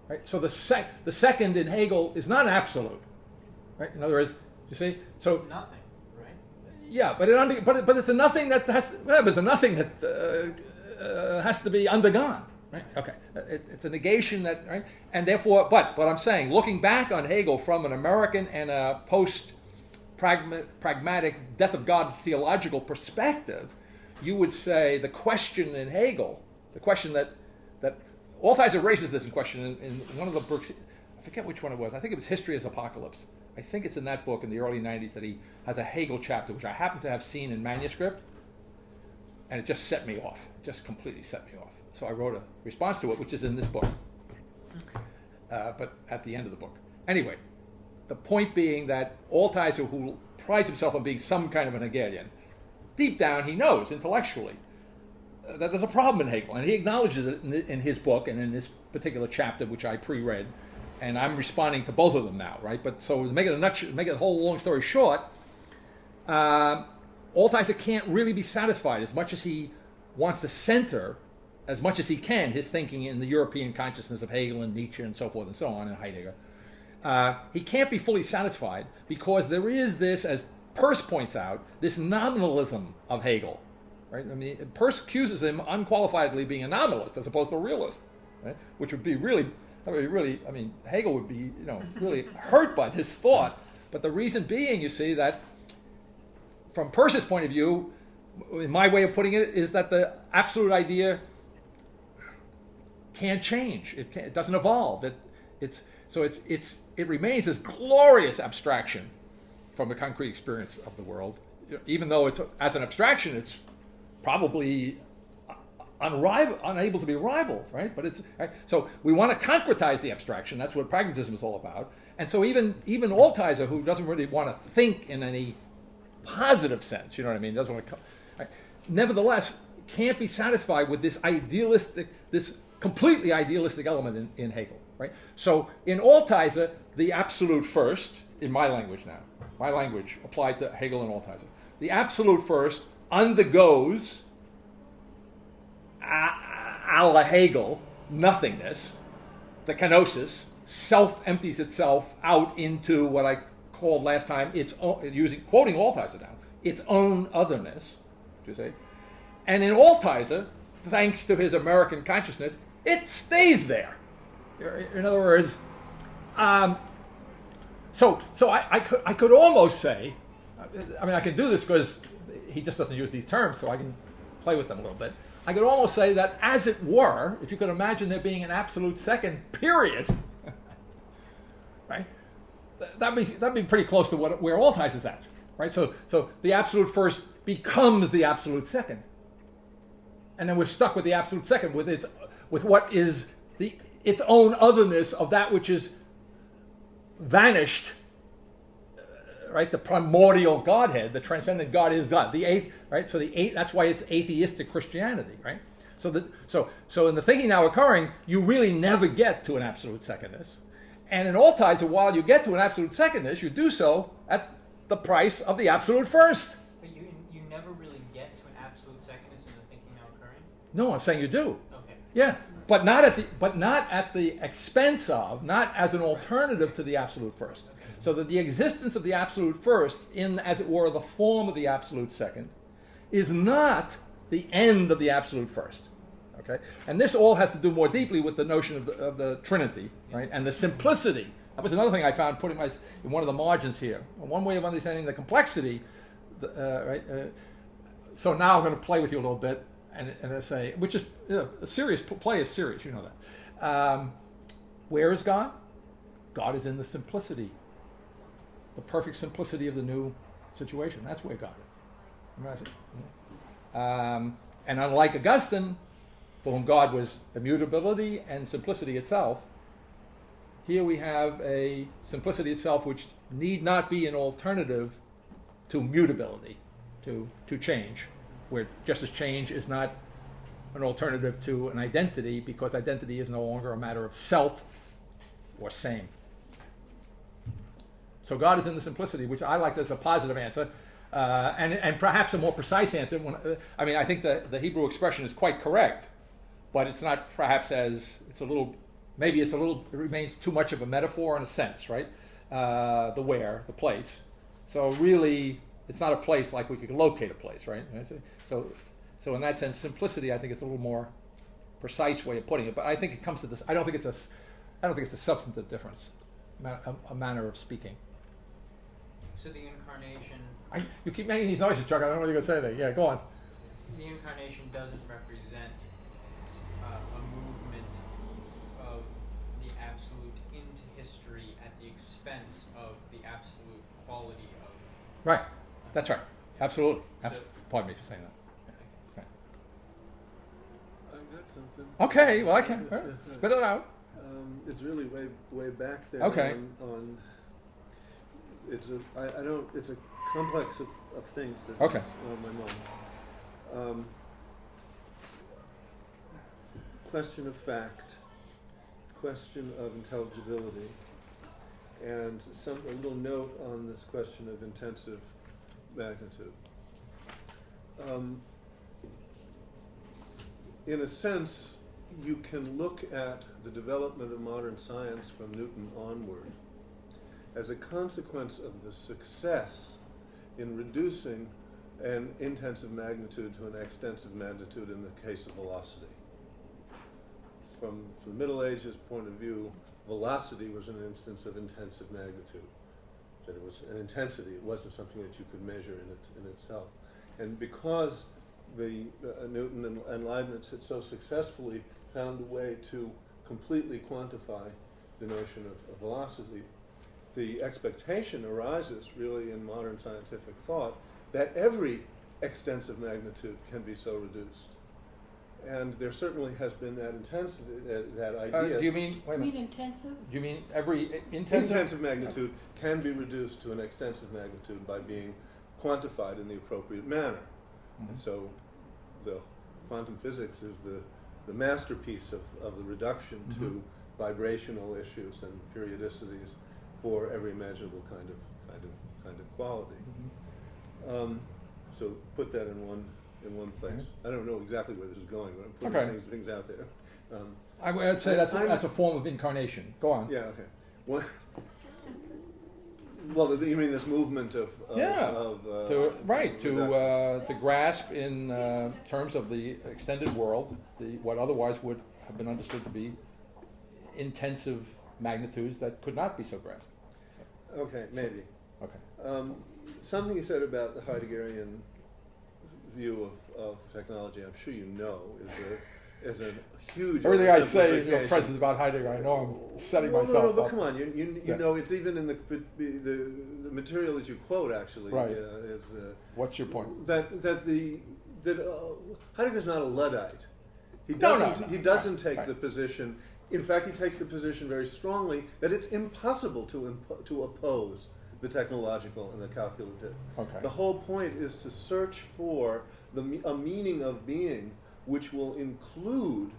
[SPEAKER 1] Right? So the second in Hegel is not absolute. Right? In other words, you see, so
[SPEAKER 3] It's nothing, right?
[SPEAKER 1] yeah, but it's a nothing that has to be undergone. Right? Okay, it's a negation that, right? And therefore, but what I'm saying, looking back on Hegel from an American and a post-pragmatic death of God theological perspective, you would say the question in Hegel, the question that Althuiser raises this in question in one of the books, I forget which one it was, I think it was History as Apocalypse. I think it's in that book in the early 90s that he has a Hegel chapter, which I happen to have seen in manuscript, and it just set me off, just completely set me off. So I wrote a response to it, which is in this book, but at the end of the book. Anyway, the point being that Althuiser, who prides himself on being some kind of an Hegelian, deep down he knows intellectually that there's a problem in Hegel, and he acknowledges it in his book and in this particular chapter, which I pre-read, and I'm responding to both of them now, right? But so to make it a whole long story short, Althuiser can't really be satisfied as much as he wants to center as much as he can his thinking in the European consciousness of Hegel and Nietzsche and so forth and so on, and Heidegger. He can't be fully satisfied because there is this, as Peirce points out, this nominalism of Hegel. Right? I mean, Peirce accuses him unqualifiedly being a nominalist as opposed to a realist, right? Which would be really, I mean, Hegel would be, really hurt by this thought. But the reason being, you see, that from Peirce's point of view, in my way of putting it, is that the absolute idea can't change. It doesn't evolve. It remains this glorious abstraction from the concrete experience of the world, even though it's as an abstraction, it's probably unable to be rivaled, right? But it's right? So we want to concretize the abstraction. That's what pragmatism is all about. And so even Althuiser, who doesn't really want to think in any positive sense, you know what I mean? Doesn't want to, right? Nevertheless, can't be satisfied with this completely idealistic element in Hegel, right? So in Althuiser, the absolute first, in my language now, my language applied to Hegel and Althuiser, the absolute first undergoes a la Hegel nothingness, the kenosis, self-empties itself out into what I called last time, quoting Althuiser now, its own otherness, you see. And in Althuiser, thanks to his American consciousness, it stays there. In other words, so I could almost say, I mean, I can do this because he just doesn't use these terms, so I can play with them a little bit. I could almost say that, as it were, if you could imagine there being an absolute second period, right? That'd be pretty close to where Althuiser is at, right? So the absolute first becomes the absolute second, and then we're stuck with the absolute second with what is its own otherness of that which is vanished. Right, the primordial Godhead, the transcendent God is God. The eighth, right? So that's why it's atheistic Christianity, right? So in the thinking now occurring, you really never get to an absolute secondness, and in Althuiser, while you get to an absolute secondness, you do so at the price of the absolute first.
[SPEAKER 3] But you never really get to an absolute secondness in the thinking now occurring?
[SPEAKER 1] No, I'm saying you do.
[SPEAKER 3] Okay.
[SPEAKER 1] Yeah, but not at the expense of, not as an alternative to the absolute first. So that the existence of the absolute first, in, as it were, the form of the absolute second, is not the end of the absolute first. Okay, and this all has to do more deeply with the notion of the Trinity, right, and the simplicity. That was another thing I found putting in one of the margins here. One way of understanding the complexity, right. So now I'm going to play with you a little bit and I say, which is a serious play is serious, you know that. Where is God? God is in the simplicity. The perfect simplicity of the new situation. That's where God is. And unlike Augustine, for whom God was immutability and simplicity itself, here we have a simplicity itself which need not be an alternative to mutability, to change, where just as change is not an alternative to an identity, because identity is no longer a matter of self or same. So God is in the simplicity, which I like as a positive answer, and perhaps a more precise answer. I mean, I think the Hebrew expression is quite correct, but it's not perhaps it remains too much of a metaphor in a sense, right? The place. So really, it's not a place like we could locate a place, right? So in that sense, simplicity, I think, is a little more precise way of putting it. But I think it comes to this. I don't think it's a substantive difference, a manner of speaking.
[SPEAKER 3] So the incarnation.
[SPEAKER 1] You keep making these noises, Chuck. I don't know what you're going to say there. Yeah, go on.
[SPEAKER 3] The incarnation doesn't represent a movement of the absolute into history at the expense of the absolute quality of.
[SPEAKER 1] Right. That's right. Absolutely.
[SPEAKER 3] So,
[SPEAKER 1] Pardon me for saying that.
[SPEAKER 4] I got something.
[SPEAKER 1] Okay. Well, I can spit it out.
[SPEAKER 4] It's really way back there.
[SPEAKER 1] Okay.
[SPEAKER 4] On it's a complex of things that's
[SPEAKER 1] Okay.
[SPEAKER 4] on my mind. Question of fact, question of intelligibility, and a little note on this question of intensive magnitude. In a sense, you can look at the development of modern science from Newton onward as a consequence of the success in reducing an intensive magnitude to an extensive magnitude in the case of velocity. From the Middle Ages point of view, velocity was an instance of intensive magnitude. That it was an intensity, it wasn't something that you could measure in itself. And because Newton and Leibniz had so successfully found a way to completely quantify the notion of velocity, the expectation arises really in modern scientific thought that every extensive magnitude can be so reduced. And there certainly has been that intensity, that idea.
[SPEAKER 1] Do you mean, wait a minute.
[SPEAKER 5] intensive?
[SPEAKER 1] Do you mean every intensive?
[SPEAKER 4] Intensive magnitude can be reduced to an extensive magnitude by being quantified in the appropriate manner.
[SPEAKER 1] Mm-hmm.
[SPEAKER 4] And so the quantum physics is the masterpiece of the reduction
[SPEAKER 1] Mm-hmm.
[SPEAKER 4] to vibrational issues and periodicities for every imaginable kind of quality.
[SPEAKER 1] Mm-hmm.
[SPEAKER 4] So put that in one place.
[SPEAKER 1] Mm-hmm.
[SPEAKER 4] I don't know exactly where this is going, but I'm putting
[SPEAKER 1] Okay.
[SPEAKER 4] things out there.
[SPEAKER 1] I would say that's a form of incarnation. Go on.
[SPEAKER 4] Yeah. Okay. Well, you mean this movement of
[SPEAKER 1] to grasp in terms of the extended world what otherwise would have been understood to be intensive magnitudes that could not be so grasped.
[SPEAKER 4] Okay, maybe.
[SPEAKER 1] Okay.
[SPEAKER 4] Something you said about the Heideggerian view of technology, I'm sure you know, is a huge.
[SPEAKER 1] Everything I say in your
[SPEAKER 4] oversimplification.
[SPEAKER 1] presence about Heidegger, I know I'm setting myself
[SPEAKER 4] No,
[SPEAKER 1] up.
[SPEAKER 4] but come on, you
[SPEAKER 1] Yeah.
[SPEAKER 4] know, it's even in the material that you quote. Actually,
[SPEAKER 1] Right.
[SPEAKER 4] is
[SPEAKER 1] What's your point?
[SPEAKER 4] that Heidegger's not a Luddite. He
[SPEAKER 1] No,
[SPEAKER 4] doesn't.
[SPEAKER 1] no.
[SPEAKER 4] He doesn't
[SPEAKER 1] Right,
[SPEAKER 4] take
[SPEAKER 1] right.
[SPEAKER 4] the position. In fact, he takes the position very strongly that it's impossible to oppose the technological and the calculative.
[SPEAKER 1] Okay.
[SPEAKER 4] The whole point is to search for a meaning of being which will include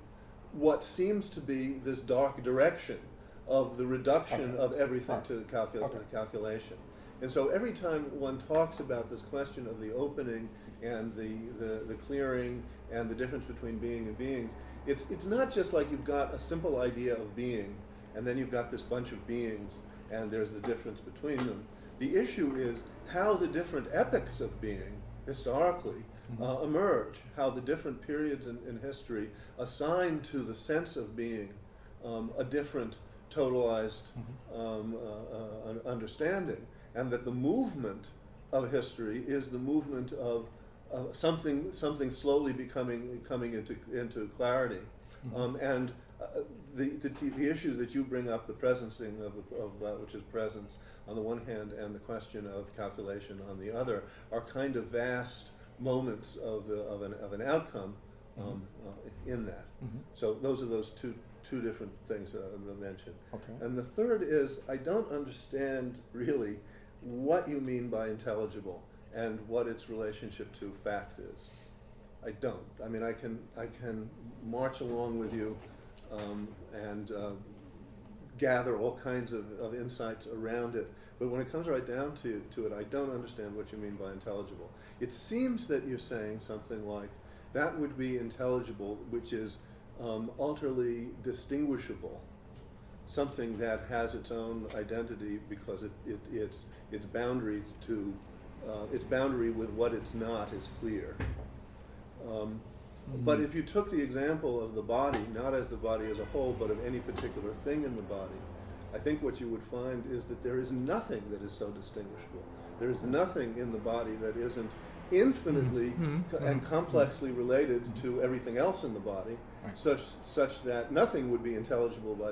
[SPEAKER 4] what seems to be this dark direction of the reduction
[SPEAKER 1] Okay.
[SPEAKER 4] of everything
[SPEAKER 1] Right.
[SPEAKER 4] to the
[SPEAKER 1] Okay.
[SPEAKER 4] calculation. And so every time one talks about this question of the opening and the clearing and the difference between being and beings, it's not just like you've got a simple idea of being and then you've got this bunch of beings and there's the difference between them. The issue is how the different epochs of being historically emerge, how the different periods in history assign to the sense of being a different totalized understanding, and that the movement of history is the movement of something slowly coming into clarity, and the issues that you bring up, the presencing of that which is presence on the one hand, and the question of calculation on the other, are kind of vast moments of an outcome in that.
[SPEAKER 1] Mm-hmm.
[SPEAKER 4] So those are those two different things that I mentioned.
[SPEAKER 1] Okay.
[SPEAKER 4] And the third is, I don't understand really what you mean by intelligible. and what its relationship to fact is. I don't. I mean, I can march along with you and gather all kinds of insights around it, but when it comes right down to it, I don't understand what you mean by intelligible. It seems that you're saying something like, that would be intelligible, which is utterly distinguishable, something that has its own identity because its boundary to its boundary with what it's not is clear. But if you took the example of the body, not as the body as a whole, but of any particular thing in the body, I think what you would find is that there is nothing that is so distinguishable. There is nothing in the body that isn't infinitely and complexly related to everything else in the body,
[SPEAKER 1] Right.
[SPEAKER 4] such that nothing would be intelligible by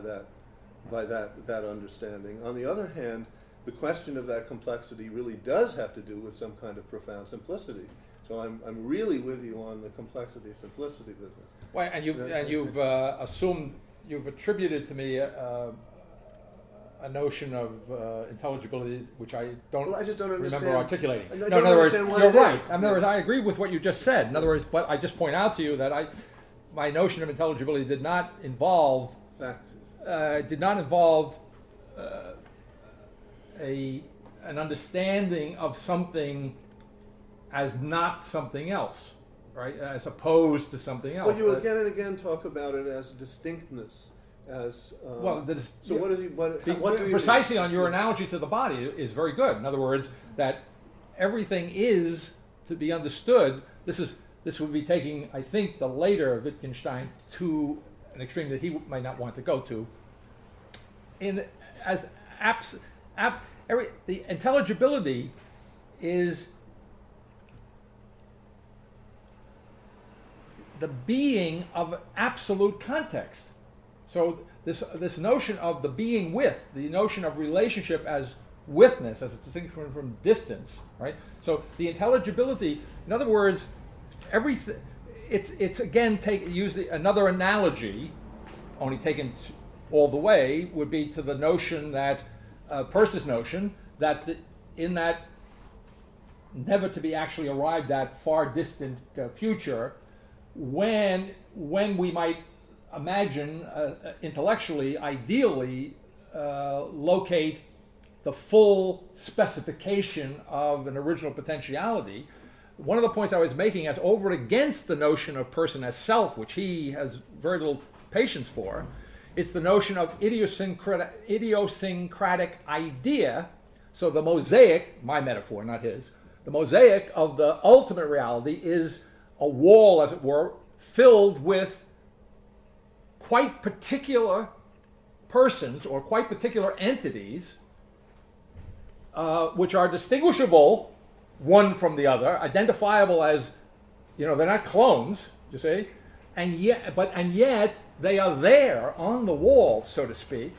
[SPEAKER 4] that understanding. On the other hand, the question of that complexity really does have to do with some kind of profound simplicity. So I'm really with you on the complexity simplicity business.
[SPEAKER 1] Well, and you've assumed, you've attributed to me a notion of intelligibility which I
[SPEAKER 4] just don't
[SPEAKER 1] remember
[SPEAKER 4] understand.
[SPEAKER 1] articulating.
[SPEAKER 4] I
[SPEAKER 1] No,
[SPEAKER 4] don't
[SPEAKER 1] in other words,
[SPEAKER 4] understand what
[SPEAKER 1] you're
[SPEAKER 4] it
[SPEAKER 1] right.
[SPEAKER 4] is.
[SPEAKER 1] In other words, I agree with what you just said. In other words, but I just point out to you that my notion of intelligibility did not involve
[SPEAKER 4] Facts.
[SPEAKER 1] An understanding of something as not something else, right? As opposed to something else.
[SPEAKER 4] Well, you again and again talk about it as distinctness, as so. What is what do you
[SPEAKER 1] precisely
[SPEAKER 4] mean?
[SPEAKER 1] on your analogy to the body is very good. In other words, that everything is to be understood. This would be taking, I think, the later Wittgenstein to an extreme that he might not want to go to. The intelligibility is the being of absolute context. So this notion of the being with, the notion of relationship as withness, as it's distinct from distance, right? So the intelligibility, in other words, everything. It's again another analogy, only taken all the way, would be to the notion that Peirce's notion that in that never to be actually arrived at far distant future, when we might imagine intellectually, ideally, locate the full specification of an original potentiality. One of the points I was making as over against the notion of person as self, which he has very little patience for, it's the notion of idiosyncratic idea. So the mosaic, my metaphor, not his, the mosaic of the ultimate reality is a wall, as it were, filled with quite particular persons or quite particular entities which are distinguishable one from the other, identifiable as, they're not clones, you see, and yet they are there on the wall, so to speak,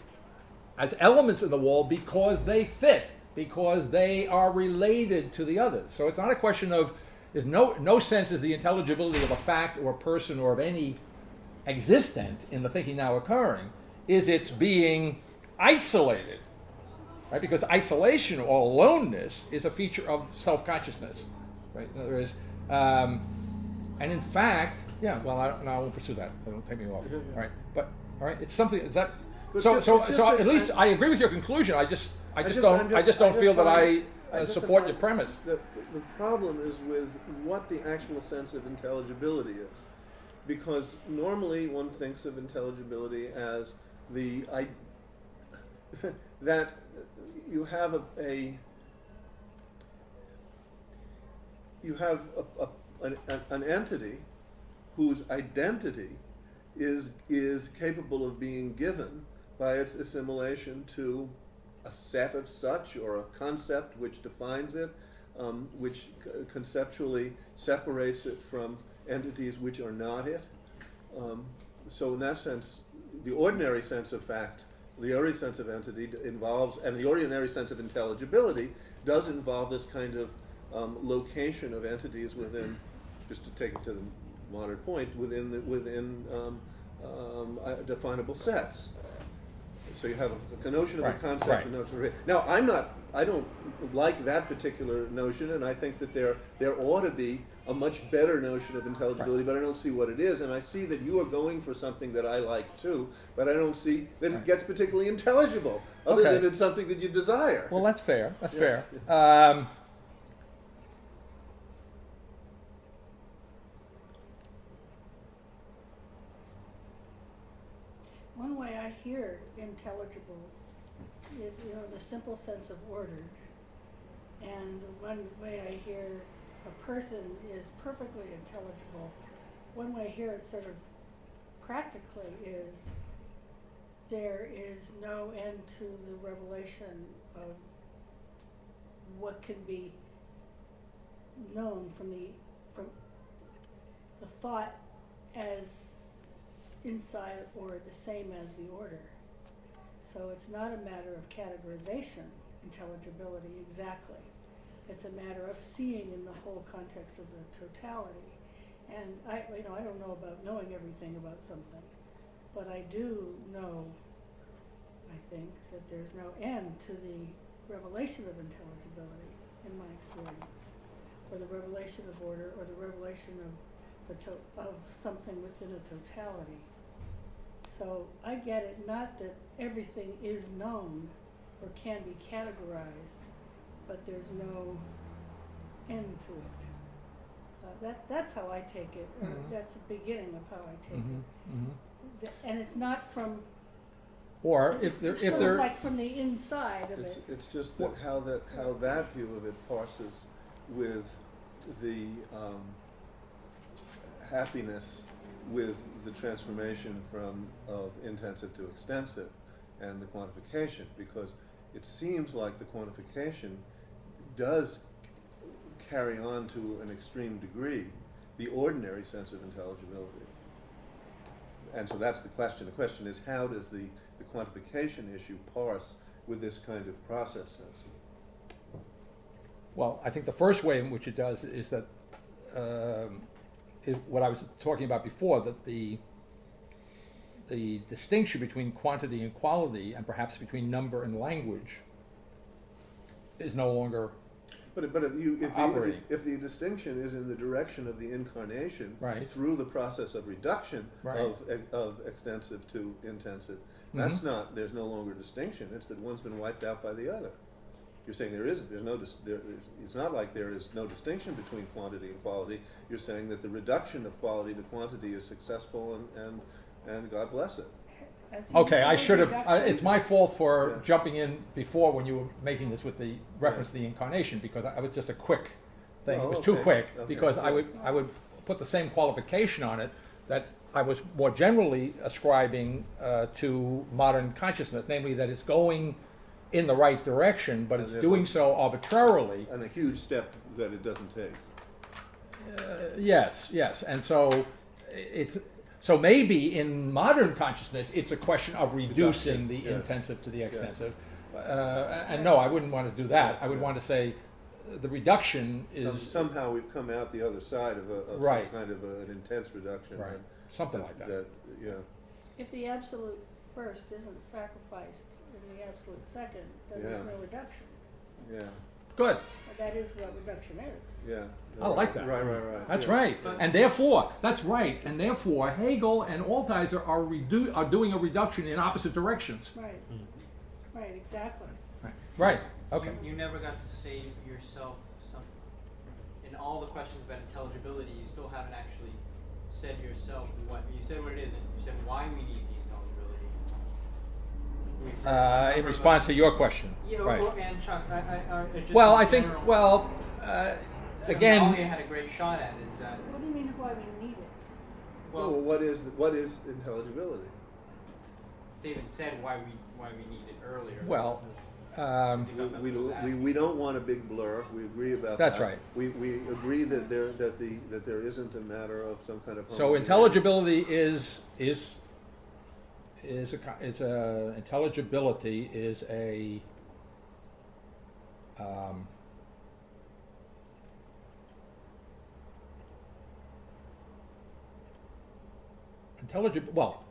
[SPEAKER 1] as elements in the wall because they fit, because they are related to the others. So it's not a question of, there's no sense is the intelligibility of a fact or a person or of any existent in the thinking now occurring, is its being isolated, right? Because isolation or aloneness is a feature of self-consciousness, right? There is, and in fact, I won't pursue that. Don't take me off. All right, it's something. Is that so? At least I agree with your conclusion. I just don't feel that I support your premise.
[SPEAKER 4] The problem is with what the actual sense of intelligibility is, because normally one thinks of intelligibility as that you have an entity whose identity is capable of being given by its assimilation to a set of such, or a concept which defines it, which conceptually separates it from entities which are not it. So in that sense, the ordinary sense of fact, the ordinary sense of entity involves, and the ordinary sense of intelligibility does involve this kind of location of entities within, just to take it to the modern point, within definable sets. So you have a notion of
[SPEAKER 1] Right,
[SPEAKER 4] a concept.
[SPEAKER 1] right.
[SPEAKER 4] And notion of now, I don't like that particular notion, and I think that there ought to be a much better notion of intelligibility, but I don't see what it is. And I see that you are going for something that I like too, but I don't see that it gets particularly intelligible, other
[SPEAKER 1] Okay.
[SPEAKER 4] than it's something that you desire.
[SPEAKER 1] Well, that's fair. That's
[SPEAKER 4] Yeah.
[SPEAKER 1] fair.
[SPEAKER 5] One way I hear intelligible is, the simple sense of order. And one way I hear a person is perfectly intelligible. One way I hear it sort of practically is there is no end to the revelation of what can be known from the thought as inside or the same as the order. So it's not a matter of categorization, intelligibility exactly. It's a matter of seeing in the whole context of the totality. And I don't know about knowing everything about something, but I do know, I think, that there's no end to the revelation of intelligibility in my experience, or the revelation of order, or the revelation of of something within a totality. So I get it, not that everything is known or can be categorized, but there's no end to it. That's how I take it, or that's the beginning of how I take it. And it's not from,
[SPEAKER 1] Or
[SPEAKER 5] it's
[SPEAKER 1] if
[SPEAKER 5] sort
[SPEAKER 1] there
[SPEAKER 5] of like from the inside of it.
[SPEAKER 4] It's just that how that view of it parses with the happiness with the transformation from of intensive to extensive and the quantification, because it seems like the quantification does carry on to an extreme degree the ordinary sense of intelligibility. And so that's the question. The question is, how does the quantification issue parse with this kind of process sense?
[SPEAKER 1] Well, I think the first way in which it does is that what I was talking about before, that the distinction between quantity and quality, and perhaps between number and language, is no longer
[SPEAKER 4] But
[SPEAKER 1] operating.
[SPEAKER 4] if the distinction is in the direction of the incarnation,
[SPEAKER 1] Right.
[SPEAKER 4] through the process of reduction
[SPEAKER 1] Right.
[SPEAKER 4] of extensive to intensive,
[SPEAKER 1] Mm-hmm.
[SPEAKER 4] there's no longer distinction. It's that one's been wiped out by the other. You're saying it's not like there is no distinction between quantity and quality. You're saying that the reduction of quality to quantity is successful, and God bless it.
[SPEAKER 1] Okay, I should have.
[SPEAKER 5] Reduction.
[SPEAKER 1] It's my fault for
[SPEAKER 4] Yeah.
[SPEAKER 1] jumping in before when you were making this with the reference to the incarnation, because I was just a quick thing.
[SPEAKER 4] Oh,
[SPEAKER 1] It was too
[SPEAKER 4] okay.
[SPEAKER 1] quick,
[SPEAKER 4] Okay.
[SPEAKER 1] because I would put the same qualification on it that I was more generally ascribing to modern consciousness, namely that it's going in the right direction, but it's
[SPEAKER 4] there's
[SPEAKER 1] doing
[SPEAKER 4] a-
[SPEAKER 1] so arbitrarily.
[SPEAKER 4] And a huge step that it doesn't take.
[SPEAKER 1] Yes, and so so maybe in modern consciousness it's a question of reducing
[SPEAKER 4] Reduction,
[SPEAKER 1] the
[SPEAKER 4] yes.
[SPEAKER 1] intensive to the
[SPEAKER 4] Yes.
[SPEAKER 1] extensive. And no, I wouldn't want to do that. I would
[SPEAKER 4] Yeah.
[SPEAKER 1] want to say the reduction
[SPEAKER 4] So
[SPEAKER 1] is
[SPEAKER 4] somehow we've come out the other side of
[SPEAKER 1] Right.
[SPEAKER 4] some kind of an intense reduction.
[SPEAKER 1] Right.
[SPEAKER 4] and
[SPEAKER 1] something like that.
[SPEAKER 4] Yeah.
[SPEAKER 5] If the absolute first isn't sacrificed in the absolute second, then there's
[SPEAKER 4] Yeah.
[SPEAKER 5] no reduction.
[SPEAKER 4] Yeah.
[SPEAKER 1] Good.
[SPEAKER 5] And that is what reduction is.
[SPEAKER 4] Yeah.
[SPEAKER 1] I like that.
[SPEAKER 4] Right.
[SPEAKER 1] That's
[SPEAKER 4] yeah.
[SPEAKER 1] right. And therefore, that's right. And therefore, Hegel and Altizer are doing a reduction in opposite directions.
[SPEAKER 5] Right. Right, exactly.
[SPEAKER 1] Right. Okay.
[SPEAKER 3] You never got to say yourself in all the questions about intelligibility. You still haven't actually said yourself what you said. What it is, and you said why we need the intelligibility. We've heard a number
[SPEAKER 1] In
[SPEAKER 3] of
[SPEAKER 1] response to
[SPEAKER 3] questions.
[SPEAKER 1] your question.
[SPEAKER 3] Right.
[SPEAKER 1] Right.
[SPEAKER 3] And Chuck, just
[SPEAKER 1] Well,
[SPEAKER 3] in
[SPEAKER 1] I think.
[SPEAKER 3] general,
[SPEAKER 1] Well,
[SPEAKER 3] something
[SPEAKER 1] again.
[SPEAKER 3] Ollie had a great shot at is that
[SPEAKER 5] What do you mean why we need it?
[SPEAKER 4] Well, what is intelligibility?
[SPEAKER 3] David said why we need it earlier.
[SPEAKER 1] Well,
[SPEAKER 3] Because he thought that's what he was asking.
[SPEAKER 4] We don't want a big blur. We agree about
[SPEAKER 1] That's
[SPEAKER 4] that.
[SPEAKER 1] right.
[SPEAKER 4] We agree that there isn't a matter of some kind of
[SPEAKER 1] so intelligibility is intelligibility is a intelligible. Well,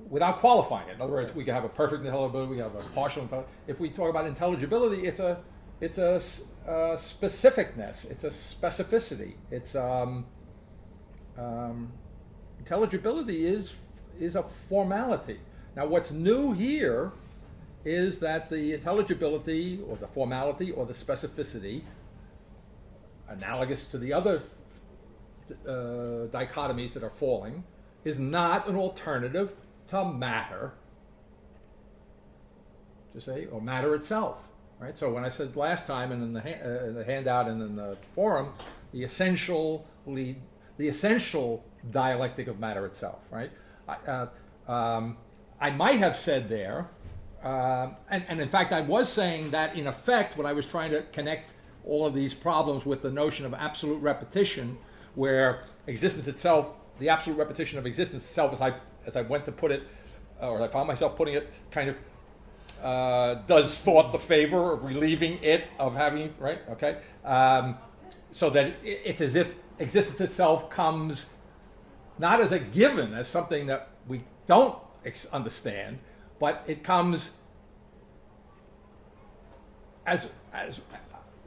[SPEAKER 1] without qualifying it. In other words, we can have a perfect intelligibility, we can have a partial intelligibility. If we talk about intelligibility, it's a specificness, it's a specificity. It's intelligibility is a formality. Now, what's new here is that the intelligibility or the formality or the specificity, analogous to the other dichotomies that are falling, is not an alternative to matter, to say, or matter itself. Right? So when I said last time, and in the handout and in the forum, the essential dialectic of matter itself. Right? I might have said there, and in fact I was saying that in effect when I was trying to connect all of these problems with the notion of absolute repetition, where existence itself, the absolute repetition of existence itself, as I went to put it, or I found myself putting it, kind of does thought the favor of relieving it of having, right? Okay, so that it's as if existence itself comes not as a given, as something that we don't understand, but it comes as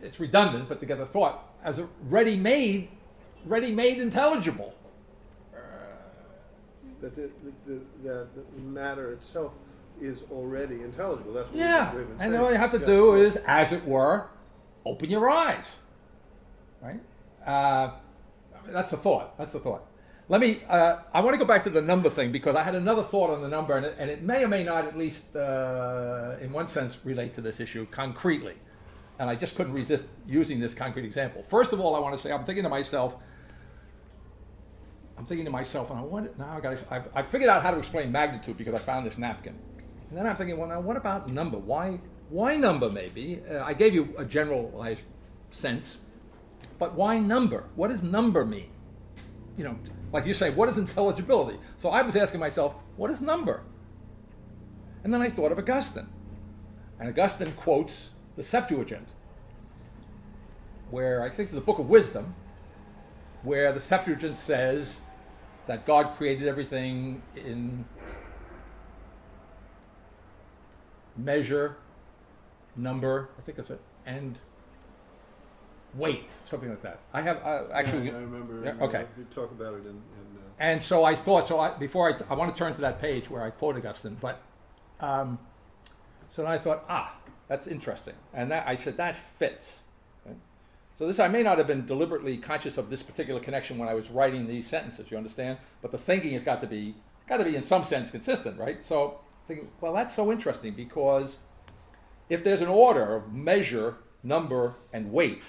[SPEAKER 1] it's redundant, but to get the thought, as a ready-made intelligible.
[SPEAKER 4] That the matter itself is already intelligible. That's what
[SPEAKER 1] Yeah,
[SPEAKER 4] we've been
[SPEAKER 1] and
[SPEAKER 4] saying.
[SPEAKER 1] then all you have to do is, as it were, open your eyes. Right? That's the thought. That's the thought. Let me. I want to go back to the number thing because I had another thought on the number, and it may or may not, at least in one sense, relate to this issue concretely. And I just couldn't resist using this concrete example. First of all, I want to say I'm thinking to myself, and I figured out how to explain magnitude because I found this napkin. And then I'm thinking, well, now what about number? Why number? Maybe I gave you a generalized sense, but why number? What does number mean? You know, like you say, what is intelligibility? So I was asking myself, what is number? And then I thought of Augustine, and Augustine quotes the Septuagint, where I think the Book of Wisdom, where the Septuagint says that God created everything in measure, number, I think it's it, and weight, something like that. I have actually.
[SPEAKER 4] I remember.
[SPEAKER 1] Yeah, okay.
[SPEAKER 4] We talk about it in
[SPEAKER 1] And so I thought. So before I want to turn to that page where I quote Augustine, but so then I thought, that's interesting, and I said that fits. Okay? So this, I may not have been deliberately conscious of this particular connection when I was writing these sentences. You understand? But the thinking has got to be in some sense consistent, right? So thinking, well, that's so interesting because if there's an order of measure, number, and weight,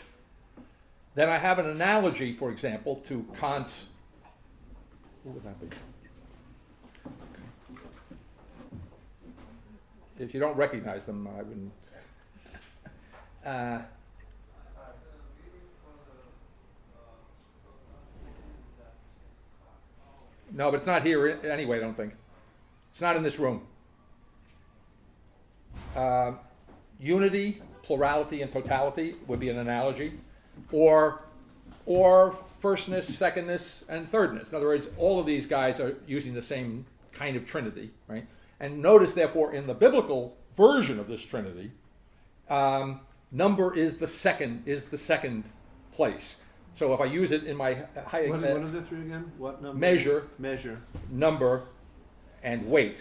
[SPEAKER 1] then I have an analogy, for example, to Kant's. What would that be? If you don't recognize them, I wouldn't. No, but it's not here anyway, I don't think. It's not in this room. Unity, plurality, and totality would be an analogy. Or firstness, secondness, and thirdness. In other words, all of these guys are using the same kind of trinity, right? And notice, therefore, in the biblical version of this trinity, number is the second place. So if I use it in my
[SPEAKER 4] what are the three again? What number?
[SPEAKER 1] Measure, number, and weight.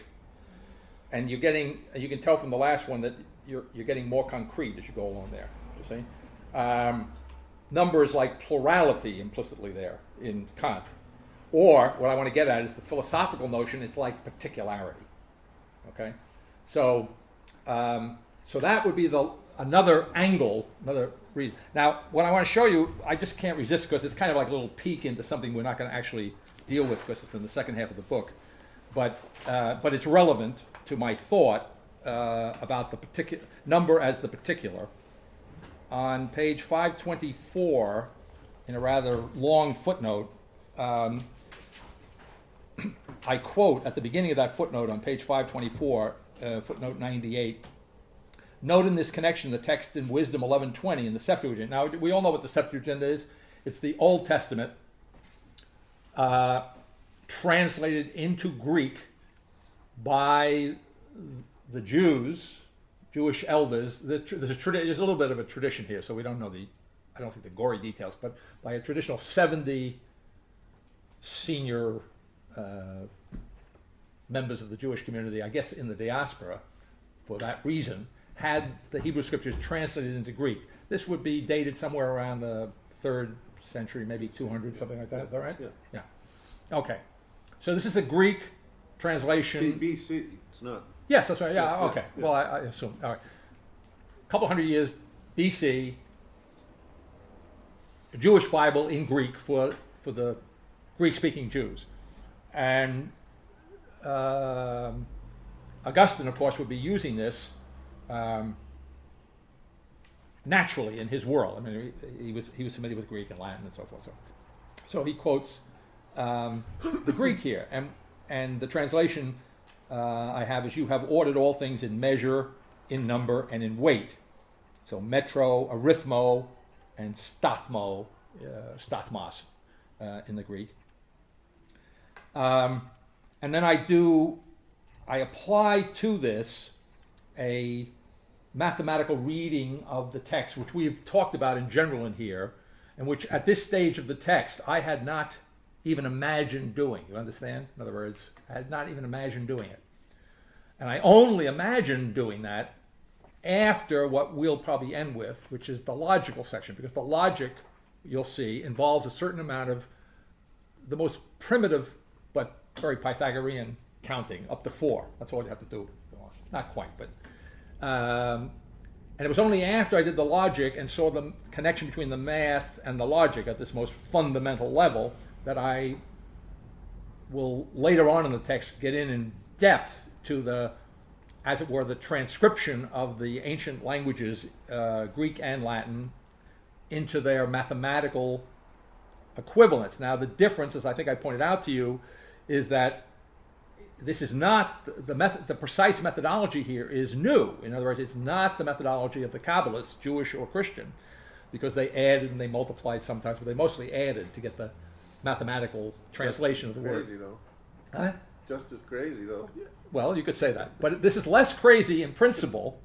[SPEAKER 1] And you can tell from the last one that you're getting more concrete as you go along there. You see, number is like plurality implicitly there in Kant. Or what I want to get at is the philosophical notion. It's like particularity. Okay, so that would be another angle, another reason. Now, what I want to show you, I just can't resist because it's kind of like a little peek into something we're not going to actually deal with because it's in the second half of the book, but it's relevant to my thought about the particular number as the particular. On page 524, in a rather long footnote, I quote at the beginning of that footnote on page 524, footnote 98, note in this connection the text in Wisdom 11:20 in the Septuagint. Now, we all know what the Septuagint is. It's the Old Testament translated into Greek by the Jews, Jewish elders. There's a little bit of a tradition here, so we don't know I don't think the gory details, but by a traditional 70 senior members of the Jewish community, I guess in the diaspora, for that reason, had the Hebrew scriptures translated into Greek. This would be dated somewhere around the 3rd century, maybe 200, something like that. Is that right? Yeah. Okay. So this is a Greek translation.
[SPEAKER 4] BC, it's not.
[SPEAKER 1] Yes, that's right. Yeah, okay.
[SPEAKER 4] Yeah.
[SPEAKER 1] Well, I assume. All right. A couple hundred years BC, a Jewish Bible in Greek for the Greek-speaking Jews. And Augustine, of course, would be using this naturally in his world. I mean, he was familiar with Greek and Latin and so forth. So he quotes the Greek here, and the translation I have is, "You have ordered all things in measure, in number, and in weight." So metro, arithmo, and stathmos in the Greek. And then I apply to this a mathematical reading of the text, which we've talked about in general in here, and which at this stage of the text I had not even imagined doing. You understand? In other words, I had not even imagined doing it. And I only imagined doing that after what we'll probably end with, which is the logical section, because the logic, you'll see, involves a certain amount of the most primitive but very Pythagorean counting, up to 4. That's all you have to do. Not quite, but... and it was only after I did the logic and saw the connection between the math and the logic at this most fundamental level that I will later on in the text get in depth to the, as it were, the transcription of the ancient languages, Greek and Latin, into their mathematical equivalents. Now, the difference, as I think I pointed out to you, is that this is not the precise methodology here is new. In other words, it's not the methodology of the Kabbalists, Jewish or Christian, because they added and they multiplied sometimes, but they mostly added to get the mathematical translation of the word.
[SPEAKER 4] Crazy though.
[SPEAKER 1] Huh?
[SPEAKER 4] Just as crazy though.
[SPEAKER 1] Well, you could say that, but this is less crazy in principle.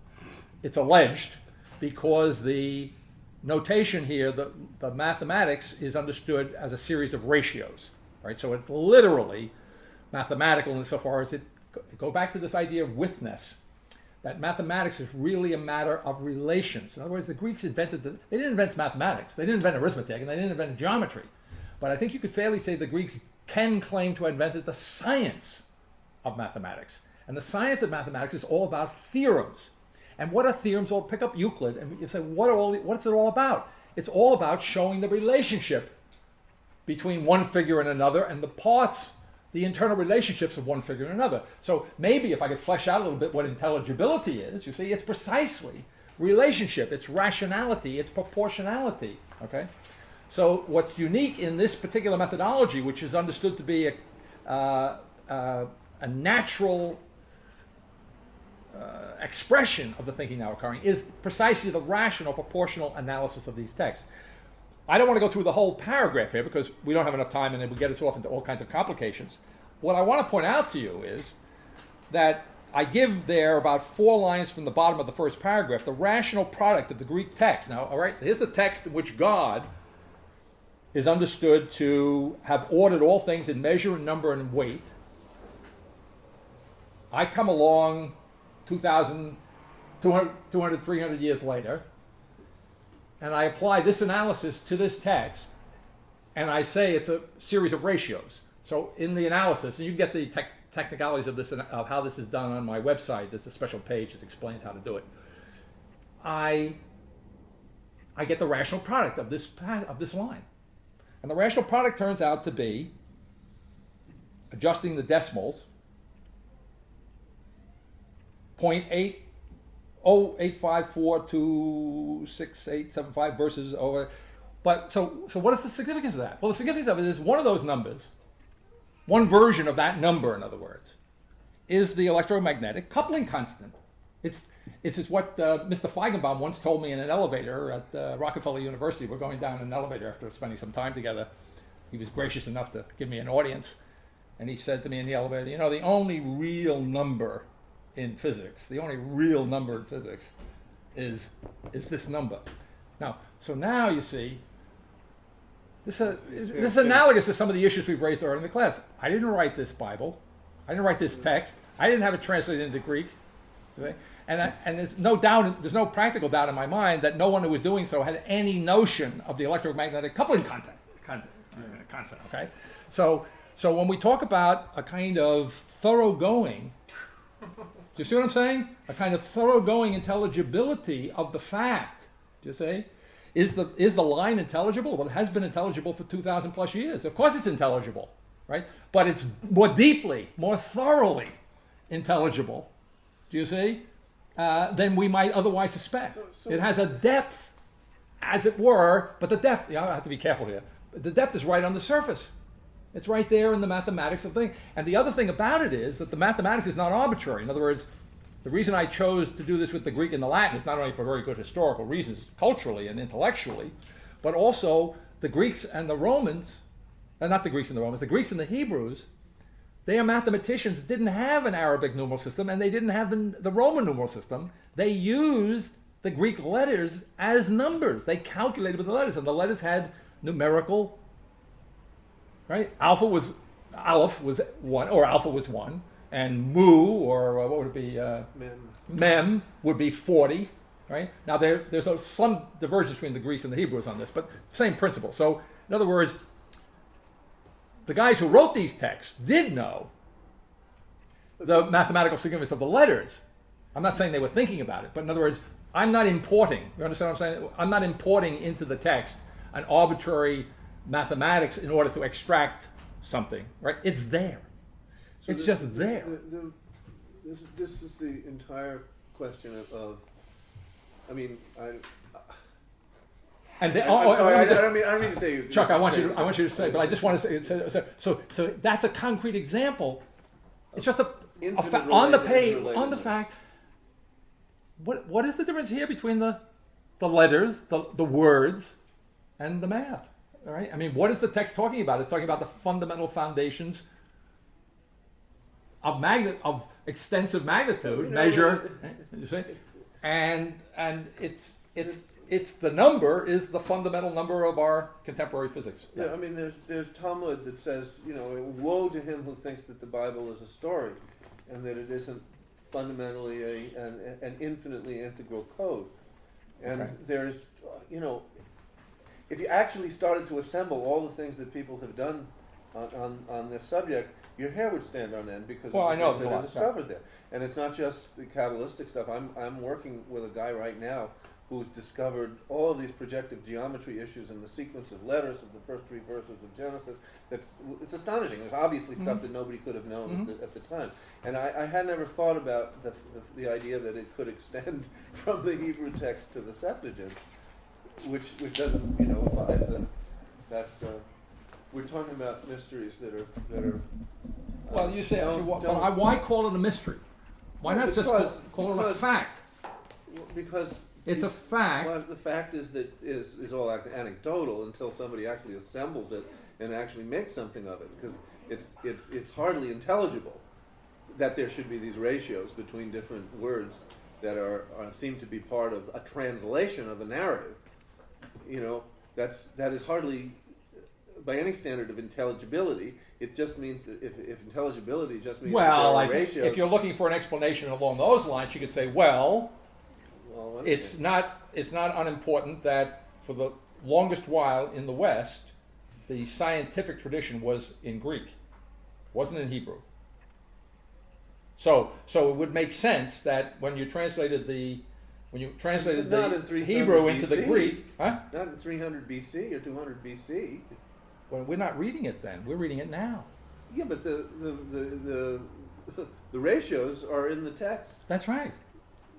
[SPEAKER 1] It's alleged because the notation here, the mathematics, is understood as a series of ratios, right? So it's literally mathematical insofar as go back to this idea of withness, that mathematics is really a matter of relations. In other words, the Greeks they didn't invent mathematics, they didn't invent arithmetic, and they didn't invent geometry. But I think you could fairly say the Greeks can claim to have invented the science of mathematics. And the science of mathematics is all about theorems. And what are theorems? Well, pick up Euclid and you say, what's it all about? It's all about showing the relationship between one figure and another, and the parts, the internal relationships of one figure and another. So maybe if I could flesh out a little bit what intelligibility is, you see, it's precisely relationship, it's rationality, it's proportionality, okay? So what's unique in this particular methodology, which is understood to be a natural expression of the thinking now occurring, is precisely the rational, proportional analysis of these texts. I don't want to go through the whole paragraph here because we don't have enough time and it would get us off into all kinds of complications. What I want to point out to you is that I give there about 4 lines from the bottom of the first paragraph, the rational product of the Greek text. Now, all right, here's the text in which God is understood to have ordered all things in measure and number and weight. I come along 200, 300 years later, and I apply this analysis to this text, and I say it's a series of ratios. So in the analysis, and you can get the technicalities of this, of how this is done on my website. There's a special page that explains how to do it. I get the rational product of this line. And the rational product turns out to be, adjusting the decimals, 0.80854268875 versus over. But so what is the significance of that? Well, the significance of it is one of those numbers, one version of that number, in other words, is the electromagnetic coupling constant. It's what Mr. Feigenbaum once told me in an elevator at Rockefeller University. We're going down in an elevator after spending some time together. He was gracious enough to give me an audience. and he said to me in the elevator, you know, the only real number in physics, is this number. Now, so now you see, this is analogous to some of the issues we've raised earlier in the class. I didn't write this Bible. I didn't write this text. I didn't have it translated into Greek. Okay? And there's no doubt, there's no practical doubt in my mind that no one who was doing so had any notion of the electromagnetic coupling concept. Okay, so when we talk about a kind of thoroughgoing, do you see what I'm saying? A kind of thoroughgoing intelligibility of the fact. Do you see? Is the line intelligible? Well, it has been intelligible for 2,000 plus years. Of course, it's intelligible, right? But it's more deeply, more thoroughly intelligible. Do you see? Than we might otherwise suspect.
[SPEAKER 4] So
[SPEAKER 1] it has a depth, as it were, but the depth, I have to be careful here, the depth is right on the surface. It's right there in the mathematics of the thing. And the other thing about it is that the mathematics is not arbitrary. In other words, the reason I chose to do this with the Greek and the Latin is not only for very good historical reasons, culturally and intellectually, but also the Greeks and the Romans, not the Greeks and the Romans, the Greeks and the Hebrews, their mathematicians didn't have an Arabic numeral system, and they didn't have the Roman numeral system. They used the Greek letters as numbers. They calculated with the letters, and the letters had numerical, right? Aleph was 1, or alpha was 1, and mu, or what would it be? Mem would be 40, right? Now there's some divergence between the Greeks and the Hebrews on this, but same principle. So in other words, the guys who wrote these texts did know the mathematical significance of the letters. I'm not saying they were thinking about it, but in other words, I'm not importing. You understand what I'm saying? I'm not importing into the text an arbitrary mathematics in order to extract something, right? It's there.
[SPEAKER 4] So
[SPEAKER 1] it's just there.
[SPEAKER 4] This is the entire question of I mean,
[SPEAKER 1] And
[SPEAKER 4] I'm sorry, I don't mean to say you.
[SPEAKER 1] Chuck, I want you to say, but I just want to say, so that's a concrete example. It's just on the page, on the fact. What is the difference here between the letters, the words, and the math? All right. I mean, what is the text talking about? It's talking about the fundamental foundations of extensive magnitude, measure. You see, and it's the number is the fundamental number of our contemporary physics.
[SPEAKER 4] Yeah, I mean, there's Talmud that says, you know, woe to him who thinks that the Bible is a story, and that it isn't fundamentally an infinitely integral code. And
[SPEAKER 1] Okay.
[SPEAKER 4] there's, you know, if you actually started to assemble all the things that people have done on this subject, your hair would stand on end because
[SPEAKER 1] Well,
[SPEAKER 4] of
[SPEAKER 1] I
[SPEAKER 4] the
[SPEAKER 1] know
[SPEAKER 4] things
[SPEAKER 1] there's
[SPEAKER 4] that
[SPEAKER 1] a
[SPEAKER 4] are
[SPEAKER 1] lot,
[SPEAKER 4] discovered there. And it's not just the Kabbalistic stuff. I'm working with a guy right now who's discovered all of these projective geometry issues in the sequence of letters of the first 3 verses of Genesis. It's astonishing. There's obviously stuff that nobody could have known at the time. And I had never thought about the idea that it could extend from the Hebrew text to the Septuagint, which doesn't, you know, that's we're talking about mysteries that are.
[SPEAKER 1] Well, you say, why call it a mystery? Why not just call it a fact?
[SPEAKER 4] Because
[SPEAKER 1] it's a fact.
[SPEAKER 4] Well, the fact is that is all anecdotal until somebody actually assembles it and actually makes something of it. Because it's hardly intelligible that there should be these ratios between different words that seem to be part of a translation of a narrative. You know, that is hardly by any standard of intelligibility. It just means that if intelligibility just means that there are ratios.
[SPEAKER 1] If you're looking for an explanation along those lines, you could say, it's not unimportant that for the longest while in the West, the scientific tradition was in Greek, wasn't in Hebrew. So it would make sense that when you translated the Hebrew into the Greek,
[SPEAKER 4] not in 300 BC or 200 BC.
[SPEAKER 1] Well, we're not reading it then. We're reading it now.
[SPEAKER 4] Yeah, but the ratios are in the text.
[SPEAKER 1] That's right.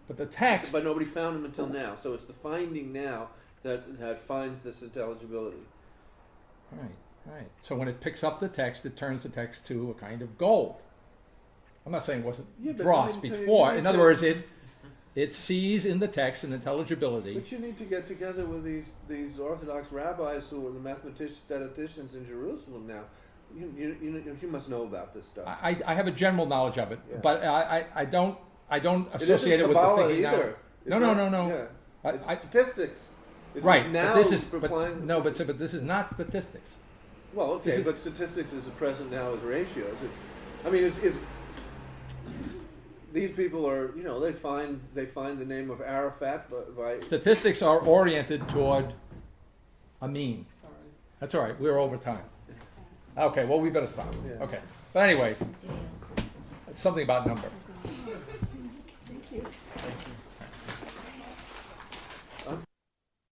[SPEAKER 1] But the text...
[SPEAKER 4] But nobody found them until now. So it's the finding now that finds this intelligibility.
[SPEAKER 1] Right. So when it picks up the text, it turns the text to a kind of gold. I'm not saying it wasn't dross before. In other words, it sees in the text an intelligibility.
[SPEAKER 4] But you need to get together with these Orthodox rabbis who are the mathematicians, statisticians in Jerusalem now. You must know about this stuff.
[SPEAKER 1] I have a general knowledge of it,
[SPEAKER 4] Yeah.
[SPEAKER 1] but I don't
[SPEAKER 4] It
[SPEAKER 1] associate
[SPEAKER 4] isn't
[SPEAKER 1] it with the
[SPEAKER 4] Kabbalah
[SPEAKER 1] thinking now.
[SPEAKER 4] either. It's
[SPEAKER 1] No.
[SPEAKER 4] Yeah.
[SPEAKER 1] I-
[SPEAKER 4] It's
[SPEAKER 1] I-
[SPEAKER 4] statistics. It's
[SPEAKER 1] Right,
[SPEAKER 4] just
[SPEAKER 1] but
[SPEAKER 4] now
[SPEAKER 1] this is
[SPEAKER 4] applying
[SPEAKER 1] but this is not statistics.
[SPEAKER 4] Well, okay,
[SPEAKER 1] this is-
[SPEAKER 4] but statistics is present now as ratios. It's these people are, they find the name of Arafat by
[SPEAKER 1] Statistics are oriented toward a mean.
[SPEAKER 6] Sorry.
[SPEAKER 1] That's all right. We're over time. Okay, well we better stop.
[SPEAKER 4] Yeah.
[SPEAKER 1] Okay, but anyway, it's something about number.